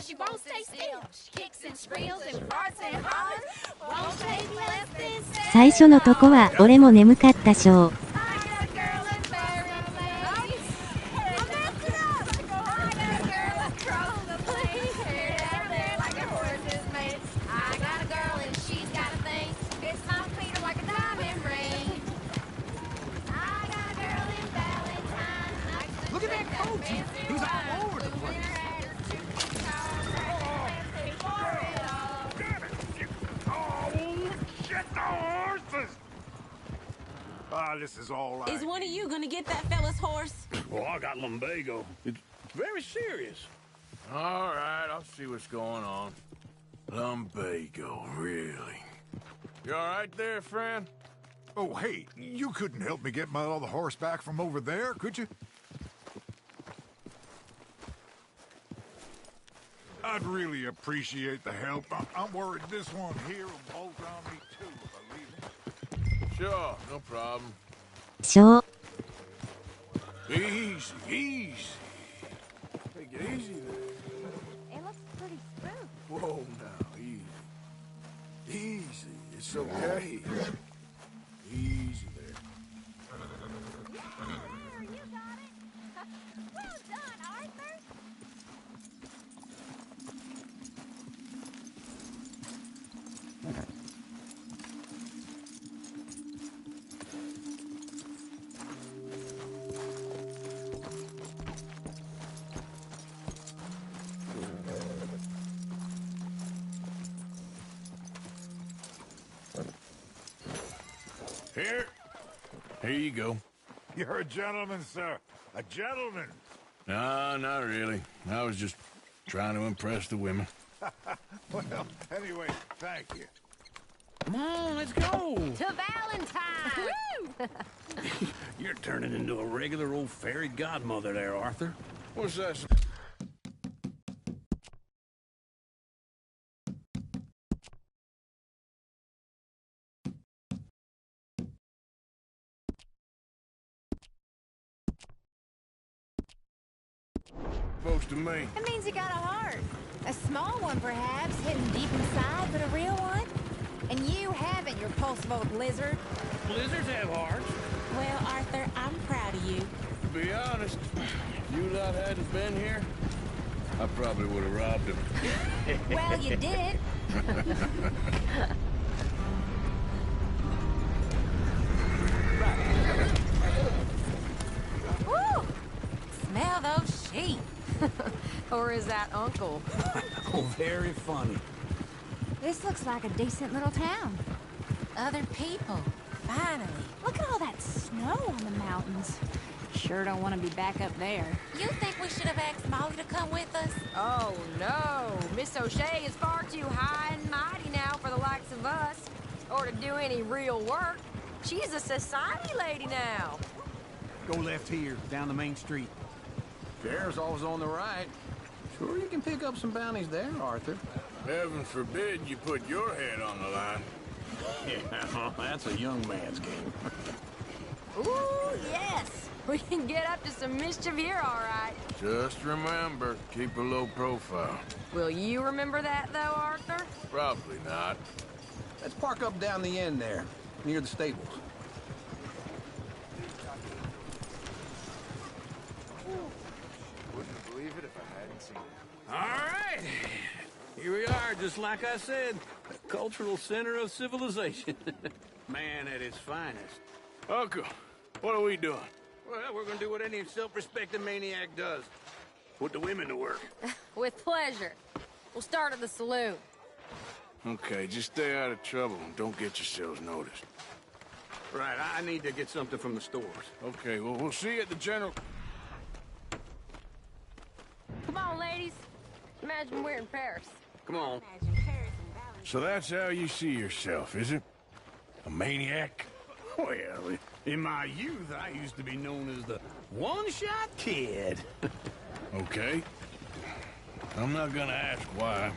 She won't stay still. She kicks and squeals and farts and hollers. Won't take less than 最初のとこは俺も眠かったショー。 Look at that coach. He's all over the place. This is all right. Is one of you gonna get that fella's horse? Well, I got lumbago. It's very serious. All right, I'll see what's going on. Lumbago, really? You all right there, friend? Oh, hey, you couldn't help me get my other horse back from over there, could you? I'd really appreciate the help. I'm worried this one here will bolt on me, too, if I leave him. Sure, no problem. ショー。 Easy, easy. Take it easy there. It looks pretty spooky. Whoa, now, easy. Easy, it's okay. Easy there. There, you got it. Well done, Arthur. Here you go. You're a gentleman, sir. A gentleman. No, not really. I was just trying to impress the women. Well, anyway, thank you. Come on, let's go. To Valentine. You're turning into a regular old fairy godmother there, Arthur. What's that? Supposed to mean? It means you got a heart. A small one, perhaps, hidden deep inside, but a real one. And you haven't, you repulsive old blizzard. Blizzards have hearts. Well, Arthur, I'm proud of you. To be honest, if you lot hadn't been here, I probably would have robbed him. Well, you did. Woo! Smell those sheep. Or is that Uncle? Oh, very funny. This looks like a decent little town. Other people. Finally. Look at all that snow on the mountains. Sure don't want to be back up there. You think we should have asked Molly to come with us? Oh, no. Miss O'Shea is far too high and mighty now for the likes of us, or to do any real work. She's a society lady now. Go left here, down the main street. Fair's always on the right. Sure you can pick up some bounties there, Arthur. Heaven forbid you put your head on the line. Yeah, that's a young man's game. Ooh, yes. We can get up to some mischief here, all right. Just remember, keep a low profile. Will you remember that, though, Arthur? Probably not. Let's park up down the end there, near the stables. Wouldn't believe it if I hadn't seen it. All right. Here we are, just like I said. The cultural center of civilization. Man at his finest. Uncle, what are we doing? Well, we're gonna do what any self-respecting maniac does. Put the women to work. With pleasure. We'll start at the saloon. Okay, just stay out of trouble and don't get yourselves noticed. Right, I need to get something from the stores. Okay, well, we'll see you at the general... Come on, ladies. Imagine we're in Paris. Come on. So that's how you see yourself, is it? A maniac? Well, in my youth, I used to be known as the one-shot kid. Okay. I'm not gonna ask why.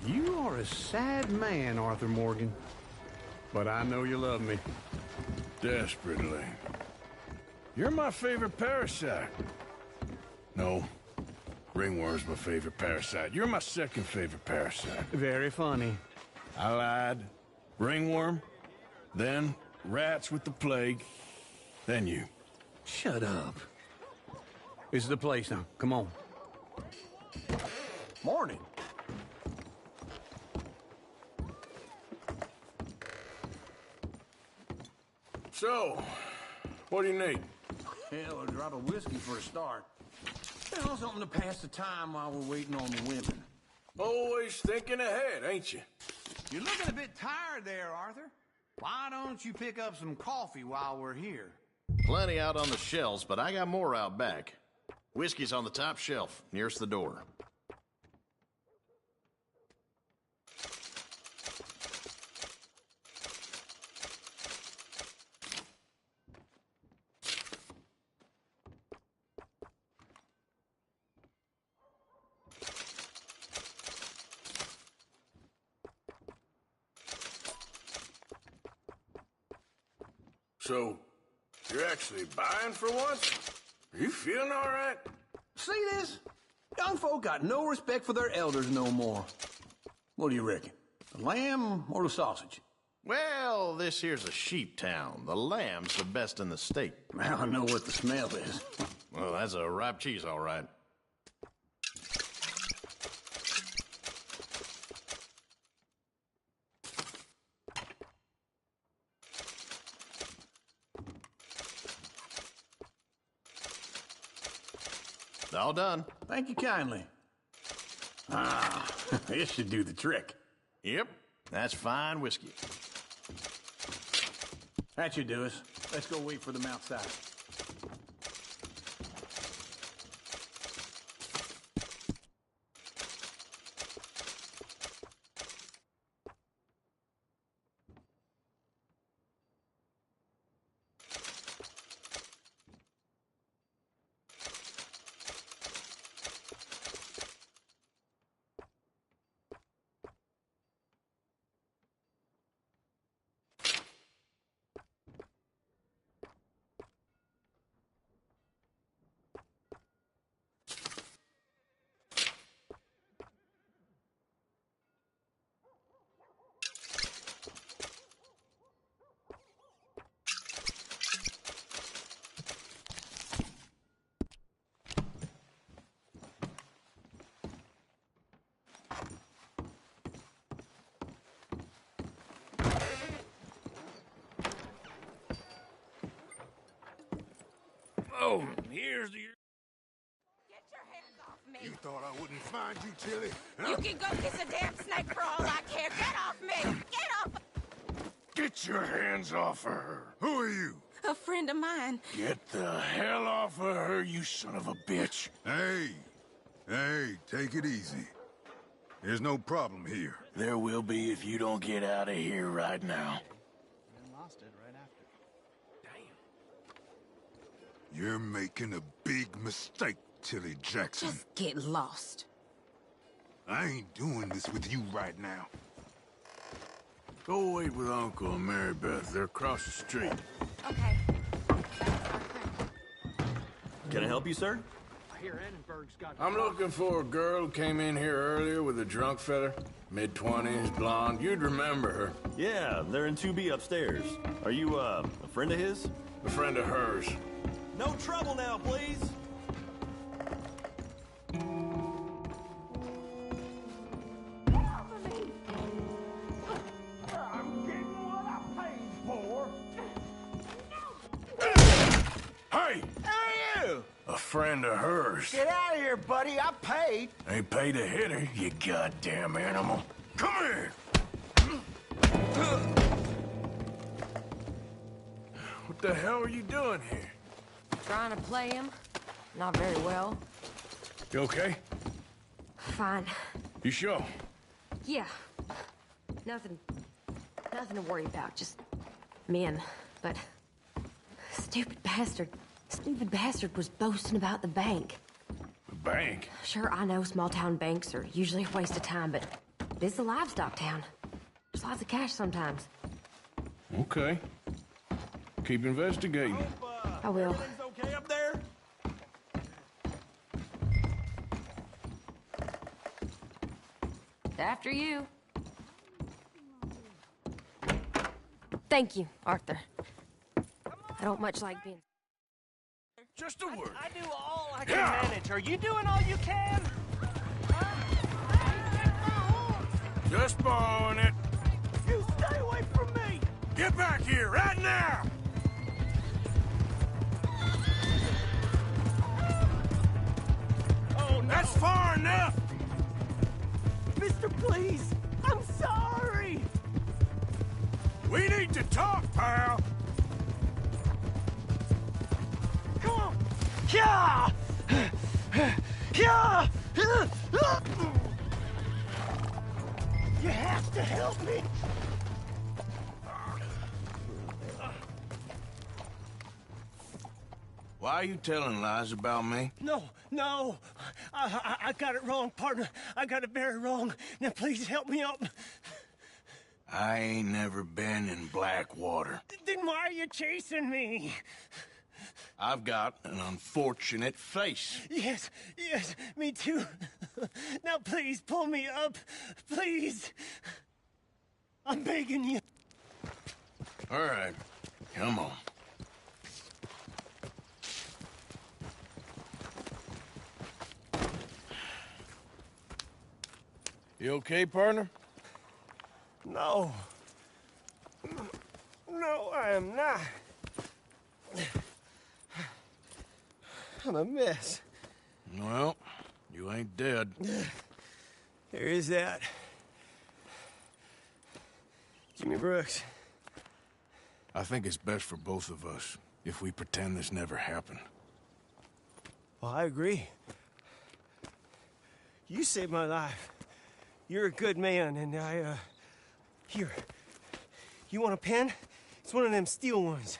You are a sad man, Arthur Morgan. But I know you love me. Desperately. You're my favorite parasite. No. Ringworm's my favorite parasite. You're my second favorite parasite. Very funny. I lied. Ringworm, then rats with the plague, then you. Shut up. This is the place now. Come on. Morning. So, what do you need? Hell, a drop of whiskey for a start. You know, something to pass the time while we're waiting on the women. Always thinking ahead, ain't you? You're looking a bit tired there, Arthur. Why don't you pick up some coffee while we're here? Plenty out on the shelves, but I got more out back. Whiskey's on the top shelf, nearest the door. So, you're actually buying for once? Are you feeling all right? See this? Young folk got no respect for their elders no more. What do you reckon? The lamb or the sausage? Well, this here's a sheep town. The lamb's the best in the state. I know what the smell is. Well, that's a ripe cheese, all right. All done. Thank you kindly. Ah, this should do the trick. Yep, that's fine whiskey. That should do us. Let's go wait for them outside. Oh, here's the... Get your hands off me. You thought I wouldn't find you, Tilly? Huh? You can go kiss a damn snake for all I care. Get off me. Get off. Get your hands off of her. Who are you? A friend of mine. Get the hell off of her, you son of a bitch. Hey, Hey, take it easy. There's no problem here. There will be if you don't get out of here right now. You're making a big mistake, Tilly Jackson. Just get lost. I ain't doing this with you right now. Go wait with Uncle and Mary Beth. They're across the street. Okay. Can I help you, sir? I hear Annenberg's got... I'm looking for a girl who came in here earlier with a drunk fella. Mid-20s, blonde. You'd remember her. Yeah, they're in 2B upstairs. Are you, a friend of his? A friend of hers. No trouble now, please. Hey! Who are you? A friend of hers. Get out of here, buddy. I paid. Ain't paid to hit her, you goddamn animal. Come here! What the hell are you doing here? Trying to play him. Not very well. You okay? Fine. You sure? Yeah. Nothing to worry about. Just men. But stupid bastard was boasting about the bank. The bank? Sure, I know small town banks are usually a waste of time, but this is a livestock town. There's lots of cash sometimes. Okay. Keep investigating. I will. Everything's okay up there? After you. Thank you, Arthur. I don't much like being... Just a word. I do all I can manage. Are you doing all you can? Just borrowing it. You stay away from me! Get back here, right now! Oh, no. That's far enough! Mister, please! I'm sorry! We need to talk, pal! Come on! Yeah! Yeah! You have to help me! Why are you telling lies about me? No! I got it wrong, partner. I got it very wrong. Now please help me up. I ain't never been in Blackwater. Then why are you chasing me? I've got an unfortunate face. Yes, me too. Now please pull me up. Please. I'm begging you. All right, come on. You okay, partner? No, I am not. I'm a mess. Well, you ain't dead. There is that. Jimmy Brooks. I think it's best for both of us if we pretend this never happened. Well, I agree. You saved my life. You're a good man, and here. You want a pen? It's one of them steel ones.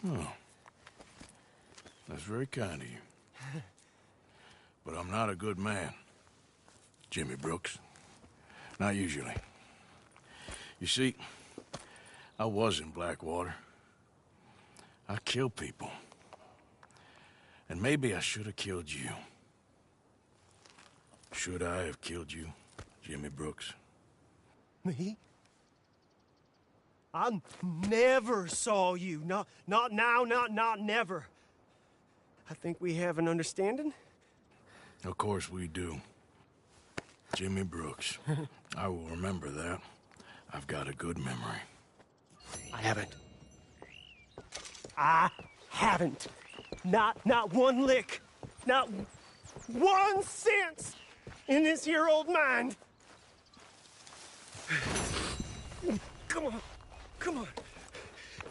Oh. That's very kind of you. But I'm not a good man, Jimmy Brooks. Not usually. You see, I was in Blackwater. I kill people. And maybe I should have killed you. Should I have killed you, Jimmy Brooks? Me? I never saw you. Not now, not never. I think we have an understanding. Of course we do. Jimmy Brooks. I will remember that. I've got a good memory. I haven't. Not one lick. Not 1 cent in this here old mind. Come on.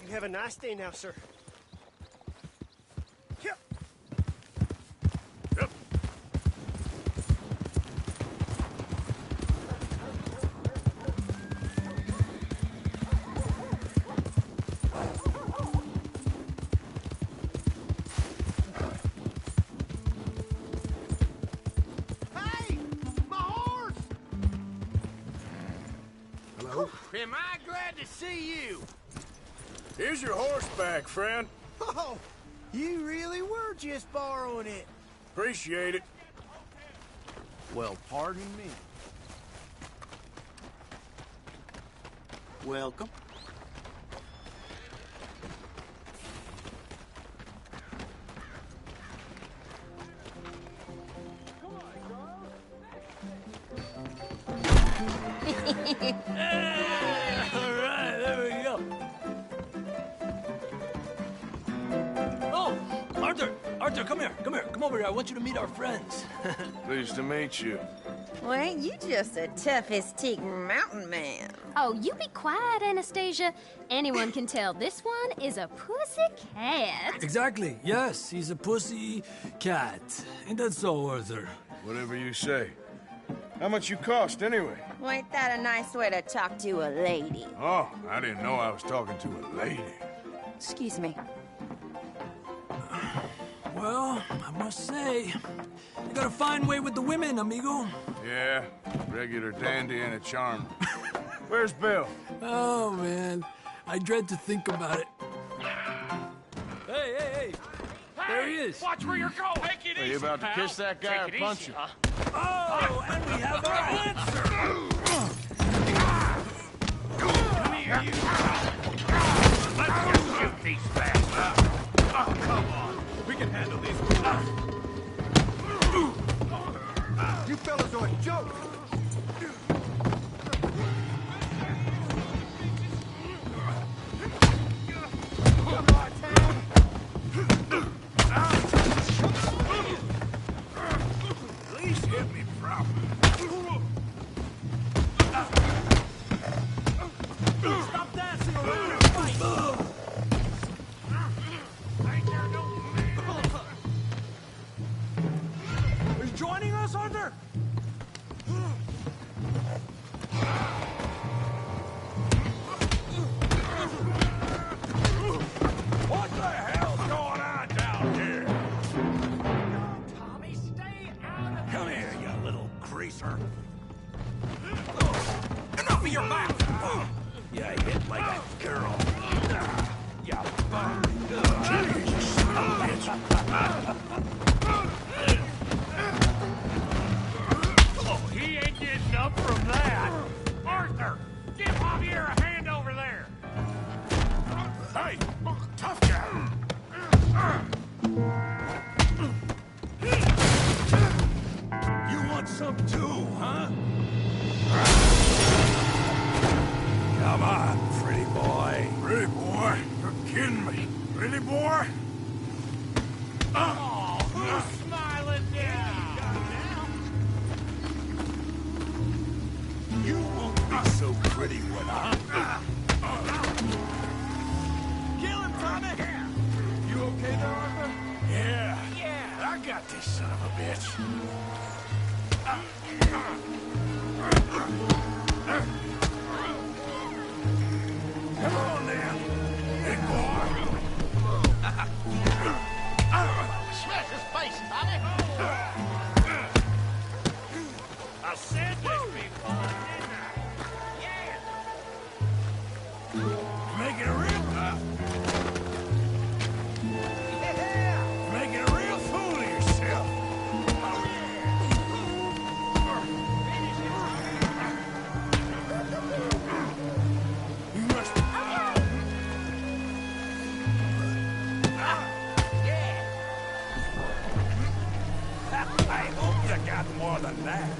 You have a nice day now, sir. Yep. Am I glad to see you? Here's your horseback, friend. Oh, you really were just borrowing it. Appreciate it. Well, pardon me. Welcome. All right, there we go. Oh, Arthur, come here. Come over here. I want you to meet our friends. Pleased to meet you. Well, ain't you just a toughest teak mountain man? Oh, you be quiet, Anastasia. Anyone can tell this one is a pussy cat. Exactly. Yes, he's a pussy cat. Ain't that so, Arthur? Whatever you say. How much you cost, anyway? Well, ain't that a nice way to talk to a lady? Oh, I didn't know I was talking to a lady. Excuse me. Well, I must say, you got a fine way with the women, amigo. Yeah, regular dandy and a charm. Where's Bill? Oh, man. I dread to think about it. Hey! There he is. Watch where you're going. Take it Are easy, you about to pal. kiss that guy Take or punch him? Oh, and we have our answer. Come here, you. Let's go shoot these bastards. Oh, come on. We can handle these. You fellas are a joke. Please hit me properly. Stop dancing around and fight. Are you joining us, Arthur? What the hell's going on down here? Tommy, stay out of Come here, you little greaser. Enough of your mouth! You hit like a girl. You bum. Jesus, Oh, he ain't getting up from that. Arthur, give Javier a hand over there. Hey, tough guy. You want some too, huh? Come on, pretty boy. Pretty boy? You're kidding me. Pretty boy? Oh, who's smiling now? You won't be so pretty when Kill him, Tommy! You okay there, Arthur? Yeah. Yeah. I got this son of a bitch. Come on, now. Big boy. Smash his face, Tommy! I said this before, didn't I? Yeah! Making a real... Making a real fool of yourself. You must... I hope you got more than that.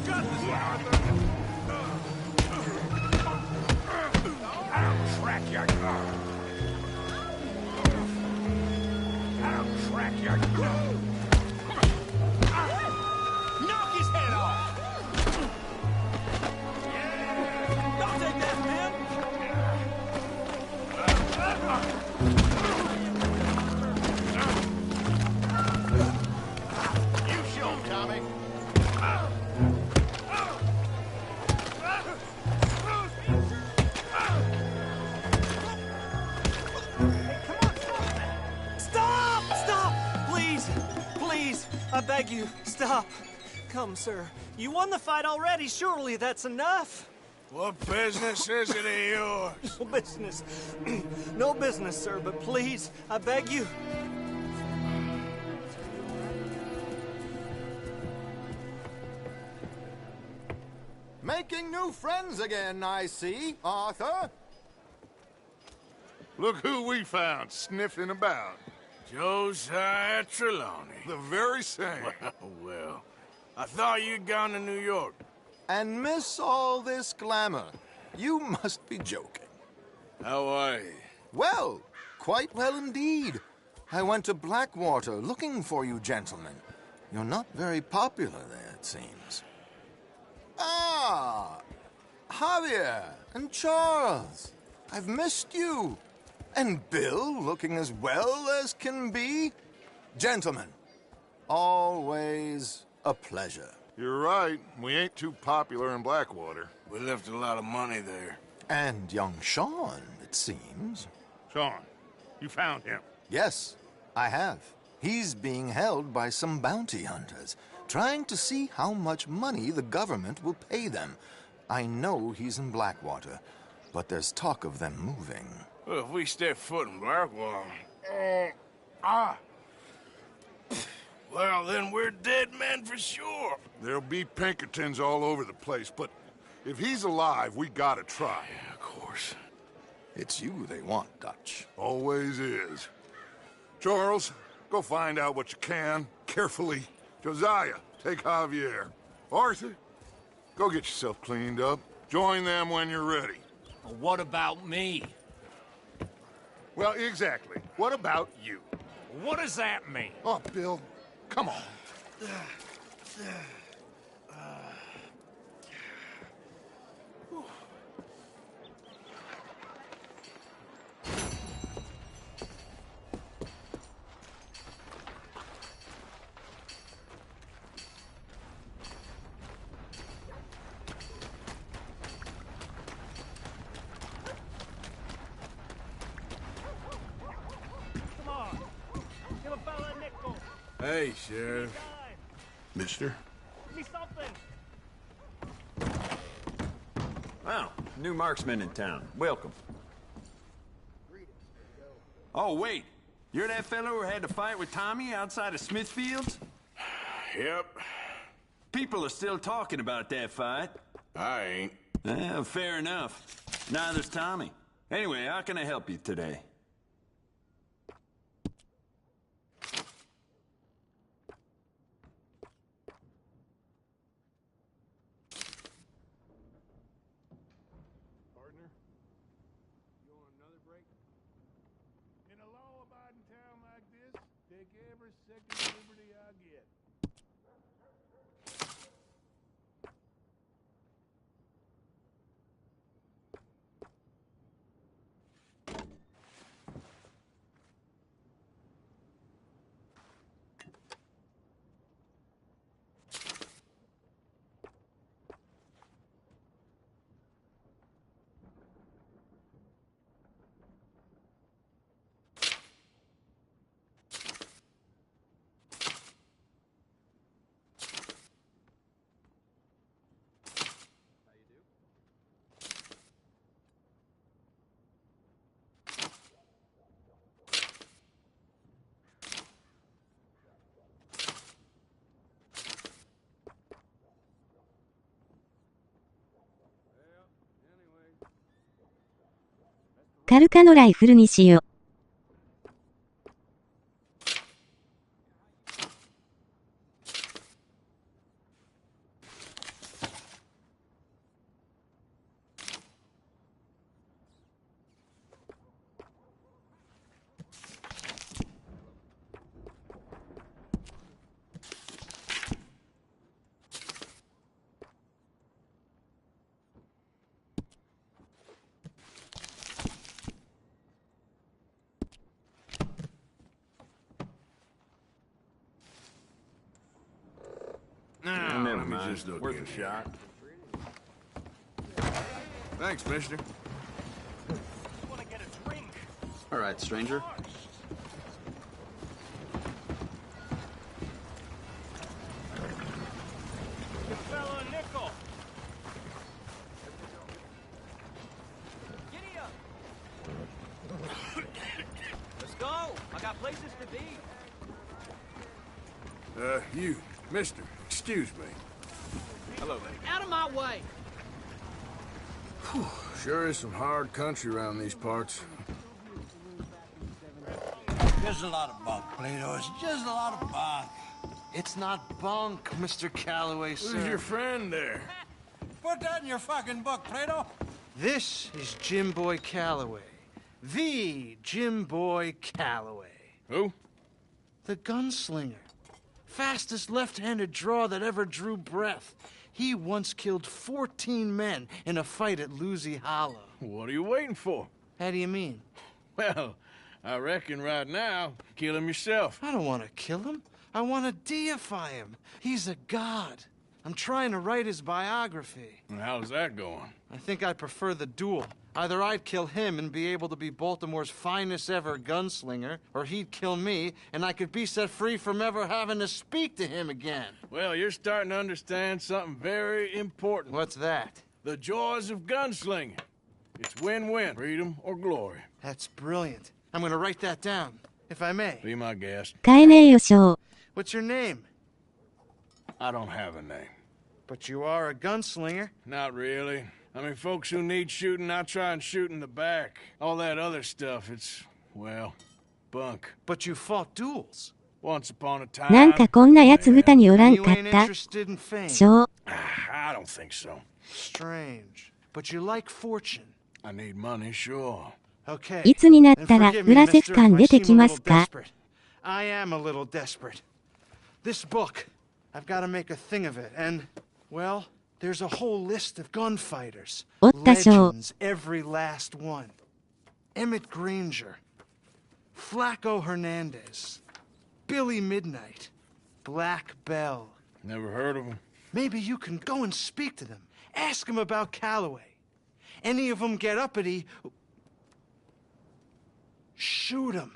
Got this one, Arthur! I'll track your car! I'll track your car! Knock his head off! Don't take that, man. beg you, stop. Come, sir. You won the fight already. Surely that's enough. What business is it of yours? No business. No business, sir, but please, I beg you. Making new friends again, I see, Arthur. Look who we found sniffing about. Josiah Trelawney. The very same. Well, I thought you'd gone to New York. And miss all this glamour. You must be joking. How are you? Well, quite well indeed. I went to Blackwater looking for you gentlemen. You're not very popular there, it seems. Ah, Javier and Charles. I've missed you. And Bill looking as well as can be. Gentlemen, always a pleasure. You're right. We ain't too popular in Blackwater. We left a lot of money there. And young Sean, it seems. Sean, you found him? Yes, I have. He's being held by some bounty hunters, trying to see how much money the government will pay them. I know he's in Blackwater, but there's talk of them moving. Well, if we step foot in Blackwater... Well, then we're dead men for sure. There'll be Pinkertons all over the place, but if he's alive, we gotta try. Yeah, of course. It's you they want, Dutch. Always is. Charles, go find out what you can, carefully. Josiah, take Javier. Arthur, go get yourself cleaned up. Join them when you're ready. Well, what about me? Well, exactly. What about you? What does that mean? Oh, Bill, come on. Hey, Sheriff. Mister? Give me something. Wow, new marksman in town. Welcome. Oh, wait. You're that fellow who had to fight with Tommy outside of Smithfield's? Yep. People are still talking about that fight. I ain't. Fair enough. Neither's Tommy. Anyway, how can I help you today? In a law-abiding town like this, take every second liberty I get.カルカのライフルにしよ。Never mind. Just look Worth in a here. shot. Thanks, mister. Want to get a drink? All right, stranger. places to be. You, mister, excuse me. Hello there. Out of my way. Sure is some hard country around these parts. Just a lot of bunk, Plato. It's just a lot of bunk. It's not bunk, Mr. Calloway, sir. Who's your friend there? Put that in your fucking book, Plato. This is Jim Boy Calloway. The Jim Boy Calloway. Who? The gunslinger. Fastest left-handed draw that ever drew breath. He once killed 14 men in a fight at Lucy Hollow. What are you waiting for? How do you mean? Well, I reckon right now, kill him yourself. I don't want to kill him. I want to deify him. He's a god. I'm trying to write his biography. And how's that going? I think I prefer the duel. Either I'd kill him and be able to be Baltimore's finest ever gunslinger, or he'd kill me and I could be set free from ever having to speak to him again. Well, you're starting to understand something very important. What's that? The joys of gunslinging. It's win-win, freedom or glory. That's brilliant. I'm gonna write that down, if I may. Be my guest. 買えねえよ、ショー。 What's your name? I don't have a name. But you are a gunslinger. Not really. I mean, folks who need shooting, I try and shoot in the back. All that other stuff, it's, well, bunk. But you fought duels. Once upon a time. なんかこんなやつ豚におらんかった。 You ain't interested in fame. ショー。 I don't think so. Strange. But you like fortune. I need money, sure. Okay. いつになったら裏セフ感出てきますか？ I am a little desperate. This book, I've got to make a thing of it, and, well, there's a whole list of gunfighters. おったしょう。 Legends, every last one. Emmett Granger, Flaco Hernandez, Billy Midnight, Black Bell. Never heard of him. Maybe you can go and speak to them. Ask them about Calloway. Any of them get uppity, shoot them.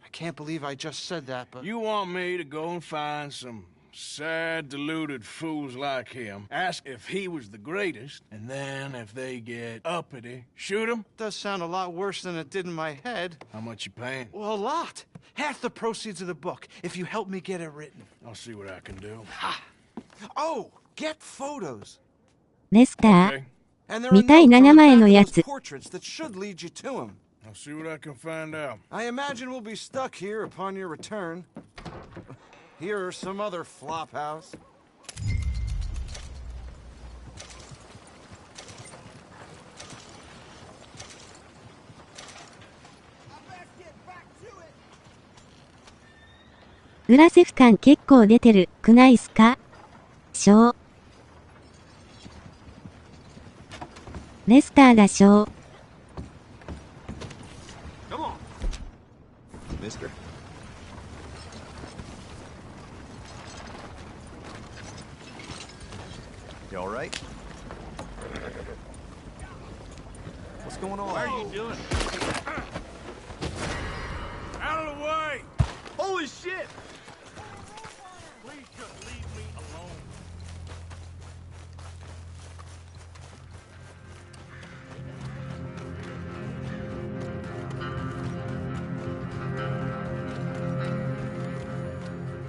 I can't believe I just said that, but... You want me to go and find some sad, deluded fools like him, ask if he was the greatest, and then if they get uppity, shoot him? Does sound a lot worse than it did in my head. How much you paying? Well, a lot. Half the proceeds of the book, if you help me get it written. I'll see what I can do. Ha! Oh, get photos. レスター。 And there 見たいな名前のやつ。 portraits that should lead you to him. I'll see what I can find out. I imagine we'll be stuck here upon your return. Here or some other flop house.「裏セフ感結構出てるくないすか？ショー。レスターがショー。 Come on. Mister. You all right? What's going on? What are you doing? Out of the way! Holy shit! Please just leave me alone.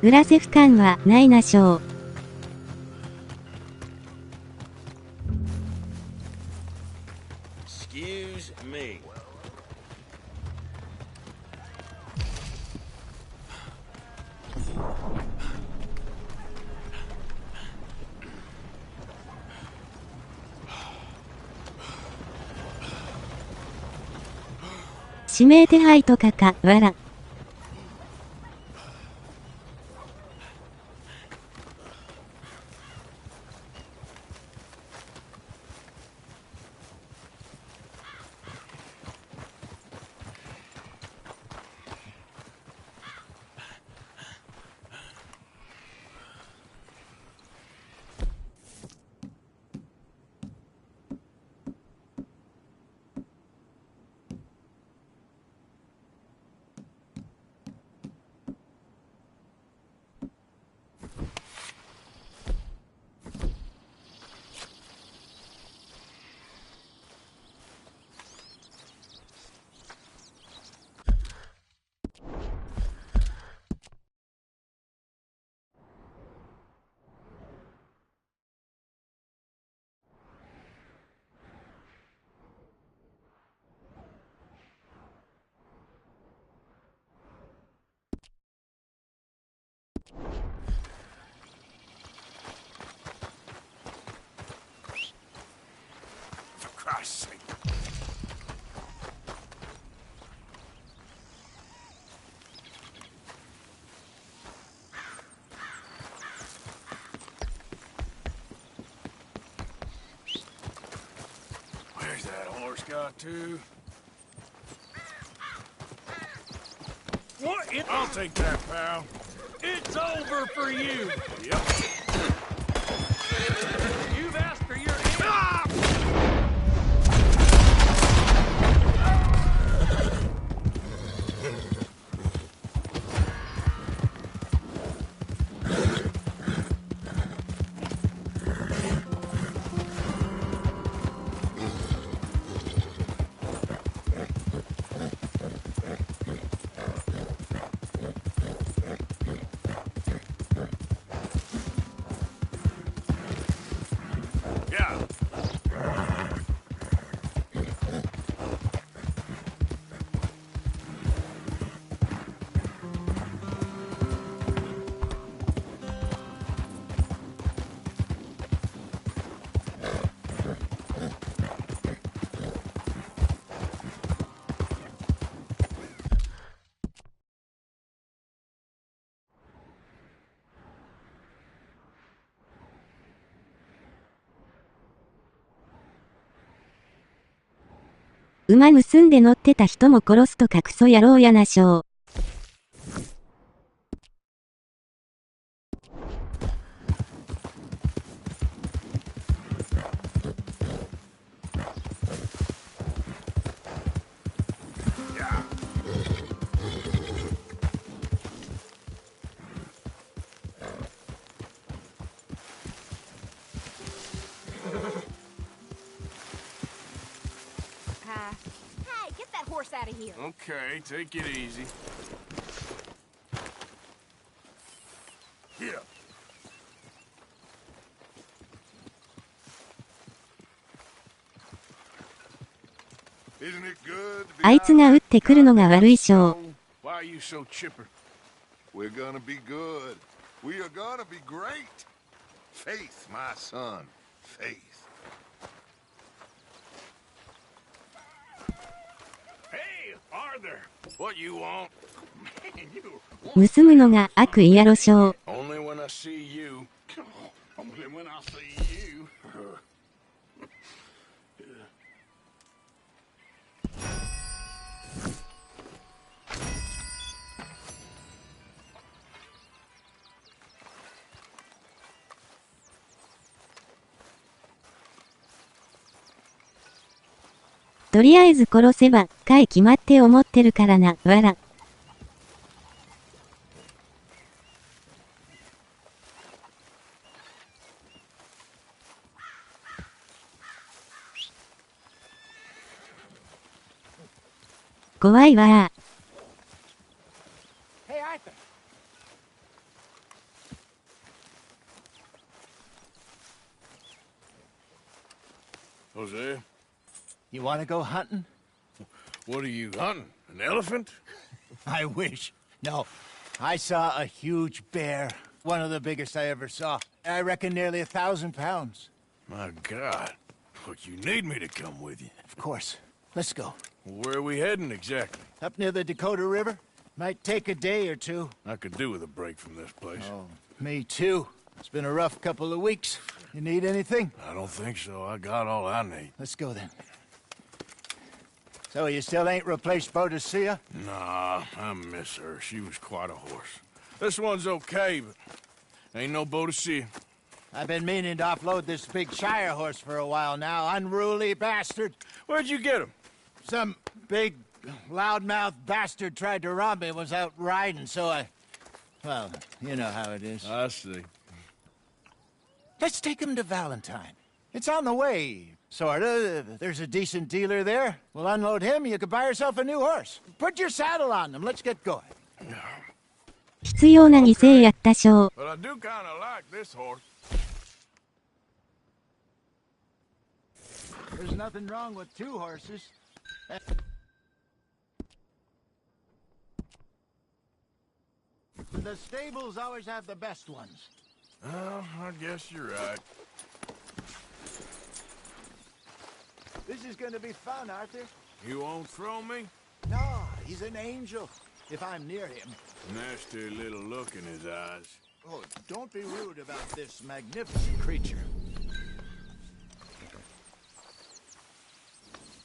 「裏セフ感はないなショー。 Excuse me.「指名手配とかかわらん。 「sake. Where's that horse got to? What? I'll take that, pal. It's over for you. Yep. You've asked for your Yeah.馬盗んで乗ってた人も殺すとかクソ野郎やなしょう。Hey, get that horse out of here. Okay, take it easy. Here. Isn't it good to be あいつが撃ってくるのが悪いしょう。 Why are you so chipper? We're gonna be good. We are gonna be great. Faith, my son. Faith. Hey, Arthur. What you want? Man, you 盗むのが悪意やろしょう。 only when I see you. Only when I see you. とりあえず殺せば、かい決まって思ってるからな、わら。怖いわー。 Hey, Arthur. Jose, You want to go hunting? what are you hunting? An elephant? I wish. No. I saw a huge bear. One of the biggest I ever saw. I reckon nearly 1,000 pounds. My God. Look, you need me to come with you. Of course. Let's go. Where are we heading exactly? Up near the Dakota River. Might take a day or two. I could do with a break from this place. Oh, me too. It's been a rough couple of weeks. You need anything? I don't think so. I got all I need. Let's go then. So you still ain't replaced Boadicea? Nah, I miss her. She was quite a horse. This one's okay, but ain't no Boadicea. I've been meaning to offload this big Shire horse for a while now. Unruly bastard. Where'd you get him? Some big, loudmouth bastard tried to rob me, was out riding, so I... Well, you know how it is. I see. Let's take him to Valentine. It's on the way, sorta. There's a decent dealer there. We'll unload him, you could buy yourself a new horse. Put your saddle on him, let's get going. 必要な犠牲やったしょう。 But I do kind of like this horse. There's nothing wrong with two horses. The stables always have the best ones. Well, I guess you're right. This is gonna be fun, Arthur. You won't throw me? No, he's an angel. If I'm near him. Nasty little look in his eyes. Oh, don't be rude about this magnificent creature.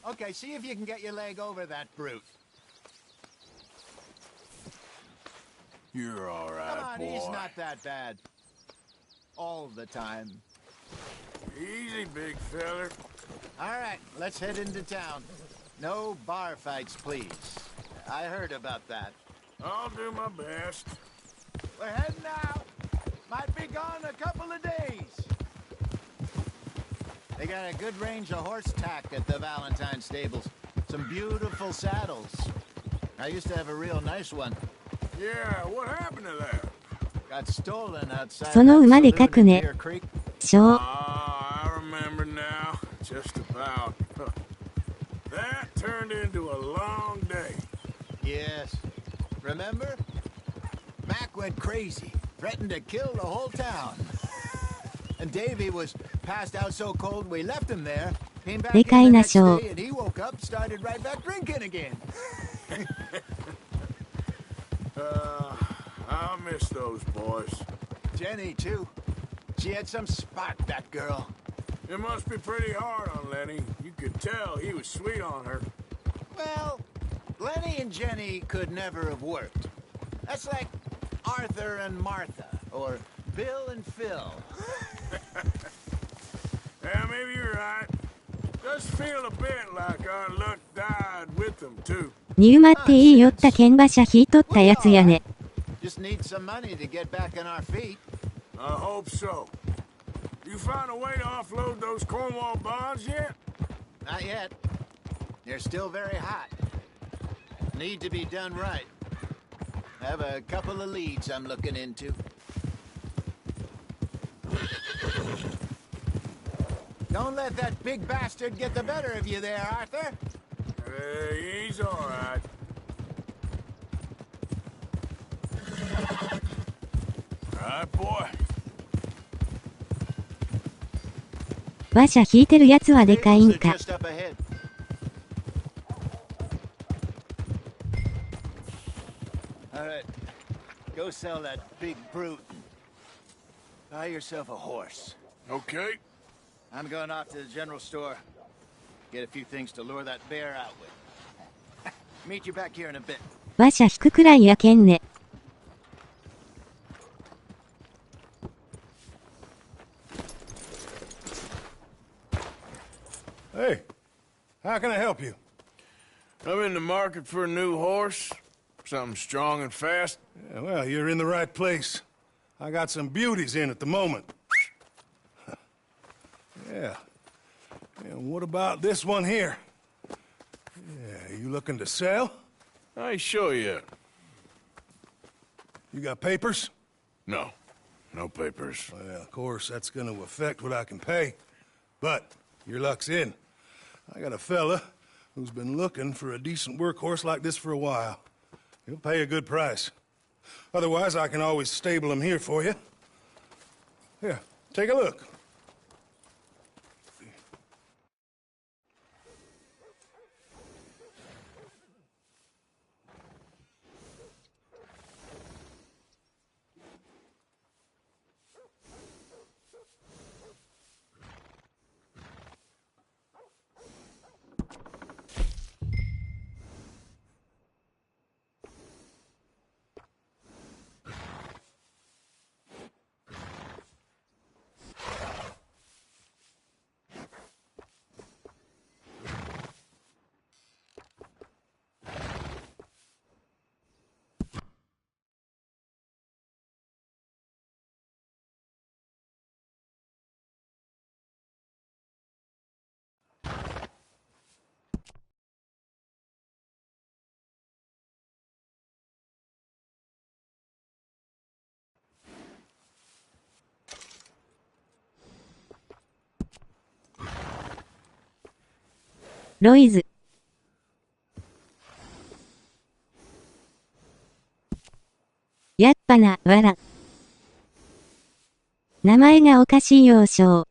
Okay, see if you can get your leg over that brute. You're all right, Come on, boy. he's not that bad. All the time. Easy, big feller. All right, let's head into town. No bar fights, please. I heard about that. I'll do my best. We're heading out. Might be gone a couple of days. They got a good range of horse tack at the Valentine stables. Some beautiful saddles. I used to have a real nice one. Yeah, what happened to that? Got stolen outside その馬で書くね。 小。 I remember now. Just about. That turned into a long day. Yes. Remember? Mac went crazy. Threatened to kill the whole town. And Davy was passed out so cold we left him there. Came back in the next day and he woke up, started right back drinking again. I'll miss those boys. Jenny, too. She had some spark, that girl. It must be pretty hard on Lenny. You could tell he was sweet on her. Well, Lenny and Jenny could never have worked. That's like Arthur and Martha, or Bill and Phil. Yeah, maybe you're right. Does feel a bit like our luck died with them, too. ニューマっていいよった剣馬車引いとったやつやね。 Just need some money to get back on our feet. I hope so. You found a way to offload those Cornwall bonds yet? Not yet. They're still very hot. Need to be done right. I have a couple of leads I'm looking into. Don't let that big bastard get the better of you there, Arthur. He's all right. All right, boy. 馬車引いてるやつはでかいんか。 Just up ahead. All right. Go sell that big brute. Buy yourself a horse. Okay. I'm going off to the general store. Get a few things to lure that bear out with. Meet you back here in a bit. 馬車引くくらいやけんね。 Hey, how can I help you? I'm in the market for a new horse. Something strong and fast. Yeah, well, you're in the right place. I got some beauties in at the moment. Yeah. And what about this one here? Yeah, you looking to sell? I ain't sure yet. You got papers? No. No papers. Well, of course, that's gonna affect what I can pay. But your luck's in. I got a fella who's been looking for a decent workhorse like this for a while. He'll pay a good price. Otherwise, I can always stable him here for you. Here, take a look.ロイズ。やっぱな、わら。名前がおかしいようしょう。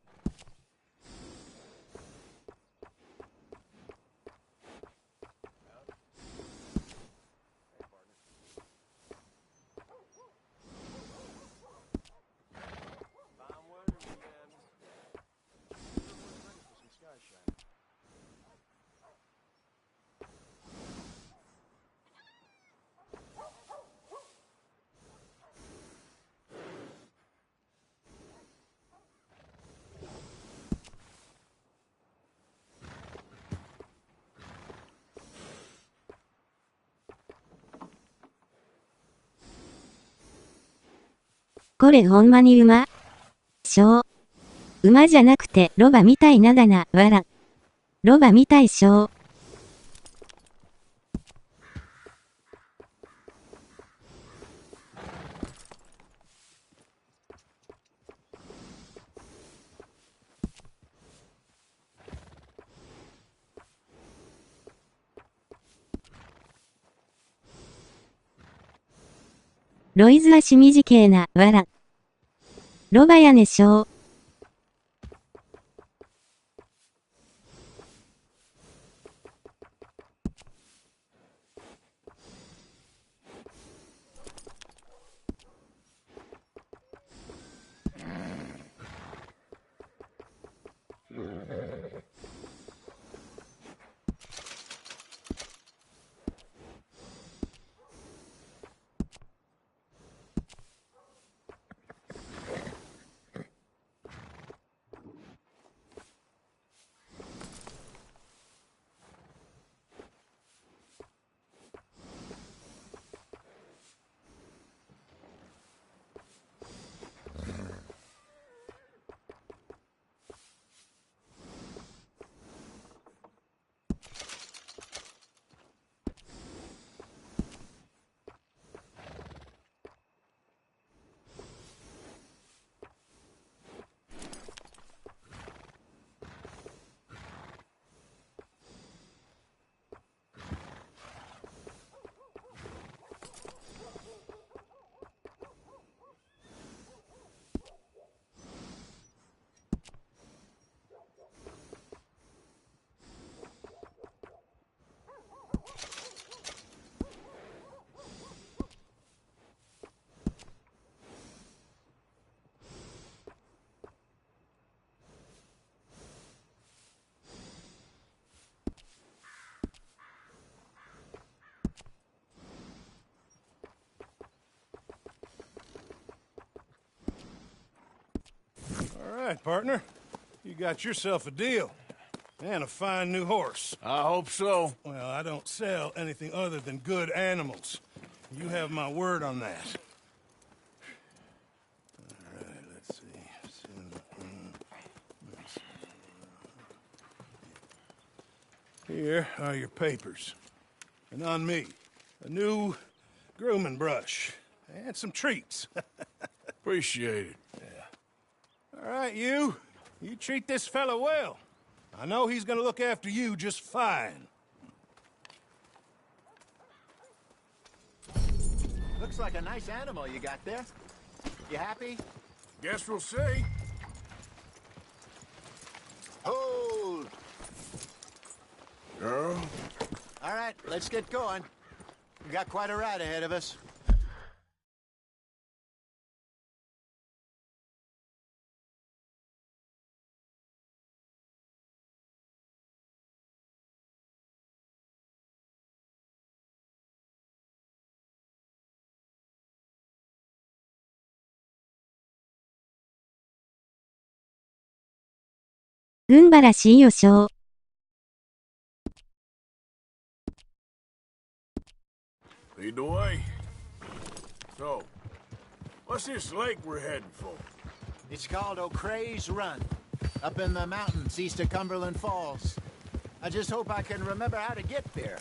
これほんまに馬？馬じゃなくてロバみたいなだな、わら。ロバみたいロイズはしみじけえな、わら。ロバやねAll right, partner. You got yourself a deal. And a fine new horse. I hope so. Well, I don't sell anything other than good animals. You have my word on that. All right, let's see. Here are your papers. And on me, a new grooming brush. And some treats. Appreciate it. All right, you treat this fella well. I know he's gonna look after you just fine. Looks like a nice animal you got there. You happy? Guess we'll see. Hold! Girl? All right, let's get going. We got quite a ride ahead of us.軍原しいよしょう。Lead the way. So, what's this lake we're heading for? It's called O'Creagh's Run, up in the mountains east of Cumberland Falls. I just hope I can remember how to get there.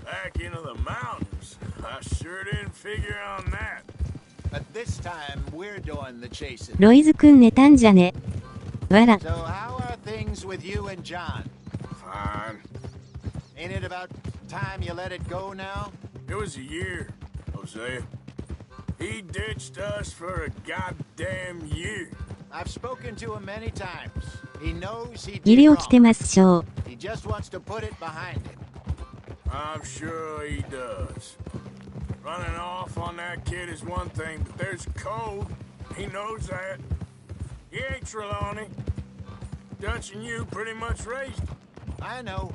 Back into the mountains? I sure didn't figure on that. But this time, we're doing the chasing. ロイズくん寝たんじゃね。わら。 So how are things with you and John? Fine. Ain't it about time you let it go now? It was a year, Hosea. He ditched us for a goddamn year. I've spoken to him many times. He knows he ギ did リ起きて wrong. ますしょう。 He just wants to put it behind him. I'm sure he does. Running off on that kid is one thing, but there's code. He knows that. He ain't Trelawney. Dutch and you pretty much raised him. I know.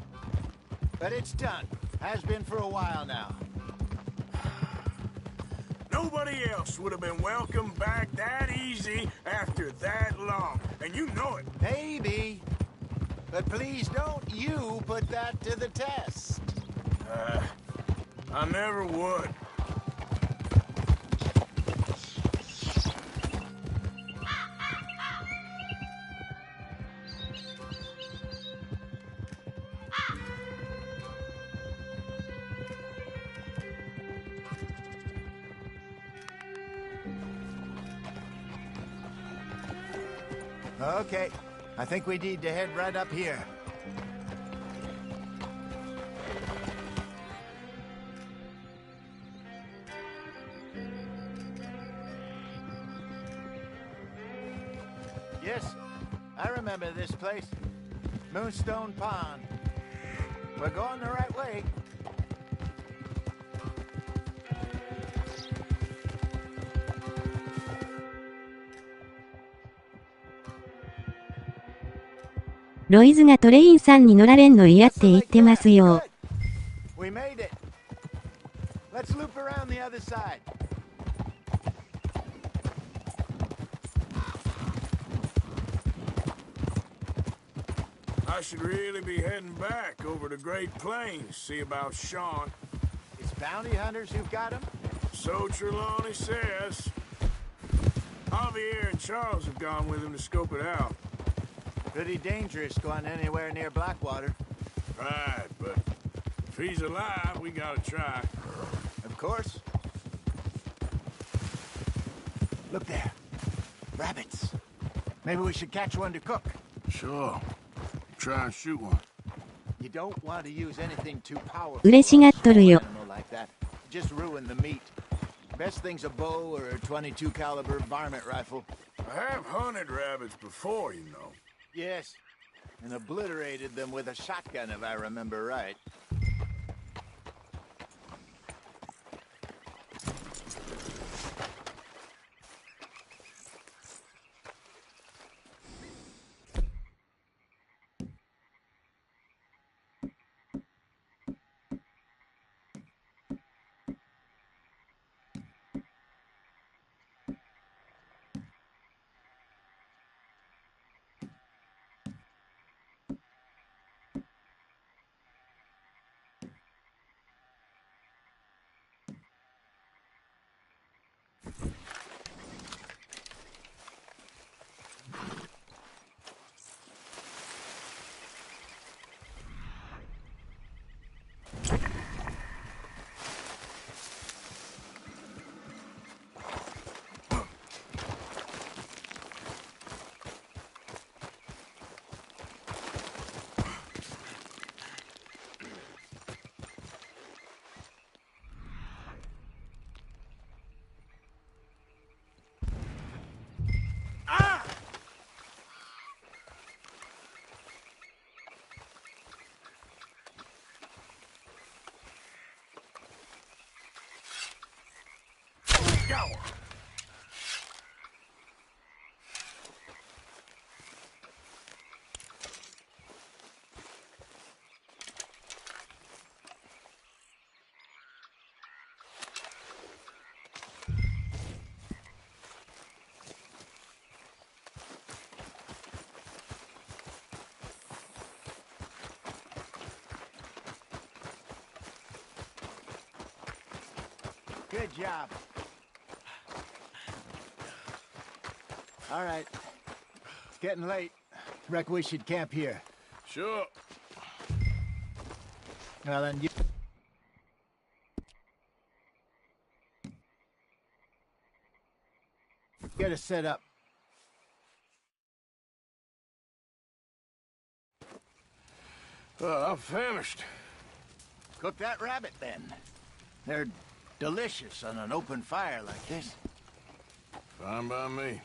But it's done. Has been for a while now. Nobody else would have been welcomed back that easy after that long. And you know it. Maybe. But please don't you put that to the test. I never would. Okay, I think we need to head right up here. Yes, I remember this place. Moonstone Pond. We're going the right way.ロイズがトレインさんに乗られんの嫌って言ってますよ。We made it. Let's loop around the other side. I should really be heading back over to Great Plains, see about Sean. It's bounty hunters who've got him? So Trelawney says. Javier and Charles have gone with him to scope it out. Pretty dangerous going anywhere near Blackwater. Right, but if he's alive, we gotta try. Of course. Look there. Rabbits. Maybe we should catch one to cook. Sure. Try and shoot one. You don't want to use anything too powerful. 嬉しがっとるよ。 Like that. Just ruin the meat. Best thing's a bow or a 22 caliber varmint rifle. I have hunted rabbits before, you know. Yes. And obliterated them with a shotgun, if I remember right. Good job. All right. It's getting late. Reckon we should camp here. Sure. Well, then you... Get us set up. I'm famished. Cook that rabbit, then. They're delicious on an open fire like this. Fine by me.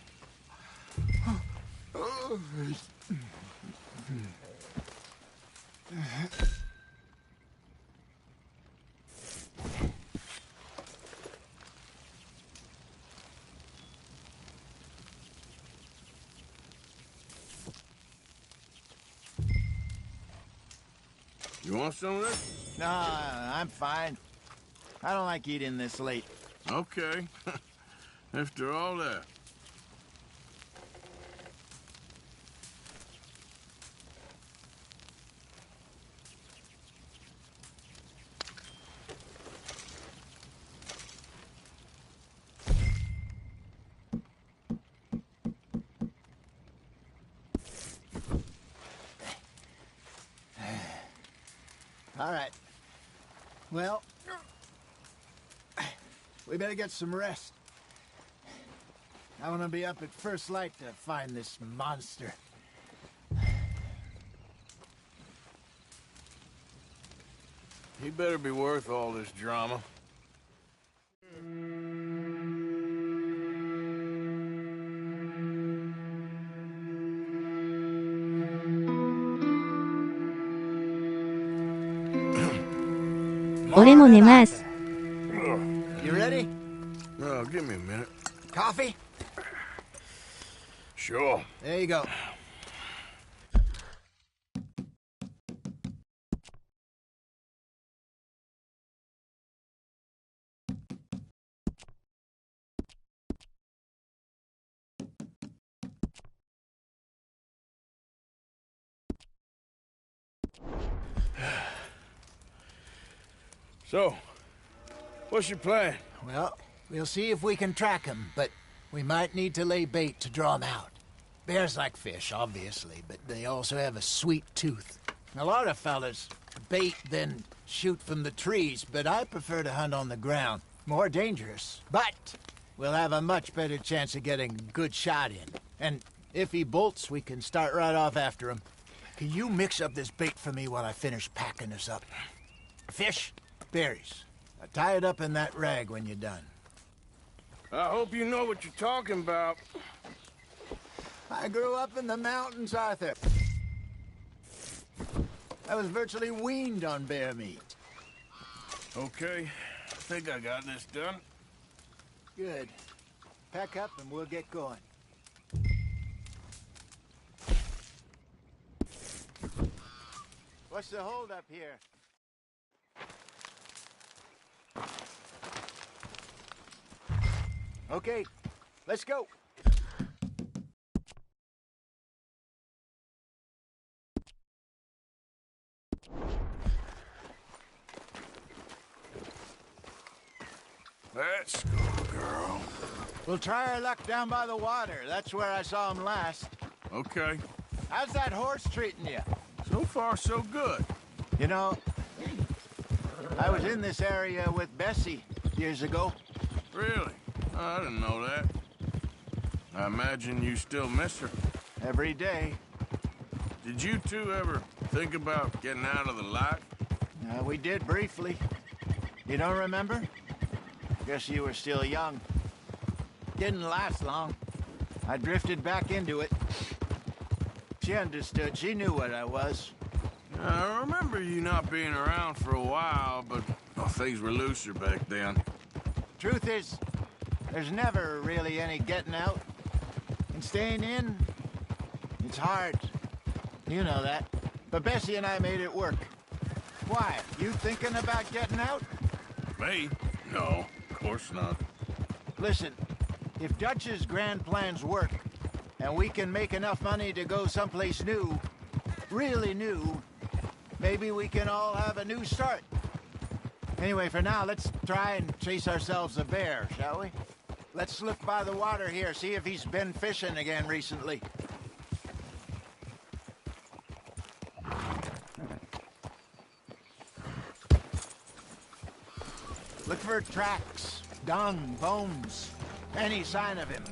You want some of this? No, I'm fine. I don't like eating this late. Okay. After all that. All right. Well, we better get some rest. I want to be up at first light to find this monster. He better be worth all this drama.俺も寝ます。 You ready? No, give me a minute. Coffee? Sure. There you go. So, what's your plan? Well, we'll see if we can track him, but we might need to lay bait to draw him out. Bears like fish, obviously, but they also have a sweet tooth. A lot of fellas bait, then shoot from the trees, but I prefer to hunt on the ground. More dangerous, but we'll have a much better chance of getting a good shot in. And if he bolts, we can start right off after him. Can you mix up this bait for me while I finish packing this up? Fish, berries. Now tie it up in that rag when you're done. I hope you know what you're talking about. I grew up in the mountains, Arthur. I was virtually weaned on bear meat. Okay, I think I got this done. Good. Pack up and we'll get going. What's the holdup here? Okay, let's go. Let's go, girl. We'll try our luck down by the water. That's where I saw him last. Okay. How's that horse treating you? So far, so good. You know, I was in this area with Bessie years ago. Really? I didn't know that. I imagine you still miss her. Every day. Did you two ever think about getting out of the life? We did briefly. You don't remember? Guess you were still young. Didn't last long. I drifted back into it. She understood. She knew what I was. I remember you not being around for a while, but things were looser back then. Truth is, there's never really any getting out. And staying in, it's hard. You know that. But Bessie and I made it work. Why? You thinking about getting out? Me? No, of course not. Listen, if Dutch's grand plans work, and we can make enough money to go someplace new, really new, maybe we can all have a new start. Anyway, for now, let's try and chase ourselves a bear, shall we? Let's look by the water here, see if he's been fishing again recently. Look for tracks, dung, bones, any sign of him.